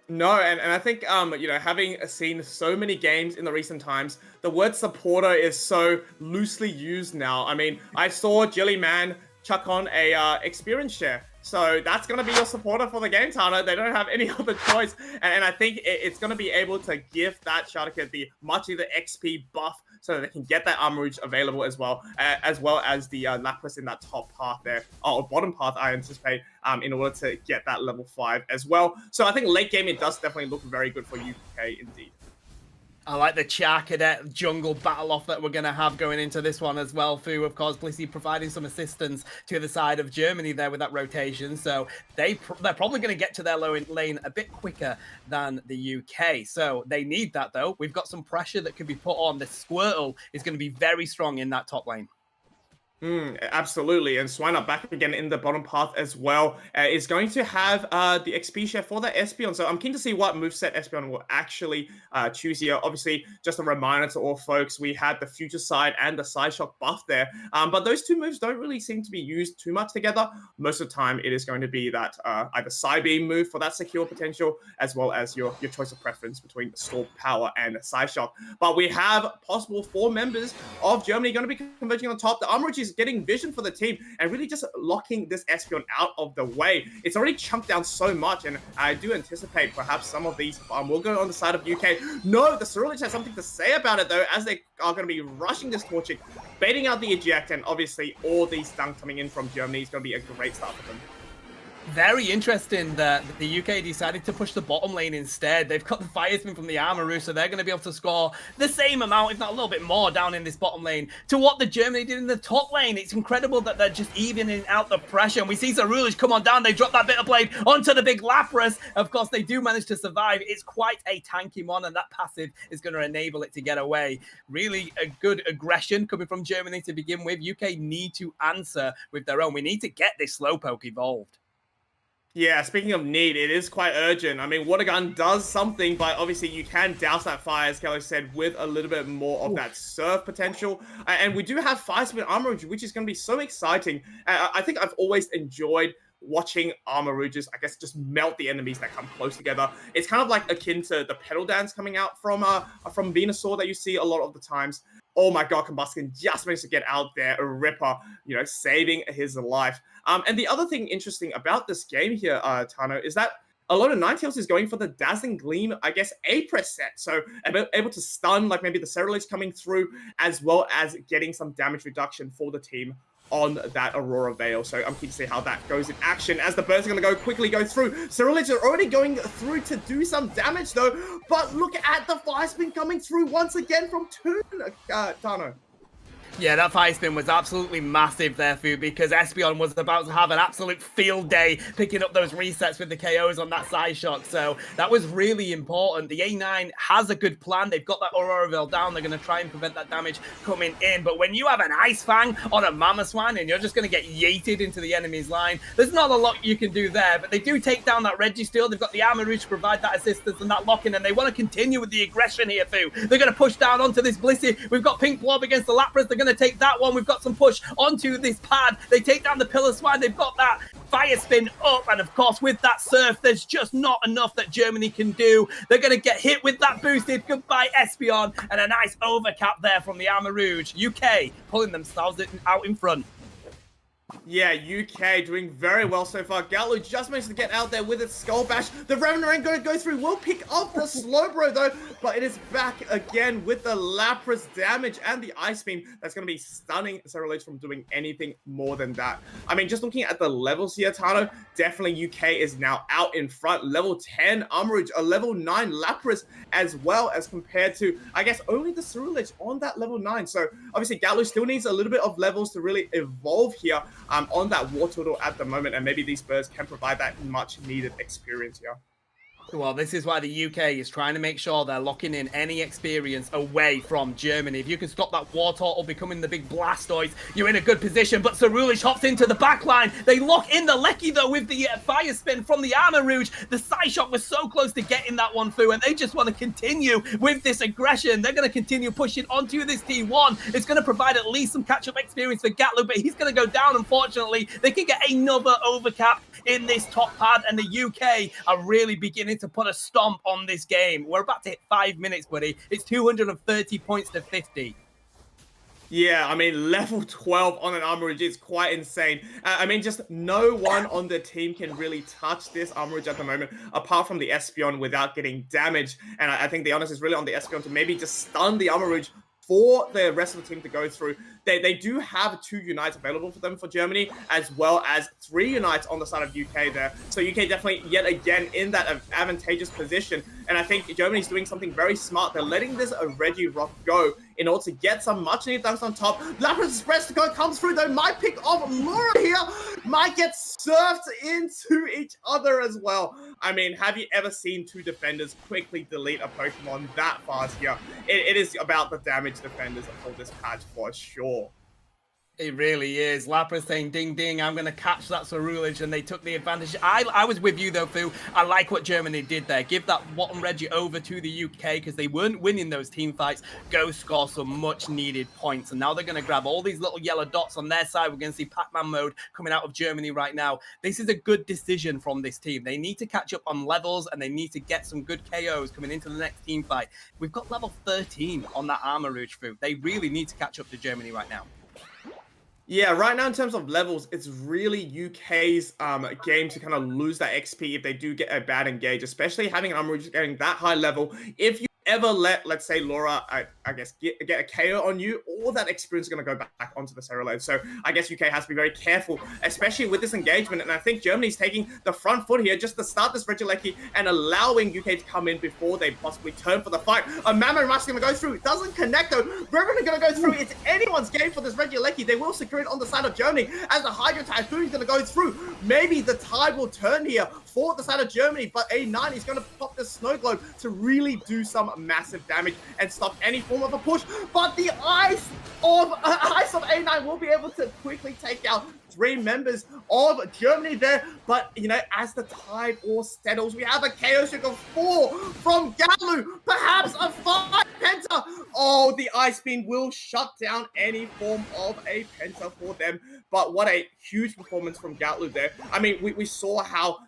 No, and I think, having seen so many games in the recent times, the word supporter is so loosely used now. I mean, I saw Jellyman chuck on a experience share. So that's going to be your supporter for the game, Tana. They don't have any other choice. And I think it's going to be able to give that Sharkit the much either XP buff so that they can get that Armourouge available as well as the Lapras in that top path there, or bottom path, I anticipate, in order to get that level 5 as well. So I think late game, it does definitely look very good for UK indeed. I like the Char Cadet jungle battle off that we're going to have going into this one as well. Fu, of course, Blissey providing some assistance to the side of Germany there with that rotation. So they're probably going to get to their lane a bit quicker than the UK. So they need that, though. We've got some pressure that can be put on. The Squirtle is going to be very strong in that top lane. Absolutely, and Swineup back again in the bottom path as well is going to have the XP share for that Espeon. So I'm keen to see what moveset Espeon will actually choose here. Obviously, just a reminder to all folks, we had the Future Side and the Psyshock buff there, but those two moves don't really seem to be used too much together. Most of the time, it is going to be that either Psybeam move for that secure potential, as well as your choice of preference between Storm Power and Psyshock. But we have possible 4 members of Germany going to be converging on top. The Armourouge is getting vision for the team and really just locking this Espeon out of the way. It's already chunked down so much, and I do anticipate perhaps some of these will go on the side of UK. No, the Ceruledge has something to say about it, though, as they are going to be rushing this Torchic, baiting out the eject, and obviously all these stunts coming in from Germany is going to be a great start for them. Very interesting that the UK decided to push the bottom lane instead. They've got the Firespin from the Armorer, so they're going to be able to score the same amount, if not a little bit more, down in this bottom lane to what the Germany did in the top lane. It's incredible that they're just evening out the pressure. And we see Cerulean come on down. They drop that Bitter Blade onto the big Lapras. Of course, they do manage to survive. It's quite a tanky one, and that passive is going to enable it to get away. Really a good aggression coming from Germany to begin with. UK need to answer with their own. We need to get this Slowpoke evolved. Yeah, speaking of need, it is quite urgent. I mean, Water Gun does something, but obviously you can douse that fire, as Ghatlue said, with a little bit more of that surf potential. And we do have Fire Spin Armor, which is going to be so exciting. I think I've always enjoyed watching Armarouges, I guess, just melt the enemies that come close together. It's kind of like akin to the pedal dance coming out from Venusaur that you see a lot of the times. Oh my god, Combusken just managed to get out there, a ripper, saving his life. And the other thing interesting about this game here, Tano, is that a lot of Ninetales is going for the Dazzling Gleam, I guess, A-Press set. So able to stun, like maybe the Cerulege coming through, as well as getting some damage reduction for the team on that Aurora Veil. So I'm keen to see how that goes in action as the birds are going to quickly go through. Cerulege are already going through to do some damage though, but look at the Fire Spin coming through once again from Toon, Tano. Yeah, that Fire Spin was absolutely massive there, Fu, because Espeon was about to have an absolute field day picking up those resets with the KOs on that side shock. So that was really important. The A9 has a good plan. They've got that Aurora Veil down. They're going to try and prevent that damage coming in. But when you have an Ice Fang on a Mamoswine and you're just going to get yeeted into the enemy's line, there's not a lot you can do there. But they do take down that Registeel. They've got the Armarouge to provide that assistance and that lock-in, and they want to continue with the aggression here, Fu. They're going to push down onto this Blissey. We've got Pink Blob against the Lapras. They're going to take that one. We've got some push onto this pad. They take down the Piloswine. They've got that Fire Spin up, and of course with that surf there's just not enough that Germany can do. They're going to get hit with that boosted. Goodbye Espeon, and a nice overcap there from the Armarouge. UK pulling themselves out in front. Yeah, UK doing very well so far. Ghatlue just managed to get out there with its Skull Bash. The Revenant ain't going to go through. Will pick up the Slowbro though, but it is back again with the Lapras damage and the Ice Beam. That's going to be stunning Cerulege from doing anything more than that. I mean, just looking at the levels here, Tano, definitely UK is now out in front. Level 10 Armarouge, a level 9 Lapras, as well as compared to, I guess, only the Cerulege on that level 9. So obviously Ghatlue still needs a little bit of levels to really evolve here. On that Wartortle at the moment, and maybe these birds can provide that much needed experience here. Well, this is why the UK is trying to make sure they're locking in any experience away from Germany. If you can stop that Wartortle becoming the big Blastoise, you're in a good position. But Cerulege hops into the backline. They lock in the Lecky, though, with the Fire Spin from the Armarouge. The Psyshock was so close to getting that one through, and they just want to continue with this aggression. They're going to continue pushing onto this T1. It's going to provide at least some catch-up experience for Ghatlue, but he's going to go down, unfortunately. They can get another overcap in this top pad, and the UK are really beginning to put a stomp on this game. We're about to hit 5 minutes, buddy. It's 230 points to 50. Yeah, I mean, level 12 on an Armarouge is quite insane. I mean, just no one on the team can really touch this Armarouge at the moment, apart from the Espeon without getting damaged. And I think the onus is really on the Espeon to maybe just stun the Armarouge for the rest of the team to go through. They do have 2 Unites available for them for Germany, as well as 3 Unites on the side of UK there. So UK definitely, yet again, in that advantageous position. And I think Germany's doing something very smart. They're letting this Regirock go in order to get some much-needed dunks on top. Lapras Express to go comes through, though. Might pick off Laura here. Might get surfed into each other as well. I mean, have you ever seen 2 defenders quickly delete a Pokemon that fast here? It is about the damage defenders for this patch for sure. It really is. Lapras saying, ding, ding, I'm going to catch that Cerulege, and they took the advantage. I was with you, though, Fu. I like what Germany did there. Give that bottom Reggie over to the UK because they weren't winning those team fights. Go score some much-needed points. And now they're going to grab all these little yellow dots on their side. We're going to see Pac-Man mode coming out of Germany right now. This is a good decision from this team. They need to catch up on levels, and they need to get some good KOs coming into the next team fight. We've got level 13 on that Armarouge, Fu. They really need to catch up to Germany right now. Yeah, right now in terms of levels, it's really UK's game to kind of lose that XP if they do get a bad engage, especially having an Armarouge getting that high level. If you ever let, let's say, Laura, I guess, get a KO on you, all that experience is going to go back onto the Sarah lane. So I guess UK has to be very careful, especially with this engagement. And I think Germany's taking the front foot here just to start this Regieleki and allowing UK to come in before they possibly turn for the fight. A Mammo Rush is going to go through. It doesn't connect, though. Reverend going to go through. It's anyone's game for this Regieleki. They will secure it on the side of Germany as the Hydro Typhoon is going to go through. Maybe the tide will turn here for the side of Germany, but A9 is going to pop this Snow Globe to really do some massive damage and stop any form of a push. But the Ice of A9 will be able to quickly take out 3 members of Germany there. But, you know, as the tide all settles, we have a KO streak of 4 from Ghatlue, perhaps a 5 penta. Oh, the Ice Beam will shut down any form of a penta for them. But what a huge performance from Ghatlue there. I mean, we saw how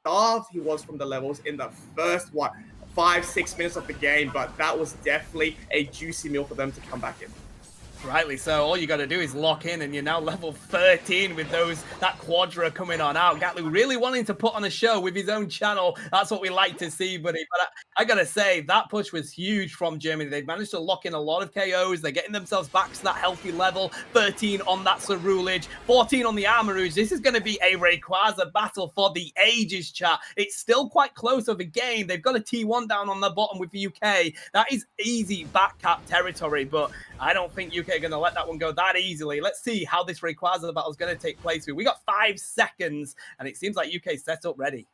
starved he was from the levels in the first, 5-6 minutes of the game, but that was definitely a juicy meal for them to come back in. Rightly so. All you got to do is lock in, and you're now level 13 with that Quadra coming on out. Ghatlue really wanting to put on a show with his own channel. That's what we like to see, buddy. But I got to say, that push was huge from Germany. They've managed to lock in a lot of KOs. They're getting themselves back to that healthy level. 13 on that Cerulege, 14 on the Armourouge. This is going to be a Rayquaza battle for the ages, chat. It's still quite close of a game. They've got a T1 down on the bottom with the UK. That is easy back cap territory, but I don't think UK are going to let that one go that easily. Let's see how this Rayquaza battle is going to take place. We got 5 seconds, and it seems like UK set up ready.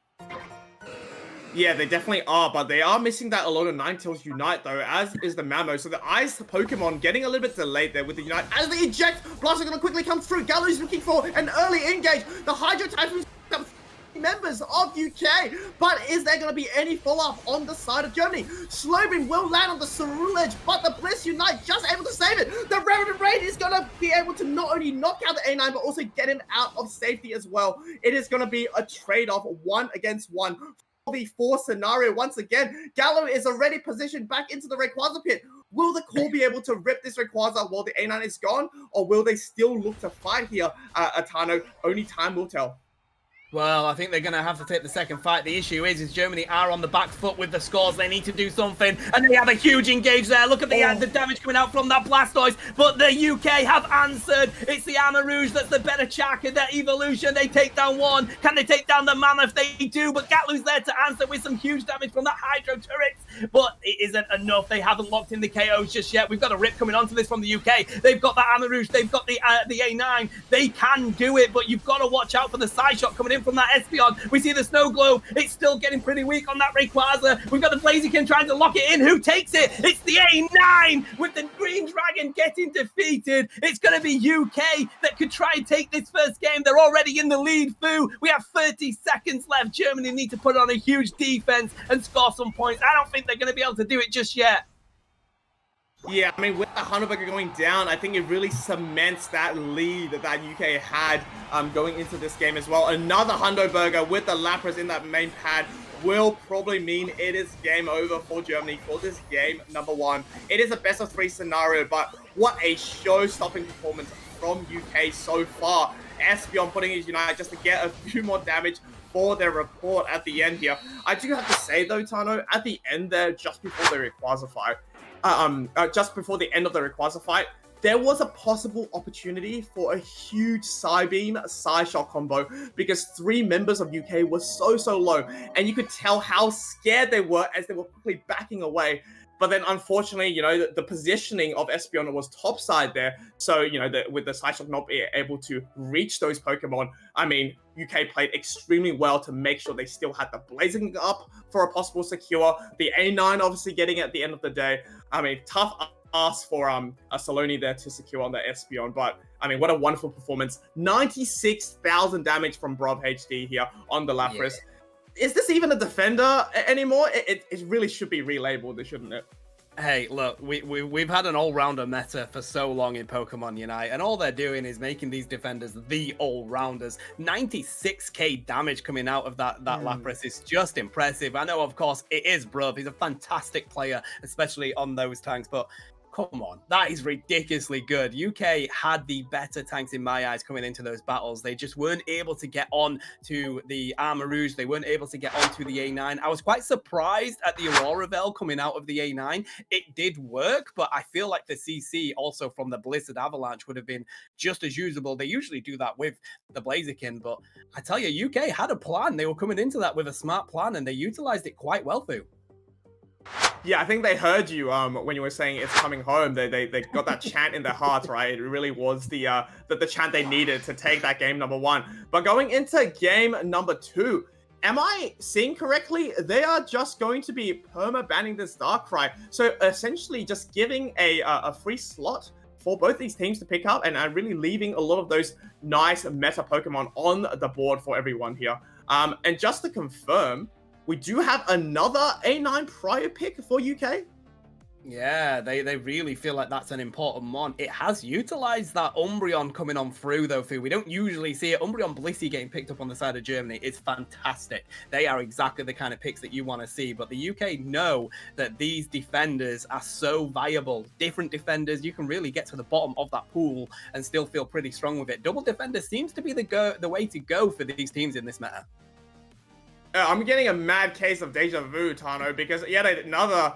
Yeah, they definitely are, but they are missing that Alola Ninetales Unite, though, as is the Mammo. So the Ice Pokemon getting a little bit delayed there with the Unite. As the Eject, Blast are going to quickly come through. Gallow's looking for an early engage. The Hydro Typhoon members of UK, but is there going to be any follow-up on the side of Germany? Slowbeam will land on the Cerulege, but the Bliss Unite just able to save it. The Revenant Raid is going to be able to not only knock out the A9, but also get him out of safety as well. It is going to be a trade-off 1 against 1 for the 4 scenario. Once again, Ghatlue is already positioned back into the Rayquaza pit. Will the core be able to rip this Rayquaza while the A9 is gone, or will they still look to fight here, Atano? Only time will tell. Well, I think they're going to have to take the second fight. The issue is Germany are on the back foot with the scores. They need to do something, and they have a huge engage there. Look at the damage coming out from that Blastoise, but the UK have answered. It's the Armourouge that's the better Chaka in their evolution. They take down 1. Can they take down the Mammoth? They do, but Gatlue's there to answer with some huge damage from that Hydro Turret, but it isn't enough. They haven't locked in the KOs just yet. We've got a rip coming onto this from the UK. They've got the Armourouge. They've got the A9. They can do it, but you've got to watch out for the side shot coming in from that Espeon. We see the Snow Globe. It's still getting pretty weak on that Rayquaza. We've got the Blaziken trying to lock it in. Who takes it? It's the A9 with the Green Dragon getting defeated. It's going to be UK that could try and take this first game. They're already in the lead, Fu. We have 30 seconds left. Germany need to put on a huge defense and score some points. I don't think they're going to be able to do it just yet. Yeah, I mean, with the Hunterburger going down, I think it really cements that lead that UK had going into this game as well. Another Hunterburger with the Lapras in that main pad will probably mean it is game over for Germany for this game number 1. It is a best of 3 scenario, but what a show-stopping performance from UK so far. Espeon putting his Unite just to get a few more damage for their report at the end here. I do have to say though, Tano, at the end there, just before the Rayquaza fight, just before the end of the Rayquaza fight, there was a possible opportunity for a huge Psybeam Psyshock combo because 3 members of UK were so low, and you could tell how scared they were as they were quickly backing away. But then, unfortunately, you know, the positioning of Espeon was topside there. So, you know, with the Psyshock not being able to reach those Pokemon, I mean, UK played extremely well to make sure they still had the Blazing up for a possible secure. The A9 obviously getting it at the end of the day. I mean, tough ask for a Saloni there to secure on the Espeon. But, I mean, what a wonderful performance. 96,000 damage from Brov HD here on the Lapras. Yeah. Is this even a defender anymore? It really should be relabeled, shouldn't it? Hey, look, we've had an all-rounder meta for so long in Pokemon Unite, and all they're doing is making these defenders the all-rounders. 96k damage coming out of that Lapras is just impressive. I know, of course, it is Bruv. He's a fantastic player, especially on those tanks, but Come on, that is ridiculously good. UK had the better tanks in my eyes coming into those battles. They just weren't able to get on to the Armor Rouge. They weren't able to get onto the A9. I was quite surprised at the Aurora Veil coming out of the A9. It did work, but I feel like the CC also from the Blizzard Avalanche would have been just as usable. They usually do that with the Blaziken, but I tell you, UK had a plan. They were coming into that with a smart plan, and they utilized it quite well, Fu. Yeah, I think they heard you when you were saying it's coming home. They got that chant in their hearts, right? It really was the chant they needed to take that game number 1. But going into game number 2, am I seeing correctly? They are just going to be perma-banning this Darkrai. So essentially just giving a free slot for both these teams to pick up and really leaving a lot of those nice meta Pokemon on the board for everyone here. And just to confirm, we do have another A9 prior pick for UK. Yeah, they really feel like that's an important mon. It has utilized that Umbreon coming on through, though, Fu. We don't usually see it. Umbreon Blissey getting picked up on the side of Germany. It's fantastic. They are exactly the kind of picks that you want to see. But the UK know that these defenders are so viable. Different defenders, you can really get to the bottom of that pool and still feel pretty strong with it. Double defender seems to be the way to go for these teams in this meta. I'm getting a mad case of deja vu, Tano, because yet another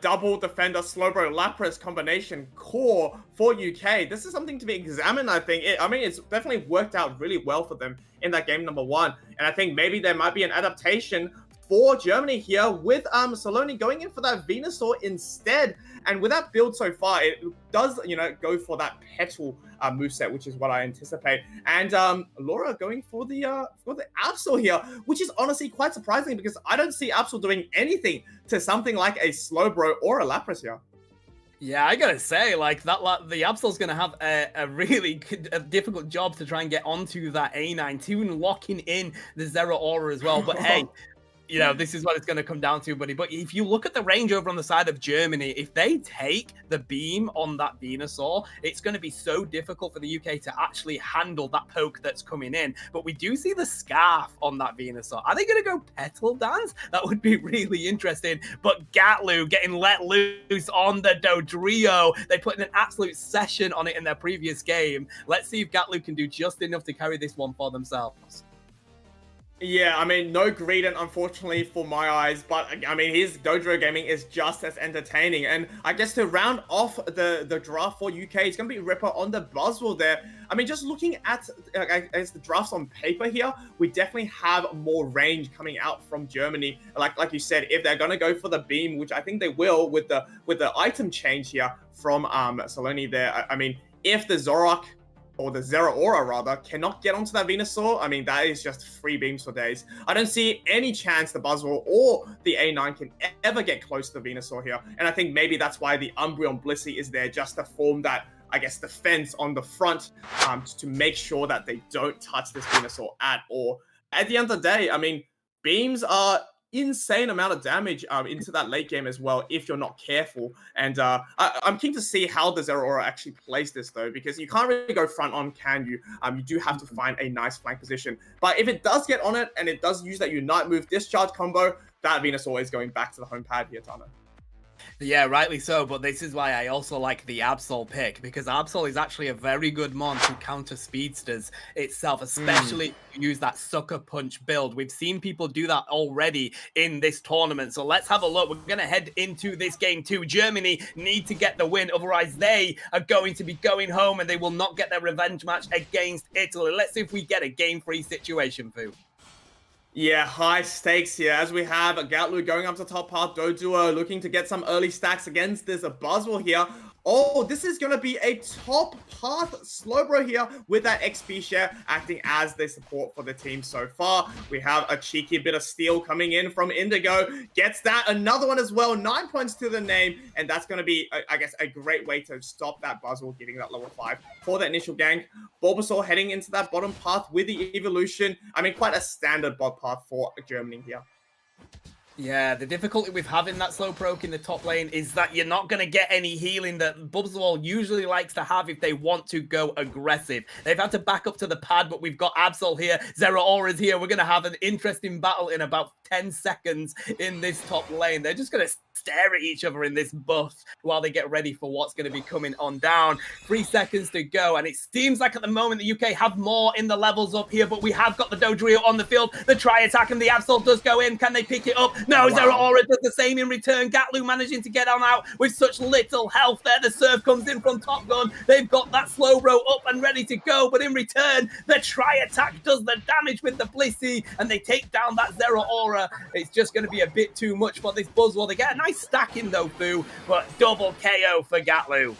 double defender Slowbro Lapras combination core for UK. This is something to be examined, I think. I mean, it's definitely worked out really well for them in that game number 1. And I think maybe there might be an adaptation for Germany here with Saloni going in for that Venusaur instead. And with that build so far, it does, go for that Petal moveset, which is what I anticipate. And Laura going for the Absol here, which is honestly quite surprising because I don't see Absol doing anything to something like a Slowbro or a Lapras here. Yeah, I gotta say, like, the Absol's gonna have a really difficult job to try and get onto that A9 too, and locking in the Zero Aura as well. But hey, this is what it's going to come down to, buddy. But if you look at the range over on the side of Germany, if they take the beam on that Venusaur, it's going to be so difficult for the UK to actually handle that poke that's coming in. But we do see the Scarf on that Venusaur. Are they going to go Petal Dance? That would be really interesting. But Ghatlue getting let loose on the Dodrio. They put in an absolute session on it in their previous game. Let's see if Ghatlue can do just enough to carry this one for themselves. Yeah, I mean, no Greedent, unfortunately, for my eyes, but, I mean, his Dodrio gaming is just as entertaining, and I guess to round off the draft for UK, it's going to be Ripper on the Buzzwell there. I mean, just looking at the drafts on paper here, we definitely have more range coming out from Germany. Like you said, if they're going to go for the beam, which I think they will with the item change here from Saloni there, I mean, if the Zoroark or the Zero Aura rather, cannot get onto that Venusaur, I mean, that is just free beams for days. I don't see any chance the Buzzwell or the A9 can ever get close to the Venusaur here. And I think maybe that's why the Umbreon Blissey is there, just to form that, I guess, defense on the front to make sure that they don't touch this Venusaur at all. At the end of the day, I mean, beams are insane amount of damage into that late game as well if you're not careful. And I'm keen to see how the Zero Aura actually plays this though, because you can't really go front on, can you? You do have to find a nice flank position. But if it does get on it and it does use that Unite move discharge combo, that Venusaur is going back to the home pad here, Tano. Yeah, rightly so, but this is why I also like the Absol pick, because Absol is actually a very good mon to counter speedsters itself, especially if you use that sucker punch build. We've seen people do that already in this tournament, so let's have a look. We're going to head into this game too. Germany need to get the win, otherwise they are going to be going home and they will not get their revenge match against Italy. Let's see if we get a game-free situation, Fu. Yeah, high stakes here as we have Ghatlue going up to top path, Doduo looking to get some early stacks against this Buzzwell here. Oh, this is going to be a top path Slowbro here with that XP share acting as the support for the team so far. We have a cheeky bit of steal coming in from Indigo. Gets that, another one as well, 9 points to the name. And that's going to be, I guess, a great way to stop that Buzzwell getting that level 5 for the initial gank. Bulbasaur heading into that bottom path with the evolution. I mean, quite a standard bot path for Germany here. Yeah, the difficulty with having that slow proc in the top lane is that you're not going to get any healing that Bubswall usually likes to have if they want to go aggressive. They've had to back up to the pad, but we've got Absol here, Zera Aura's here. We're going to have an interesting battle in about 10 seconds in this top lane. They're just going to stare at each other in this buff while they get ready for what's going to be coming on down. 3 seconds to go, and it seems like at the moment the UK have more in the levels up here, but we have got the Dodrio on the field. The try attack and the Absol does go in. Can they pick it up? No, wow. Zera Aura does the same in return. Ghatlue managing to get on out with such little health there. The serve comes in from Top Gun. They've got that slow row up and ready to go, but in return, the try attack does the damage with the Blissey, and they take down that Zera Aura. It's just going to be a bit too much for this Buzzwell. They get a nice stack in though, Fu, but double KO for Ghatlue.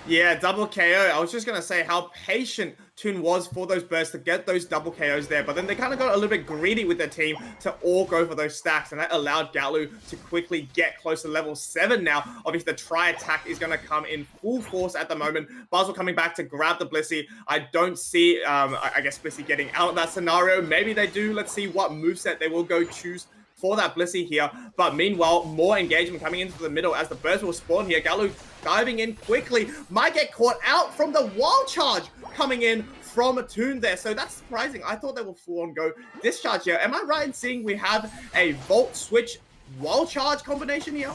Yeah, double KO. I was just going to say how patient Toon was for those bursts to get those double KOs there, but then they kind of got a little bit greedy with their team to all go for those stacks, and that allowed Ghatlue to quickly get close to level 7 now. Obviously, the try attack is going to come in full force at the moment. Basel coming back to grab the Blissey. I don't see, I guess, Blissey getting out of that scenario. Maybe they do. Let's see what moveset they will go choose for that Blissey here. But meanwhile, more engagement coming into the middle as the burst will spawn here. Ghatlue diving in quickly. Might get caught out from the wild charge coming in from Toon there. So that's surprising. I thought they would full on go discharge here. Am I right in seeing we have a Volt Switch wild charge combination here?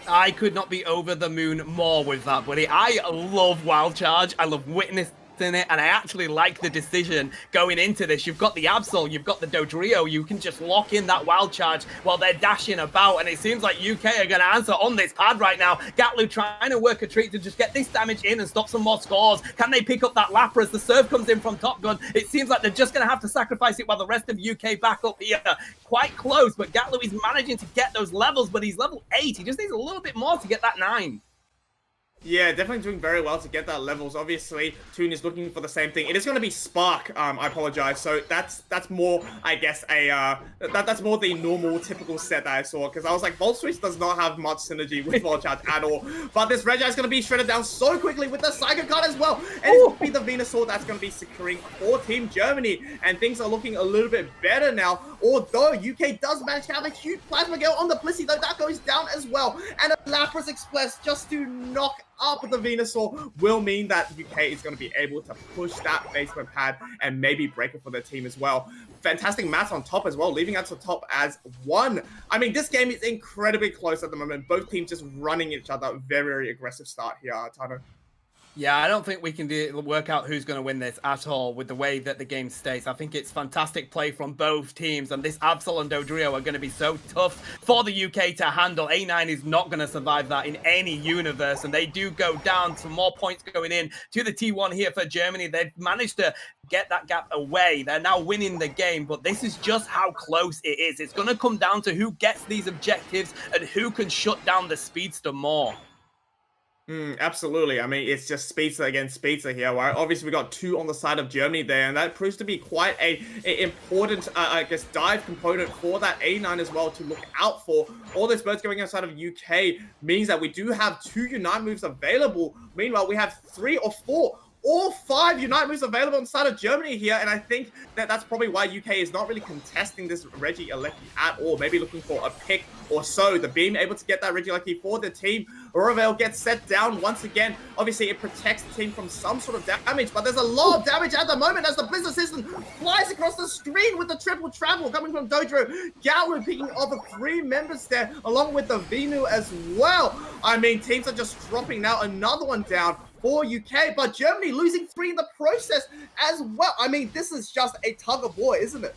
I could not be over the moon more with that, buddy. I love wild charge. I love witness in it, and I actually like the decision going into this. You've got the Absol, you've got the Dodrio, you can just lock in that wild charge while they're dashing about, and it seems like UK are going to answer on this pad right now. Ghatlue trying to work a treat to just get this damage in and stop some more scores. Can they pick up that Lapra as the serve comes in from Top Gun? It seems like they're just going to have to sacrifice it while the rest of UK back up here. Quite close, but Ghatlue is managing to get those levels, but he's level 8. He just needs a little bit more to get that 9. Yeah, definitely doing very well to get that levels. Obviously, Toon is looking for the same thing. It is going to be Spark. I apologize. So that's more, I guess, that's more the normal, typical set that I saw, because I was like, Volt Switch does not have much synergy with Volt Charge at all. But this Regi is going to be shredded down so quickly with the Psycho card as well, and it's going to be the Venusaur that's going to be securing for Team Germany, and things are looking a little bit better now. Although UK does manage to have a huge Plasma Gale on the Blissey, though that goes down as well, and a Lapras Express just to knock up the Venusaur will mean that UK is going to be able to push that basement pad and maybe break it for their team as well. Fantastic match on top as well, leaving us on top as 1. I mean, this game is incredibly close at the moment. Both teams just running each other. Very, very aggressive start here, Tano. Yeah, I don't think we can work out who's going to win this at all with the way that the game stays. I think it's fantastic play from both teams, and this Absol and Dodrio are going to be so tough for the UK to handle. A9 is not going to survive that in any universe, and they do go down. Some more points going in to the T1 here for Germany. They've managed to get that gap away. They're now winning the game, but this is just how close it is. It's going to come down to who gets these objectives and who can shut down the Speedster more. Absolutely. I mean, it's just Speedster against Speedster here, right? Obviously, we got 2 on the side of Germany there, and that proves to be quite a important, I guess, dive component for that A9 as well to look out for. All this birds going outside of UK means that we do have 2 Unite moves available. Meanwhile, we have 3 or 4 or 5 Unite moves available on the side of Germany here, and I think that that's probably why UK is not really contesting this Regieleki at all. Maybe looking for a pick or so. The Beam able to get that Regieleki for the team. Orovel gets set down once again. Obviously, it protects the team from some sort of damage, but there's a lot of damage at the moment as the Blizzard System flies across the screen with the triple travel coming from Dodrio. Ghatlue picking off 3 members there, along with the Venu as well. I mean, teams are just dropping now. Another one down for UK, but Germany losing 3 in the process as well. I mean, this is just a tug of war, isn't it?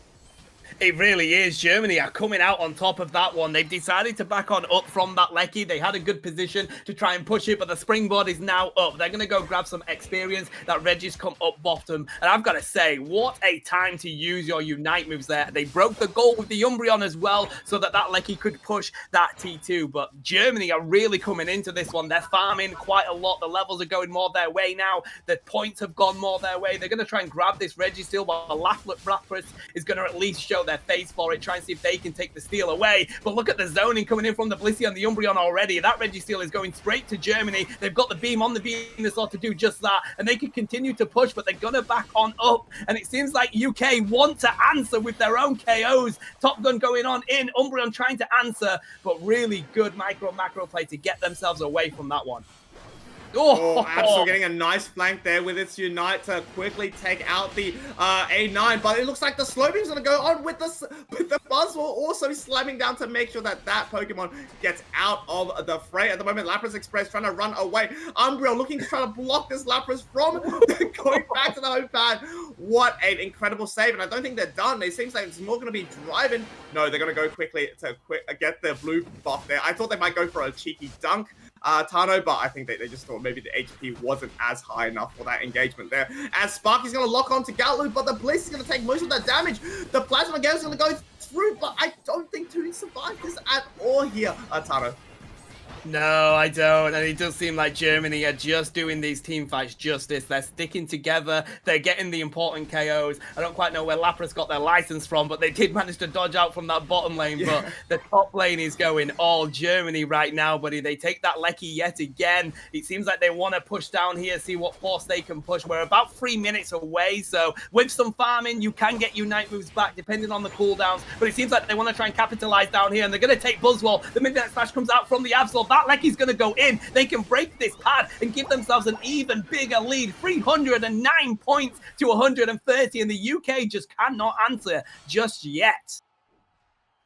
It really is. Germany are coming out on top of that one. They've decided to back on up from that Lecky. They had a good position to try and push it, but the springboard is now up. They're going to go grab some experience. That Reggie's come up bottom. And I've got to say, what a time to use your Unite moves there. They broke the goal with the Umbreon as well, so that Lecky could push that T2. But Germany are really coming into this one. They're farming quite a lot. The levels are going more their way now. The points have gone more their way. They're going to try and grab this Reggie still, while the Lapras is going to at least show show their face for it, try and see if they can take the steal away. But look at the zoning coming in from the Blissey and the Umbreon already. That Registeel is going straight to Germany. They've got the beam on the Venusaur to do just that, and they can continue to push, but they're gonna back on up. And it seems like UK want to answer with their own KOs. Top Gun going on in, Umbreon trying to answer, but really good macro play to get themselves away from that one. Oh, Absol getting a nice flank there with its Unite to quickly take out the A9, but it looks like the slow beam's gonna go on with the Buzzwole also slamming down to make sure that Pokemon gets out of the fray. At the moment, Lapras Express trying to run away. Umbreon looking to try to block this Lapras from going back to the home pad. What an incredible save, and I don't think they're done. It seems like it's more gonna be driving. No, they're gonna go quickly to get the blue buff there. I thought they might go for a cheeky dunk, Tano, but I think they just thought maybe the HP wasn't as high enough for that engagement there. As Sparky's going to lock on to Ghatlue, but the Bliss is going to take most of that damage. The Plasma Gale is going to go through, but I don't think Toon survived this at all here, Tano. No, I don't. And it does seem like Germany are just doing these team fights justice. They're sticking together. They're getting the important KOs. I don't quite know where Lapras got their license from, but they did manage to dodge out from that bottom lane. Yeah. But the top lane is going all Germany right now, buddy. They take that Lecky yet again. It seems like they want to push down here, see what force they can push. We're about 3 minutes away, so with some farming, you can get Unite moves back depending on the cooldowns. But it seems like they want to try and capitalize down here, and they're going to take Buzzwole. The Midnight Smash comes out from the Absol. That Lecky's going to go in. They can break this pad and give themselves an even bigger lead. 309 points to 130, and the UK just cannot answer just yet.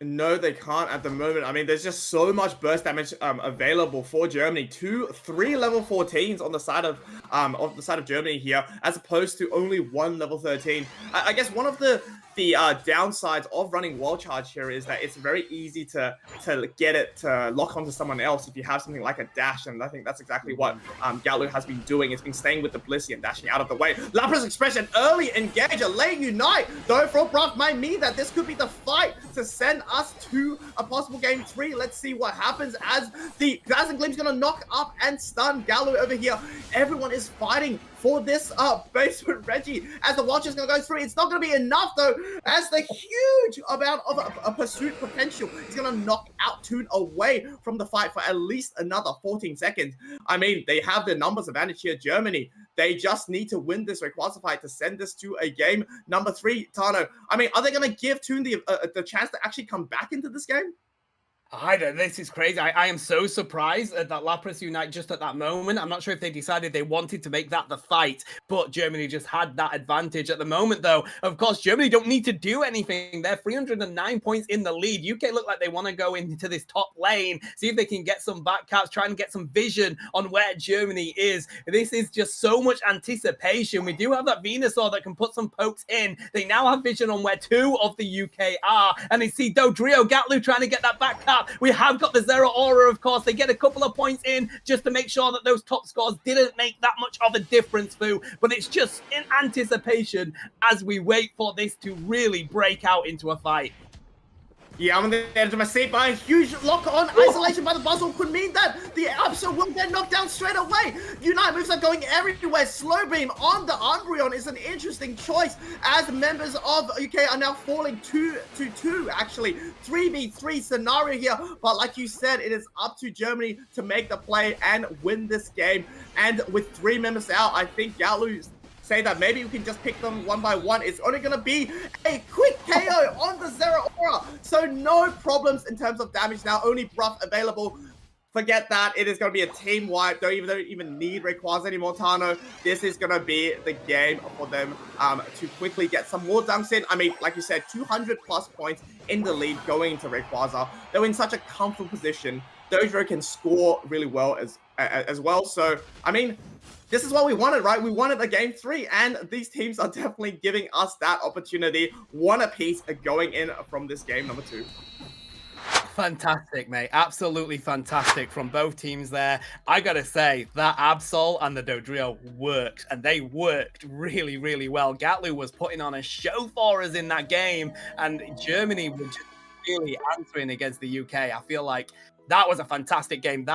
No, they can't at the moment. I mean, there's just so much burst damage available for Germany. 3 level 14s on the side of Germany here, as opposed to only 1 level 13. I guess one of the downsides of running Wall Charge here is that it's very easy to get it to lock onto someone else if you have something like a dash, and I think that's exactly what Ghatlue has been doing. It's been staying with the Blissey and dashing out of the way. Lapras Express, an early engage, a late Unite, though for Bruff might mean that this could be the fight to send us to a possible game 3. Let's see what happens as the Dazzling Gleam's gonna knock up and stun Ghatlue over here. Everyone is fighting for this basement Reggie as the Watcher's gonna go through. It's not gonna be enough though, as the huge amount of a pursuit potential is gonna knock out Toon away from the fight for at least another 14 seconds. I mean, they have the numbers advantage here, Germany. They just need to win this Rayquaza fight to send this to a game number 3. Tano, I mean, are they gonna give Toon the chance to actually come back into this game? I don't. This is crazy. I am so surprised at that Lapras Unite just at that moment. I'm not sure if they decided they wanted to make that the fight, but Germany just had that advantage at the moment, though. Of course, Germany don't need to do anything. They're 309 points in the lead. UK look like they want to go into this top lane, see if they can get some backcaps, try and get some vision on where Germany is. This is just so much anticipation. We do have that Venusaur that can put some pokes in. They now have vision on where 2 of the UK are, and they see Dodrio, Ghatlue trying to get that back cap. We have got the Zero Aura, of course. They get a couple of points in just to make sure that those top scores didn't make that much of a difference, Fu. But it's just in anticipation as we wait for this to really break out into a fight. Yeah, I'm on the edge of my seat, but a huge lock-on isolation by the Buzzwole could mean that the Absol will get knocked down straight away. Unite moves are going everywhere. Slow Beam on the Umbreon is an interesting choice, as members of UK are now falling 2-2, actually. 3v3 scenario here, but like you said, it is up to Germany to make the play and win this game. And with 3 members out, I think Ghatlue's say that maybe we can just pick them one by one. It's only going to be a quick KO on the Zero Aura. So no problems in terms of damage now. Only Bruff available. Forget that. It is going to be a team wipe. Don't even need Rayquaza anymore, Tano. This is going to be the game for them to quickly get some more dunks in. I mean, like you said, 200 plus points in the lead going into Rayquaza. They're in such a comfortable position. Dodrio can score really well as well. So, I mean, this is what we wanted, right? We wanted a game 3, and these teams are definitely giving us that opportunity. One apiece going in from this game number 2. Fantastic, mate. Absolutely fantastic from both teams there. I gotta say, that Absol and the Dodrio worked, and they worked really, really well. Ghatlue was putting on a show for us in that game, and Germany were just really answering against the UK. I feel like that was a fantastic game.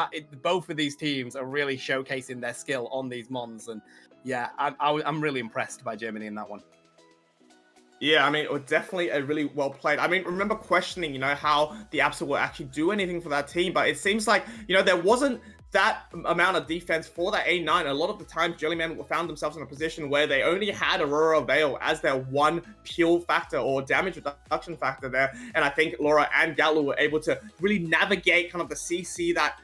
Both of these teams are really showcasing their skill on these mons, and yeah, I'm really impressed by Germany in that one. Yeah, I mean, it was definitely a really well played. I mean, remember questioning, how the Absol will actually do anything for that team, but it seems like, there wasn't that amount of defense for that A9. A lot of the times, Jellyman found themselves in a position where they only had Aurora Veil as their one peel factor or damage reduction factor there. And I think Laura and Ghatlue were able to really navigate kind of the CC that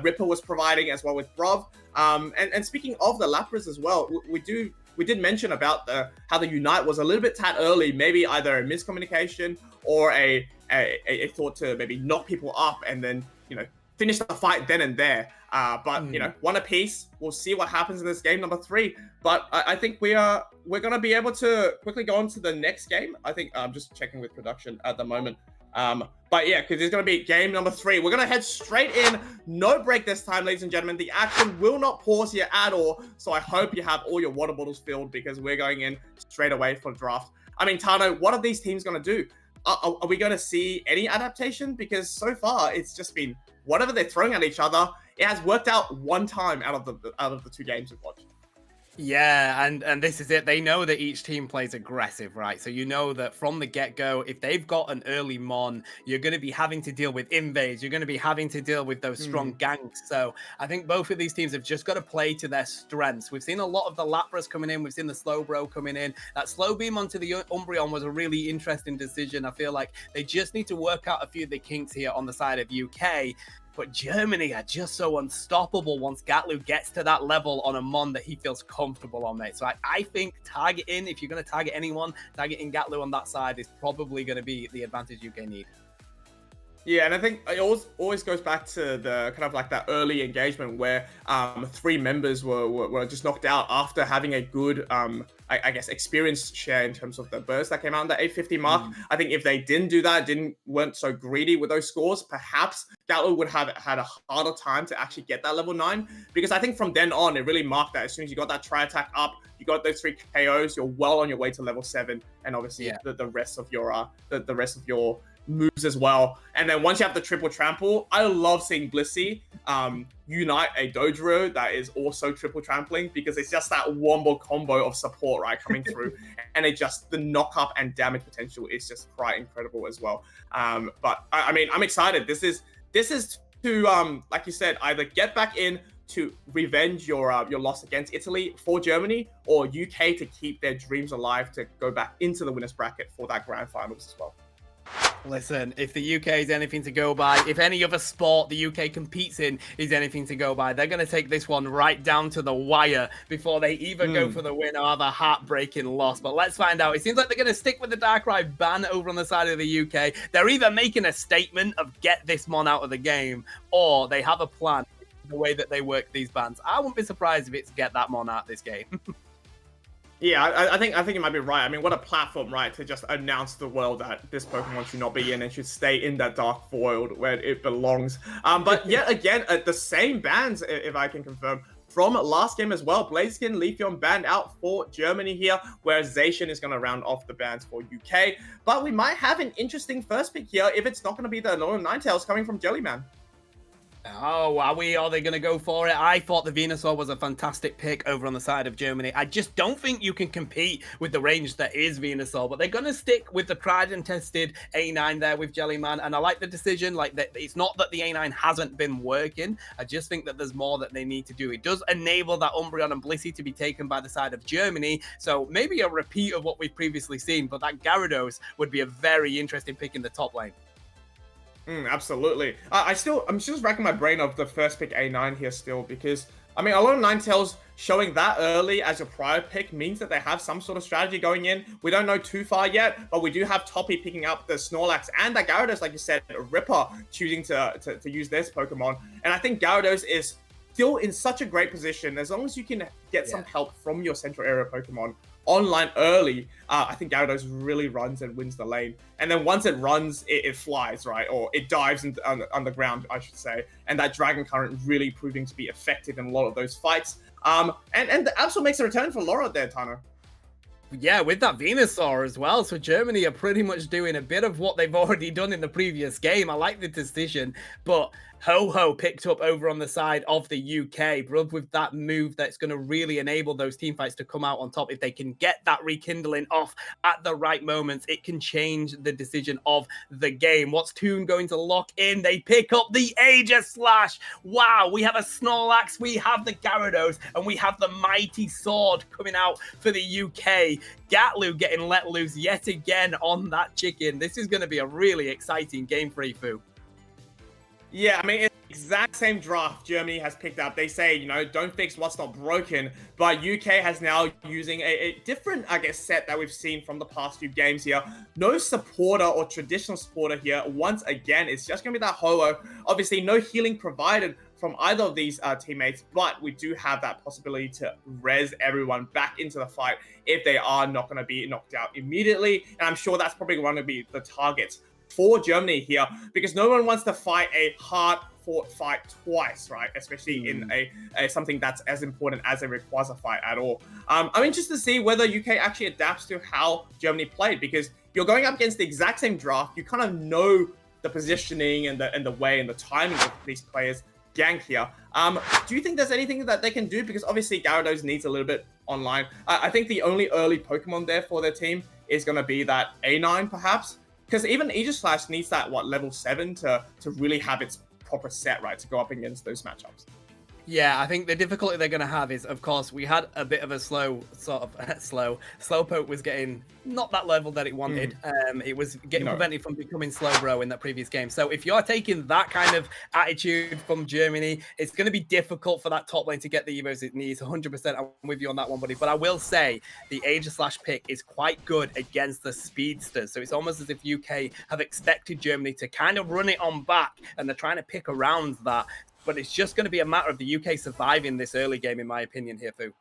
Ripper was providing as well with Brov. And speaking of the Lapras as well, we did mention about how the Unite was a little bit tad early, maybe either a miscommunication or a thought to maybe knock people up and then, finish the fight then and there. But one apiece. We'll see what happens in this game number 3. But I think we're gonna be able to quickly go on to the next game. I think I'm just checking with production at the moment. But yeah, because it's going to be game number 3. We're going to head straight in. No break this time, ladies and gentlemen. The action will not pause here at all. So I hope you have all your water bottles filled because we're going in straight away for draft. I mean, Tano, what are these teams going to do? Are we going to see any adaptation? Because so far, it's just been whatever they're throwing at each other. It has worked out one time out of the 2 games we've watched. Yeah, and this is it. They know that each team plays aggressive, right? So you know that from the get-go, if they've got an early Mon, you're going to be having to deal with invades. You're going to be having to deal with those strong ganks. So I think both of these teams have just got to play to their strengths. We've seen a lot of the Lapras coming in. We've seen the Slowbro coming in. That slow beam onto the Umbreon was a really interesting decision. I feel like they just need to work out a few of the kinks here on the side of UK. But Germany are just so unstoppable once Ghatlue gets to that level on a Mon that he feels comfortable on, mate. So I think targeting, if you're going to target anyone, targeting Ghatlue on that side is probably going to be the advantage UK need. Yeah, and I think it always goes back to the kind of like that early engagement where 3 members were just knocked out after having a good, I guess, experience share in terms of the burst that came out in the 850 mark. I think if they didn't do that, weren't so greedy with those scores, perhaps Ghatlue would have had a harder time to actually get that level 9. Because I think from then on, it really marked that as soon as you got that tri-attack up, you got those 3 KOs, you're well on your way to level 7, and obviously the rest of your the rest of your moves as well. And then once you have the triple trample, I love seeing Blissey unite a Dodrio that is also triple trampling, because it's just that wombo combo of support, right, coming through. And the knock up and damage potential is just quite incredible as well. But I mean, I'm excited. This is to like you said, either get back in to revenge your loss against Italy for Germany, or UK to keep their dreams alive to go back into the winners bracket for that grand finals as well. Listen, if the UK is anything to go by, if any other sport the UK competes in is anything to go by, they're going to take this one right down to the wire before they even go for the win or have a heartbreaking loss. But let's find out. It seems like they're going to stick with the Darkrai ban over on the side of the UK. They're either making a statement of get this Mon out of the game, or they have a plan the way that they work these bans. I wouldn't be surprised if it's get that Mon out of this game. Yeah, I think you might be right. I mean, what a platform, right, to just announce to the world that this Pokemon should not be in and should stay in that dark void where it belongs. But yet again, the same bans, if I can confirm, from last game as well. Blaziken, Leafeon banned out for Germany here, whereas Zacian is going to round off the bans for UK. But we might have an interesting first pick here if it's not going to be the Alolan Ninetales coming from Jellyman. Oh, are they going to go for it? I thought the Venusaur was a fantastic pick over on the side of Germany. I just don't think you can compete with the range that is Venusaur, but they're going to stick with the tried and tested A9 there with Jellyman, and I like the decision. Like, it's not that the A9 hasn't been working. I just think that there's more that they need to do. It does enable that Umbreon and Blissey to be taken by the side of Germany, so maybe a repeat of what we've previously seen, but that Gyarados would be a very interesting pick in the top lane. Absolutely. I'm just racking my brain of the first pick A9 here still, because I mean, a lot of Ninetales showing that early as your prior pick means that they have some sort of strategy going in. We don't know too far yet, but we do have Toppy picking up the Snorlax and that Gyarados, like you said, Ripper choosing to use this Pokemon. And I think Gyarados is still in such a great position. As long as you can get some help from your central area Pokemon online early, I think Gyarados really runs and wins the lane. And then once it runs, it flies, right? Or it dives underground, I should say. And that Dragon Current really proving to be effective in a lot of those fights. And the Absol makes a return for Laura there, Tano. Yeah, with that Venusaur as well. So Germany are pretty much doing a bit of what they've already done in the previous game. I like the decision, but Ho-Ho picked up over on the side of the UK, but with that move that's going to really enable those team fights to come out on top. If they can get that rekindling off at the right moments, it can change the decision of the game. What's Toon going to lock in? They pick up the Aegis Slash. Wow, we have a Snorlax, we have the Gyarados, and we have the Mighty Sword coming out for the UK. Ghatlue getting let loose yet again on that chicken. This is going to be a really exciting game for Ifu. Yeah, I mean, it's the exact same draft Germany has picked up. They say, you know, don't fix what's not broken. But UK has now using a different, I guess, set that we've seen from the past few games here. No supporter or traditional supporter here. Once again, it's just going to be that Ho-Oh. Obviously, no healing provided from either of these teammates, but we do have that possibility to res everyone back into the fight if they are not going to be knocked out immediately. And I'm sure that's probably going to be the targets for Germany here, because no one wants to fight a hard-fought fight twice, right? Especially in a something that's as important as a Rayquaza fight at all. I'm interested to see whether UK actually adapts to how Germany played, because you're going up against the exact same draft. You kind of know the positioning and the way and the timing of these players gank here. Do you think there's anything that they can do? Because obviously Gyarados needs a little bit online. I think the only early Pokemon there for their team is going to be that A9 perhaps. Because even Aegis Slash needs that, level 7 to really have its proper set, right, to go up against those matchups. Yeah, I think the difficulty they're going to have is, of course, we had a bit of a Slowpoke was getting not that level that it wanted. It was getting prevented from becoming Slowbro in that previous game. So if you're taking that kind of attitude from Germany, it's going to be difficult for that top lane to get the Evos it needs. 100%, I'm with you on that one, buddy. But I will say the Aegis Slash pick is quite good against the speedsters. So it's almost as if UK have expected Germany to kind of run it on back, and they're trying to pick around that. But it's just going to be a matter of the UK surviving this early game, in my opinion, here, Fu.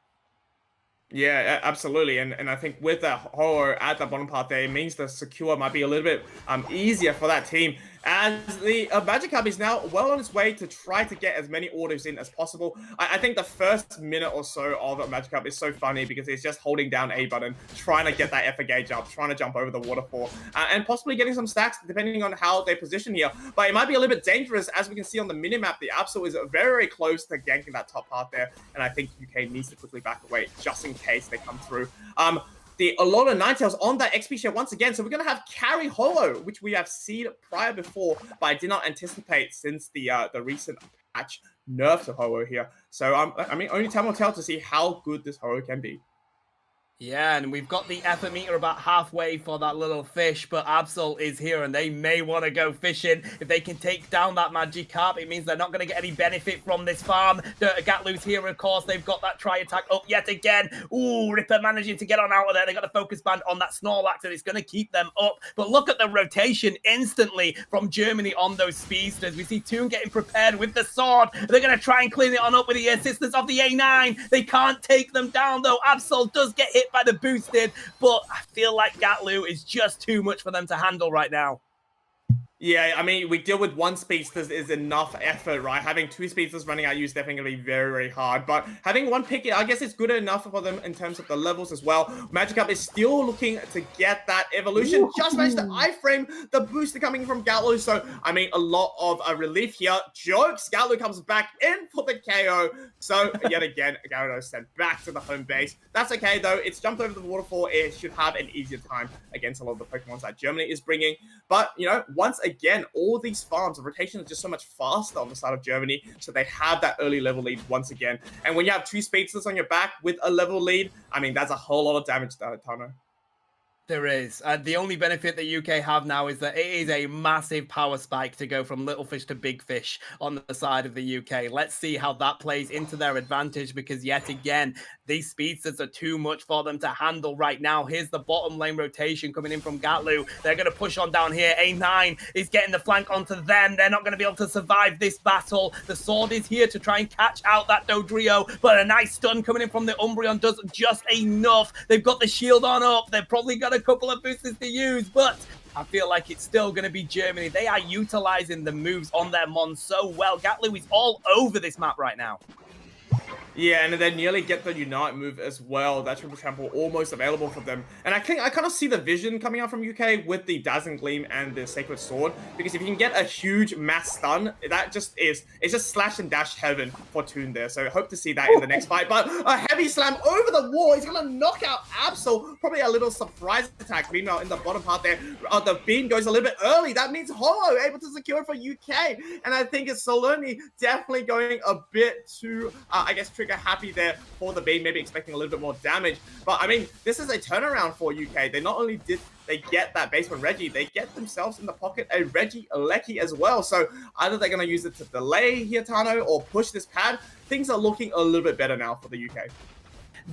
Yeah, absolutely. And I think with that Ho-Oh at the bottom part there, it means the secure might be a little bit easier for that team. As the Magikarp is now well on its way to try to get as many orders in as possible. I think the first minute or so of Magikarp is so funny because it's just holding down A button, trying to get that effort gauge up, trying to jump over the waterfall, and possibly getting some stacks depending on how they position here. But it might be a little bit dangerous. As we can see on the minimap, the Absol is very, very close to ganking that top part there. And I think UK needs to quickly back away just in case they come through. A lot of Ninetales on that XP share once again. So we're going to have carry Ho-Oh, which we have seen prior before, but I did not anticipate since the recent patch nerf to Ho-Oh here. So, I mean, only time will tell to see how good this Ho-Oh can be. Yeah, and we've got the effort meter about halfway for that little fish, but Absol is here and they may want to go fishing. If they can take down that Magikarp, it means they're not going to get any benefit from this farm. Gatlue's here, of course. They've got that tri-attack up yet again. Ooh, Ripper managing to get on out of there. They got a focus band on that Snorlax and it's going to keep them up. But look at the rotation instantly from Germany on those speedsters. We see Toon getting prepared with the sword. They're going to try and clean it on up with the assistance of the A9. They can't take them down, though. Absol does get hit by the boosted, but I feel like Ghatlue is just too much for them to handle right now. Yeah, I mean, we deal with one speedster is enough effort, right? Having two speedsters running at you is definitely going to be very, very hard. But having one pick, I guess it's good enough for them in terms of the levels as well. Magikarp is still looking to get that evolution. Ooh. Just managed to iframe the booster coming from Ghatlue. So, I mean, a lot of relief here. Jokes, Ghatlue comes back in for the KO. So, yet again, Gyarados sent back to the home base. That's okay, though. It's jumped over the waterfall. It should have an easier time against a lot of the Pokemons that Germany is bringing. But, you know, once again, all these farms, the rotation is just so much faster on the side of Germany, so they have that early level lead once again. And when you have two speedsters on your back with a level lead, I mean, that's a whole lot of damage there, Tano. There is. The only benefit that UK have now is that it is a massive power spike to go from little fish to big fish on the side of the UK. Let's see how that plays into their advantage, because yet again, these speedsters are too much for them to handle right now. Here's the bottom lane rotation coming in from Ghatlue. They're going to push on down here. A9 is getting the flank onto them. They're not going to be able to survive this battle. The sword is here to try and catch out that Dodrio, but a nice stun coming in from the Umbreon does just enough. They've got the shield on up. They've probably got a couple of boosters to use, but I feel like it's still going to be Germany. They are utilizing the moves on their Mon so well. Ghatlue is all over this map right now. Yeah, and then nearly get the Unite move as well. That triple trample almost available for them. And I kind of see the vision coming out from UK with the Dazzling Gleam and the Sacred Sword. Because if you can get a huge mass stun, it's just slash and dash heaven for Toon there. So hope to see that in the next fight. But a heavy slam over the wall. He's going to knock out Absol. Probably a little surprise attack. Meanwhile, in the bottom part there, the beam goes a little bit early. That means Holo able to secure it for UK. And I think it's Soloni definitely going a bit too, I guess, trigger happy there for the beam, maybe expecting a little bit more damage. But I mean, this is a turnaround for UK. They not only did they get that basement Reggie, they get themselves in the pocket a Reggie Lecky as well. So either they're going to use it to delay here, Tano, or push this pad. Things are looking a little bit better now for the UK.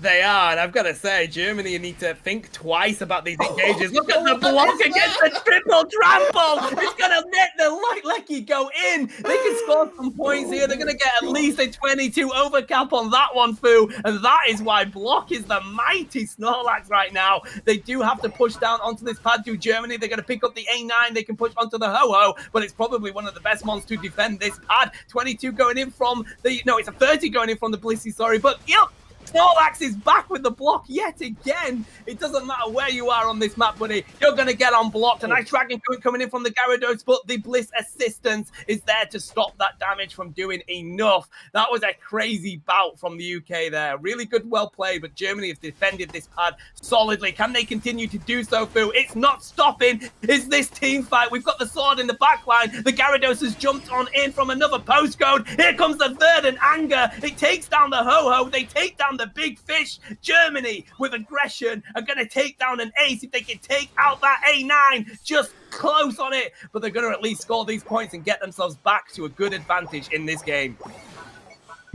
They are, and I've got to say, Germany need to think twice about these engages. Look at the block against the triple trample. It's going to let the Lecky go in. They can score some points here. They're going to get at least a 22 overcap on that one, Fu. And that is why Block is the mighty Snorlax right now. They do have to push down onto this pad to Germany. They're going to pick up the A9. They can push onto the Ho-Ho, but it's probably one of the best mons to defend this pad. 22 going in from the, no, it's a 30 going in from the Blissey, sorry. But, yep. Snorlax is back with the block yet again. It doesn't matter where you are on this map, buddy. You're going to get unblocked. A nice Dragon coming in from the Gyarados, but the Bliss assistance is there to stop that damage from doing enough. That was a crazy bout from the UK there. Really good, well played, but Germany have defended this pad solidly. Can they continue to do so, Fu? It's not stopping. It's this team fight. We've got the sword in the back line. The Gyarados has jumped on in from another postcode. Here comes the third and anger. It takes down the Ho-Ho. They take down the big fish. Germany with aggression are going to take down an ace if they can take out that A9. Just close on it, but they're going to at least score these points and get themselves back to a good advantage in this game.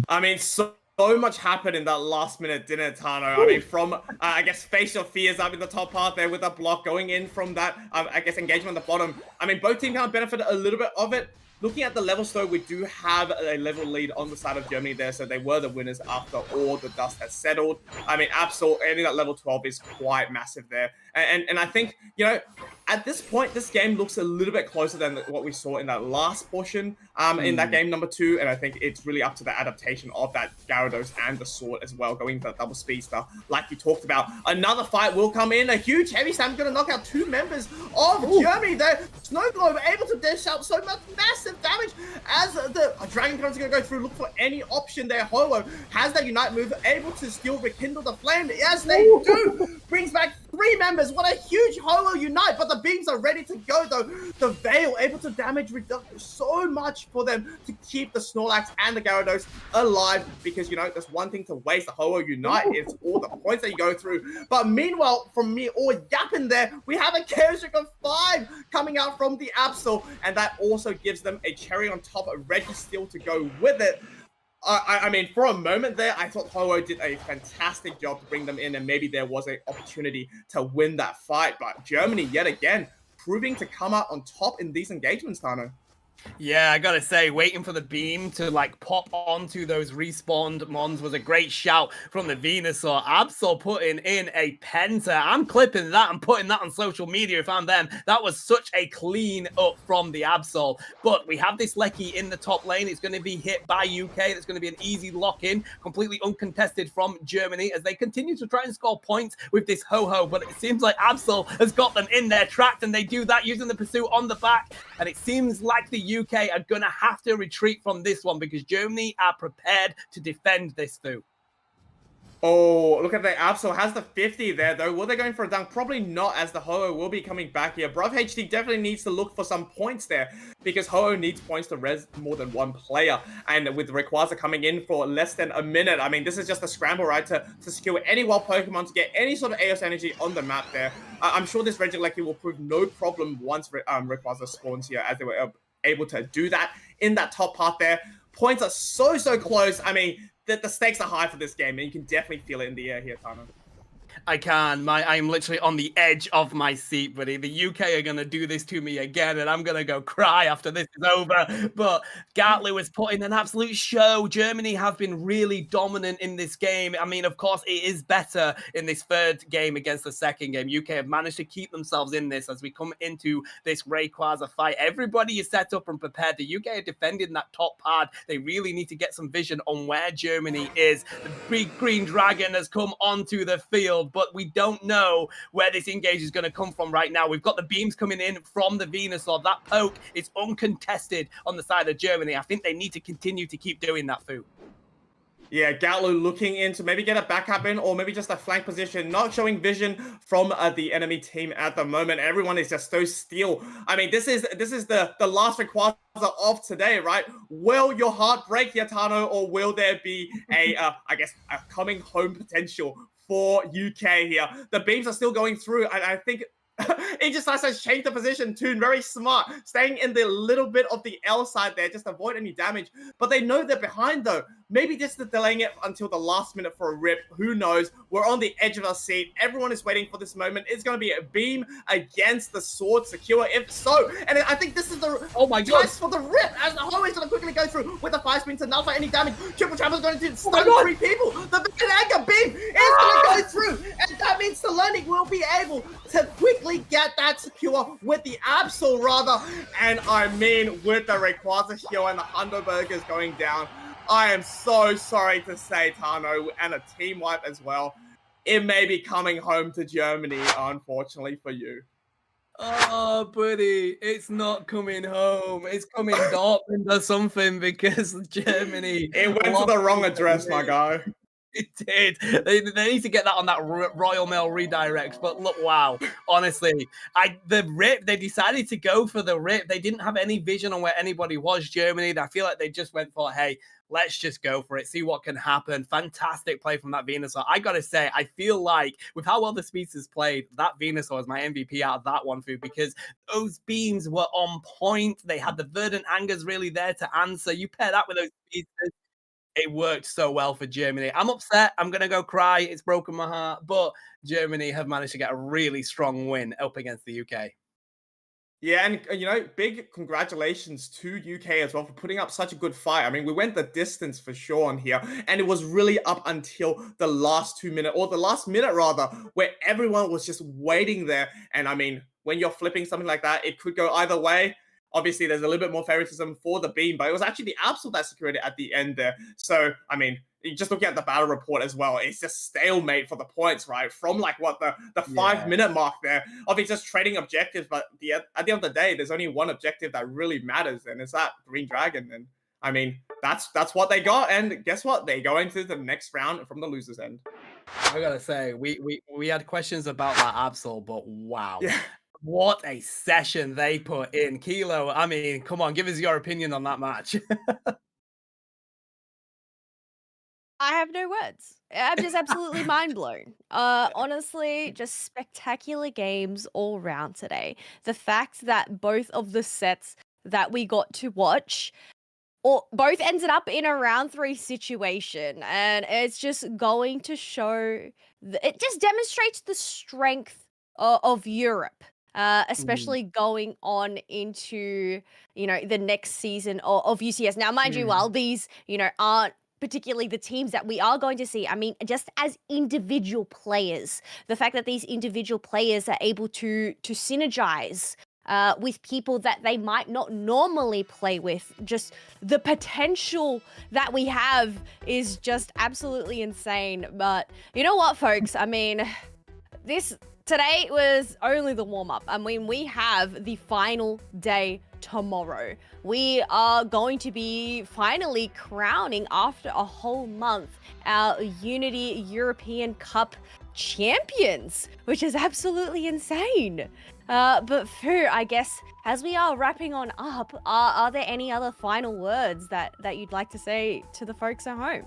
I mean, so much happened in that last minute, didn't it, Tano? I mean, from, I guess, Facial Fears up in the top part there with a block going in from that, I guess, engagement at the bottom. I mean, both teams kind of benefited a little bit of it. Looking at the levels, though, we do have a level lead on the side of Germany there, so they were the winners after all the dust has settled. I mean, absolutely, ending at level 12 is quite massive there. And I think, you know, at this point, this game looks a little bit closer than what we saw in that last portion in that game number 2, and I think it's really up to the adaptation of that Gyarados and the sword as well, going for double speedster, like you talked about. Another fight will come in, a huge heavy slam, going to knock out 2 members of Germany there. Snow Globe able to dish out so much massive damage as the Dragon Current's going to go through, look for any option there. Holo has that Unite move, able to still rekindle the flame. Yes, they do. Brings back 3 members. What a huge Holo Unite, but the beams are ready to go, though. The Veil able to damage so much for them to keep the Snorlax and the Gyarados alive, because, you know, there's one thing to waste. The Holo Unite, it's all the points that you go through. But meanwhile, from me all yapping there, we have a Chaos Trick of 5 coming out from the Absol, and that also gives them a cherry on top, a Reggie Steel to go with it. I mean, for a moment there, I thought Holo did a fantastic job to bring them in, and maybe there was an opportunity to win that fight. But Germany, yet again, proving to come out on top in these engagements, Tano. Yeah, I gotta say, waiting for the beam to like pop onto those respawned mons was a great shout from the Venusaur. Absol putting in a penta. I'm clipping that and putting that on social media if I'm them. That was such a clean up from the Absol. But we have this Lecky in the top lane. It's going to be hit by UK. It's going to be an easy lock-in, completely uncontested from Germany as they continue to try and score points with this Ho-Ho. But it seems like Absol has got them in their track, and they do that using the pursuit on the back. And it seems like the UK are going to have to retreat from this one because Germany are prepared to defend this food. Oh, look at the Absol. Has the 50 there, though. Were they going for a dunk? Probably not, as the Ho-Oh will be coming back here. Bruv HD definitely needs to look for some points there, because Ho-Oh needs points to res more than one player. And with Rayquaza coming in for less than a minute, I mean, this is just a scramble, right, to secure any wild Pokemon, to get any sort of AOS energy on the map there. I'm sure this Regieleki will prove no problem once Rayquaza spawns here, as they were able to do that in that top part there. Points are so close. I mean, the stakes are high for this game, and you can definitely feel it in the air here, Tano. I can. I'm literally on the edge of my seat, buddy. The UK are gonna do this to me again, and I'm gonna go cry after this is over. But Ghatlue has put in an absolute show. Germany have been really dominant in this game. I mean, of course, it is better in this third game against the second game. UK have managed to keep themselves in this as we come into this Rayquaza fight. Everybody is set up and prepared. The UK are defending that top part. They really need to get some vision on where Germany is. The big green dragon has come onto the field, but we don't know where this engage is going to come from right now. We've got the beams coming in from the Venusaur. That poke is uncontested on the side of Germany. I think they need to continue to keep doing that, Fu. Yeah, Ghatlue looking in to maybe get a backup in, or maybe just a flank position, not showing vision from the enemy team at the moment. Everyone is just so still. I mean, this is the last Rayquaza of today, right? Will your heart break, Yatano, or will there be a I guess a coming home potential for UK here? The beams are still going through, and I think Aegis has changed the position. Toon, very smart, staying in the little bit of the L side there, just avoid any damage. But they know they're behind though. Maybe just delaying it until the last minute for a rip. Who knows? We're on the edge of our seat. Everyone is waiting for this moment. It's going to be a beam against the sword secure. If so, and I think this is the choice for the rip, as the Ho is going to quickly go through with a 5-spin to nullify any damage. Triple Trap is going to stun 3 people. The Anger beam is going to go through, and that means the learning will be able to quickly get that secure with the Absol rather. And I mean, with the Rayquaza here and the Hundo Burgers going down, I am so sorry to say, Tano, and a team wipe as well. It may be coming home to Germany, unfortunately for you. Oh, buddy, it's not coming home. It's coming Dortmund or something because Germany. It went to the wrong address, my guy. It did. They need to get that on that Royal Mail redirect. But look, wow. Honestly, the rip, they decided to go for the rip. They didn't have any vision on where anybody was, Germany. I feel like they just went for, hey, let's just go for it, see what can happen. Fantastic play from that Venusaur. I gotta say, I feel like with how well the speedsters played, that Venusaur is my MVP out of that one, Fu, because those beams were on point. They had the Verdant Angers really there to answer. You pair that with those speedsters, it worked so well for Germany. I'm upset. I'm going to go cry. It's broken my heart. But Germany have managed to get a really strong win up against the UK. Yeah, and you know, big congratulations to UK as well for putting up such a good fight. I mean, we went the distance for sure on here, and it was really up until the last 2 minutes, or the last minute rather, where everyone was just waiting there. And I mean, when you're flipping something like that, it could go either way. Obviously, there's a little bit more favoritism for the beam, but it was actually the Absol that secured it at the end there. So, I mean, just looking at the battle report as well, it's just stalemate for the points, right? From like what the 5-minute mark there. Obviously, just trading objectives, but at the end of the day, there's only one objective that really matters, and it's that Green Dragon. And I mean, that's what they got. And guess what? They go into the next round from the losers' end. I gotta say, we had questions about that Absol, but wow. Yeah. What a session they put in. Kilo, I mean, come on, give us your opinion on that match. I have no words. I'm just absolutely mind blown. Honestly, just spectacular games all round today. The fact that both of the sets that we got to watch, or both ended up in a round 3 situation, and it's just going to show. It just demonstrates the strength of Europe. Especially going on into, the next season of UCS. Now, mind you, while these, aren't particularly the teams that we are going to see, I mean, just as individual players, the fact that these individual players are able to synergize with people that they might not normally play with, just the potential that we have is just absolutely insane. But you know what, folks? I mean, today was only the warm-up. I mean, we have the final day tomorrow. We are going to be finally crowning, after a whole month, our Unity European Cup champions, which is absolutely insane. But Fu, I guess, as we are wrapping on up, are there any other final words that you'd like to say to the folks at home?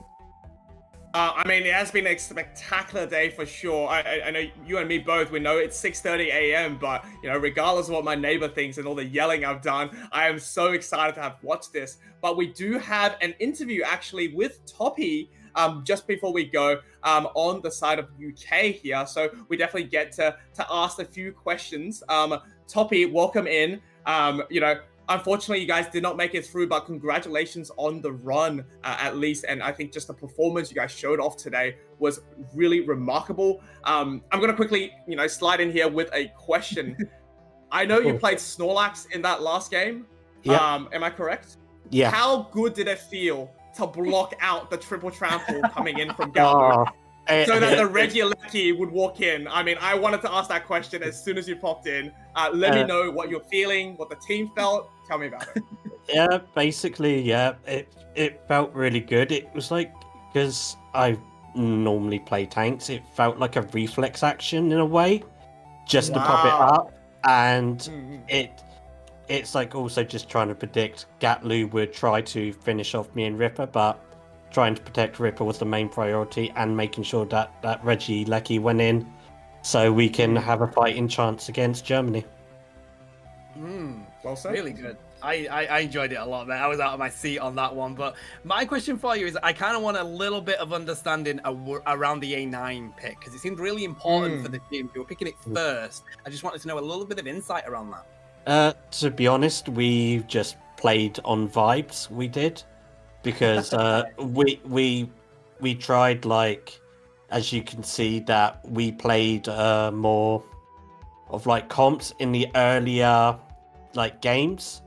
I mean, it has been a spectacular day for sure. I know you and me both, we know it's 6:30 a.m., but, you know, regardless of what my neighbor thinks and all the yelling I've done, I am so excited to have watched this. But we do have an interview actually with Toppy just before we go on the side of UK here. So we definitely get to ask a few questions. Toppy, welcome in. You know, unfortunately, you guys did not make it through, but congratulations on the run, at least. And I think just the performance you guys showed off today was really remarkable. I'm going to quickly, you know, slide in here with a question. I know you played Snorlax in that last game. Yeah. Am I correct? Yeah. How good did it feel to block out the triple trample coming in from Ghatlue? So that the Regieleki would walk in. I mean, I wanted to ask that question as soon as you popped in. Let me know what you're feeling, what the team felt. Tell me about it. Yeah, basically, yeah. It felt really good. It was like, because I normally play tanks, it felt like a reflex action in a way, just to pop it up. And it's like also just trying to predict Ghatlue would try to finish off me and Ripper, but trying to protect Ripper was the main priority, and making sure that Regieleki went in so we can have a fighting chance against Germany. Well said. Really good. I enjoyed it a lot, man. I was out of my seat on that one. But my question for you is, I kind of want a little bit of understanding around the A9 pick, because it seemed really important for the team. You were picking it first. I just wanted to know a little bit of insight around that. To be honest, we just played on vibes. We did, because we tried, like, as you can see, that we played more of like comps in the earlier like games,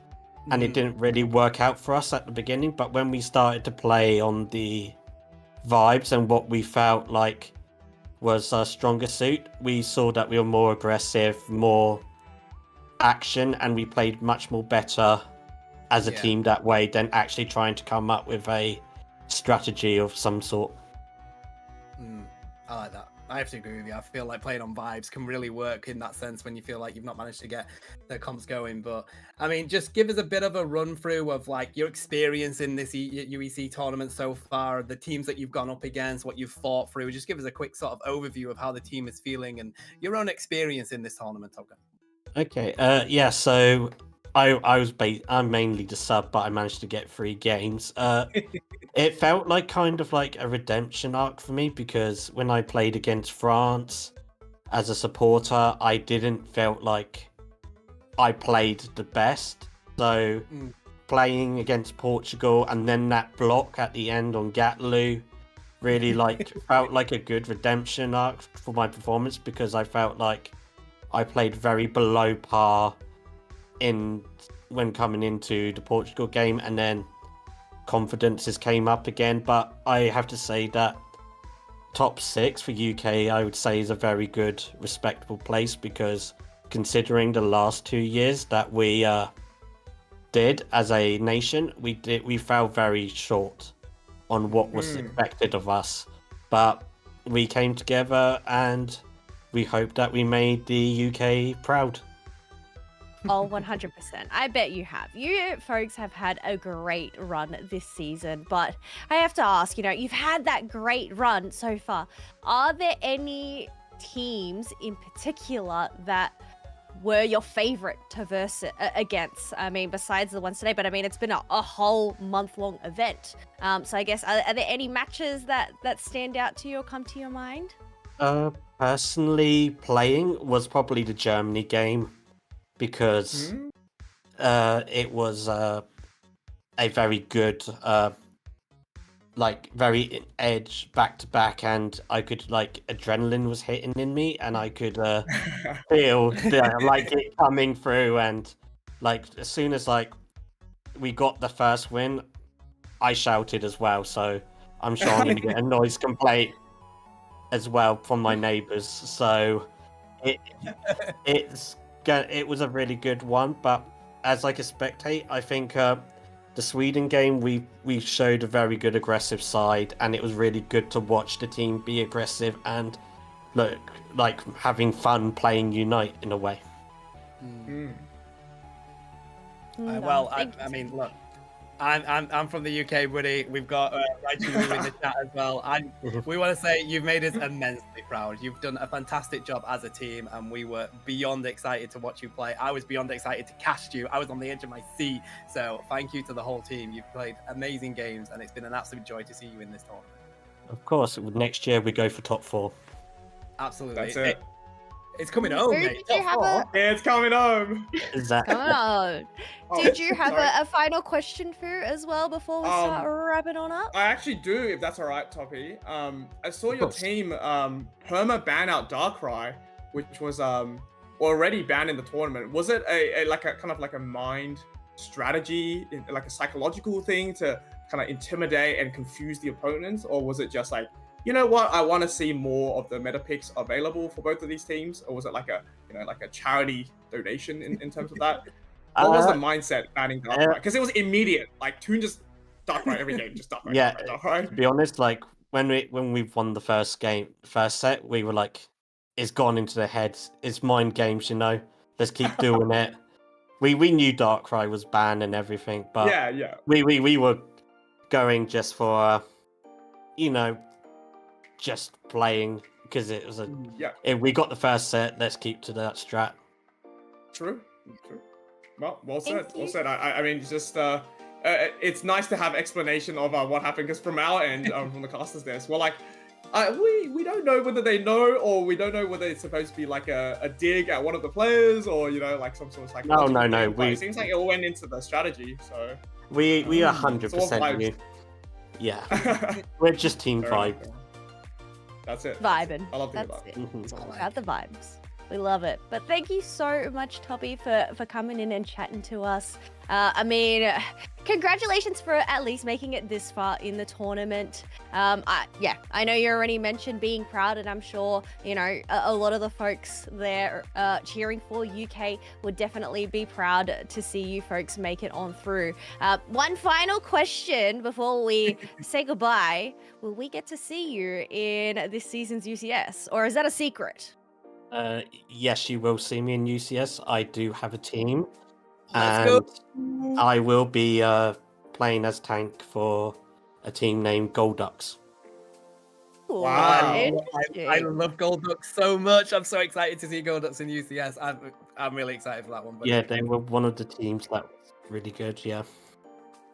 and it didn't really work out for us at the beginning. But when we started to play on the vibes and what we felt like was our stronger suit, we saw that we were more aggressive, more action, and we played much more better as a team that way than actually trying to come up with a strategy of some sort. I like that. I have to agree with you. I feel like playing on vibes can really work in that sense when you feel like you've not managed to get the comps going. But I mean, just give us a bit of a run through of like your experience in this UEC tournament so far, the teams that you've gone up against, what you've fought through. Just give us a quick sort of overview of how the team is feeling and your own experience in this tournament, Toga. Okay. Yeah. So I'm mainly the sub, but I managed to get 3 games. It felt like kind of like a redemption arc for me, because when I played against France as a supporter, I didn't felt like I played the best. So playing against Portugal and then that block at the end on Ghatlue really like felt like a good redemption arc for my performance, because I felt like I played very below par when coming into the Portugal game, and then confidences came up again. But I have to say that top 6 for UK, I would say, is a very good, respectable place, because considering the last 2 years that we did as a nation, we fell very short on what was expected of us. But we came together and we hope that we made the UK proud. Oh, 100%. I bet you have. You folks have had a great run this season, but I have to ask, you know, you've had that great run so far. Are there any teams in particular that were your favorite to verse against? I mean, besides the ones today, but I mean, it's been a whole month-long event. So I guess, are there any matches that stand out to you or come to your mind? Personally, playing was probably the Germany game, because it was a very good, like very edge back to back, and I could like adrenaline was hitting in me, and I could feel like it coming through, and like as soon as like we got the first win, I shouted as well. So I'm sure I'm gonna get a noise complaint as well from my neighbors. So it was a really good one. But as like a spectate, I think the Sweden game, we showed a very good aggressive side, and it was really good to watch the team be aggressive and look like having fun playing Unite in a way. Well, I mean, look, I'm from the UK, buddy. We've got Raichu in the chat as well. And we want to say you've made us immensely proud. You've done a fantastic job as a team, and we were beyond excited to watch you play. I was beyond excited to cast you. I was on the edge of my seat. So thank you to the whole team. You've played amazing games, and it's been an absolute joy to see you in this tournament. Of course, next year we go for top 4. Absolutely. That's it. It's coming home, Who mate. did you have a It's coming home. Exactly. Come on. Oh, Did you have sorry. a final question for as well before we start wrapping on up? I actually do, if that's all right, Toppy. I saw your course. team perma ban out Darkrai, which was already banned in the tournament. Was it a like a kind of like a mind strategy, like a psychological thing to kind of intimidate and confuse the opponents, or was it just like, you know what, I want to see more of the meta picks available for both of these teams, or was it like a like a charity donation in terms of that? What was the mindset banning Darkrai? Because it was immediate. Like Toon just Darkrai every game, just Darkrai. Yeah. Darkrai. To be honest, like when we won the first set, we were like, it's gone into their heads. It's mind games, you know. Let's keep doing it. We knew Darkrai was banned and everything, but Yeah. we were going just for just playing because it was we got the first set. Let's keep to that strat. True. Well said. Thank Well you. said. I mean, just it's nice to have explanation of what happened, because from our end, from the casters desk, we're like, we don't know whether they know, or we don't know whether it's supposed to be like a dig at one of the players, or like some sort of psychological No. thing, but it seems like it all went into the strategy. So We are it's all 100% vibes. new. Yeah, we're just team Fair vibe. enough. That's it. Vibing. I love to hear That's that. it. Mhm. It's all about the vibes. We love it. But thank you so much, Toppy, for coming in and chatting to us. I mean, congratulations for at least making it this far in the tournament. I know you already mentioned being proud, and I'm sure, a lot of the folks there cheering for UK would definitely be proud to see you folks make it on through. One final question before we say goodbye. Will we get to see you in this season's UCS, or is that a secret? Yes, you will see me in UCS. I do have a team, Let's and go. I will be playing as tank for a team named Golducks. Ooh, Wow. I interesting. love Golduck so much. I'm so excited to see Golducks in UCS. I'm really excited for that one. Buddy. Yeah, they were one of the teams that was really good. Yeah.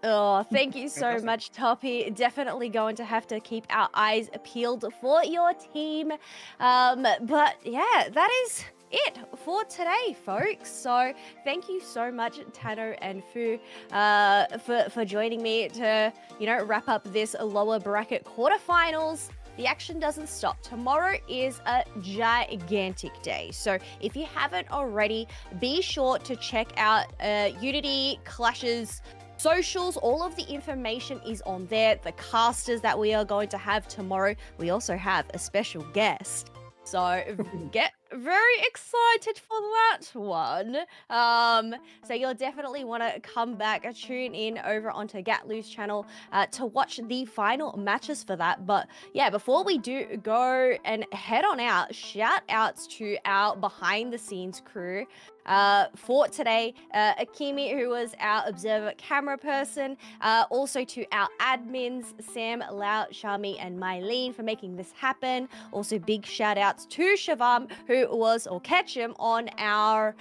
Oh, thank you so Fantastic. much, Toppy. Definitely going to have to keep our eyes peeled for your team. But yeah, that is it for today, folks. So thank you so much, Tano and Fu, for joining me to, wrap up this lower bracket quarterfinals. The action doesn't stop. Tomorrow is a gigantic day. So if you haven't already, be sure to check out Unity Clash's socials. All of the information is on there. The casters that we are going to have tomorrow. We also have a special guest. So get very excited for that one. So you'll definitely want to come back, tune in over onto Ghatlue's channel to watch the final matches for that. But yeah, before we do go and head on out, shout outs to our behind the scenes crew. For today, Akimi, who was our observer camera person, also to our admins, Sam, Lau, Shami, and Mylene for making this happen. Also, big shout outs to Shavam, who was, or Ketchum, on our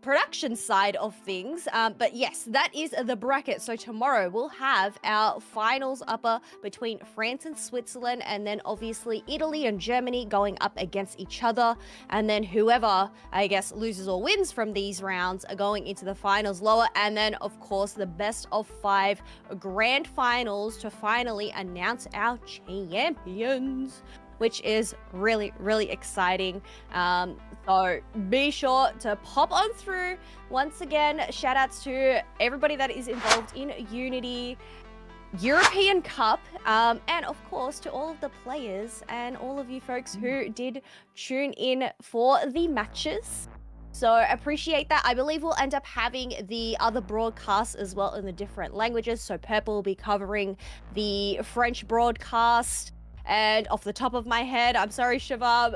production side of things. But yes, that is the bracket. So tomorrow we'll have our finals upper between France and Switzerland, and then obviously Italy and Germany going up against each other. And then whoever, I guess, loses or wins from these rounds are going into the finals lower. And then, of course, the best of 5 grand finals to finally announce our champions, which is really, really exciting. So be sure to pop on through. Once again, shout outs to everybody that is involved in Unity European Cup, and of course to all of the players and all of you folks who did tune in for the matches. So appreciate that. I believe we'll end up having the other broadcasts as well in the different languages. So Purple will be covering the French broadcast. And off the top of my head, I'm sorry, Shabab,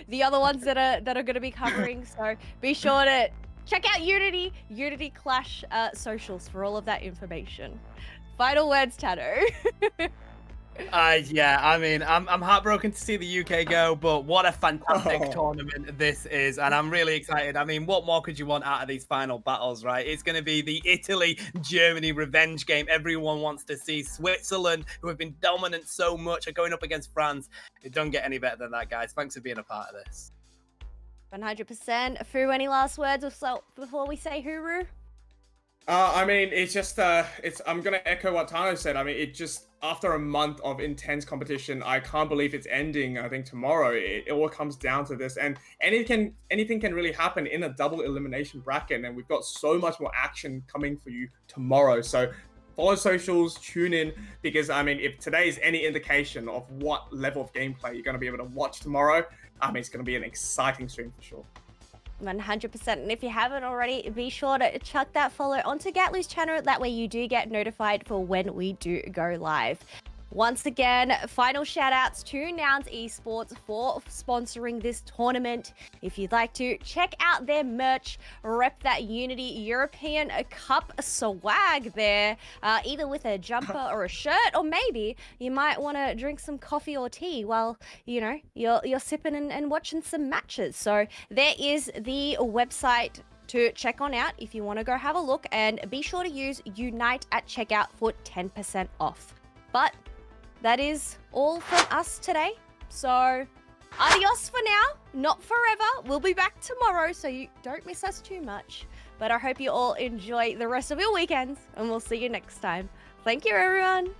the other ones that are going to be covering. So be sure to check out Unity Clash socials for all of that information. Final words, Tano. Yeah, I mean, I'm heartbroken to see the UK go, but what a fantastic tournament this is, and I'm really excited. I mean, what more could you want out of these final battles, right? It's going to be the Italy-Germany revenge game everyone wants to see. Switzerland, who have been dominant so much, are going up against France. It don't get any better than that, guys. Thanks for being a part of this. 100%. Fu, any last words before we say hooroo? I mean, it's just, I'm gonna echo what Tano said. I mean, it just, after a month of intense competition, I can't believe it's ending, I think, tomorrow. It all comes down to this, and anything can really happen in a double elimination bracket, and we've got so much more action coming for you tomorrow. So follow socials, tune in, because, I mean, if today is any indication of what level of gameplay you're gonna be able to watch tomorrow, I mean, it's gonna be an exciting stream for sure. 100%. And if you haven't already, be sure to chuck that follow onto Ghatlue's channel. That way you do get notified for when we do go live. Once again, final shout outs to Nouns Esports for sponsoring this tournament. If you'd like to check out their merch, rep that Unity European Cup swag there, either with a jumper or a shirt, or maybe you might want to drink some coffee or tea while, you know, you're sipping and watching some matches. So there is the website to check on out if you want to go have a look, and be sure to use Unite at checkout for 10% off. But that is all from us today. So adios for now, not forever. We'll be back tomorrow, so you don't miss us too much. But I hope you all enjoy the rest of your weekends, and we'll see you next time. Thank you, everyone.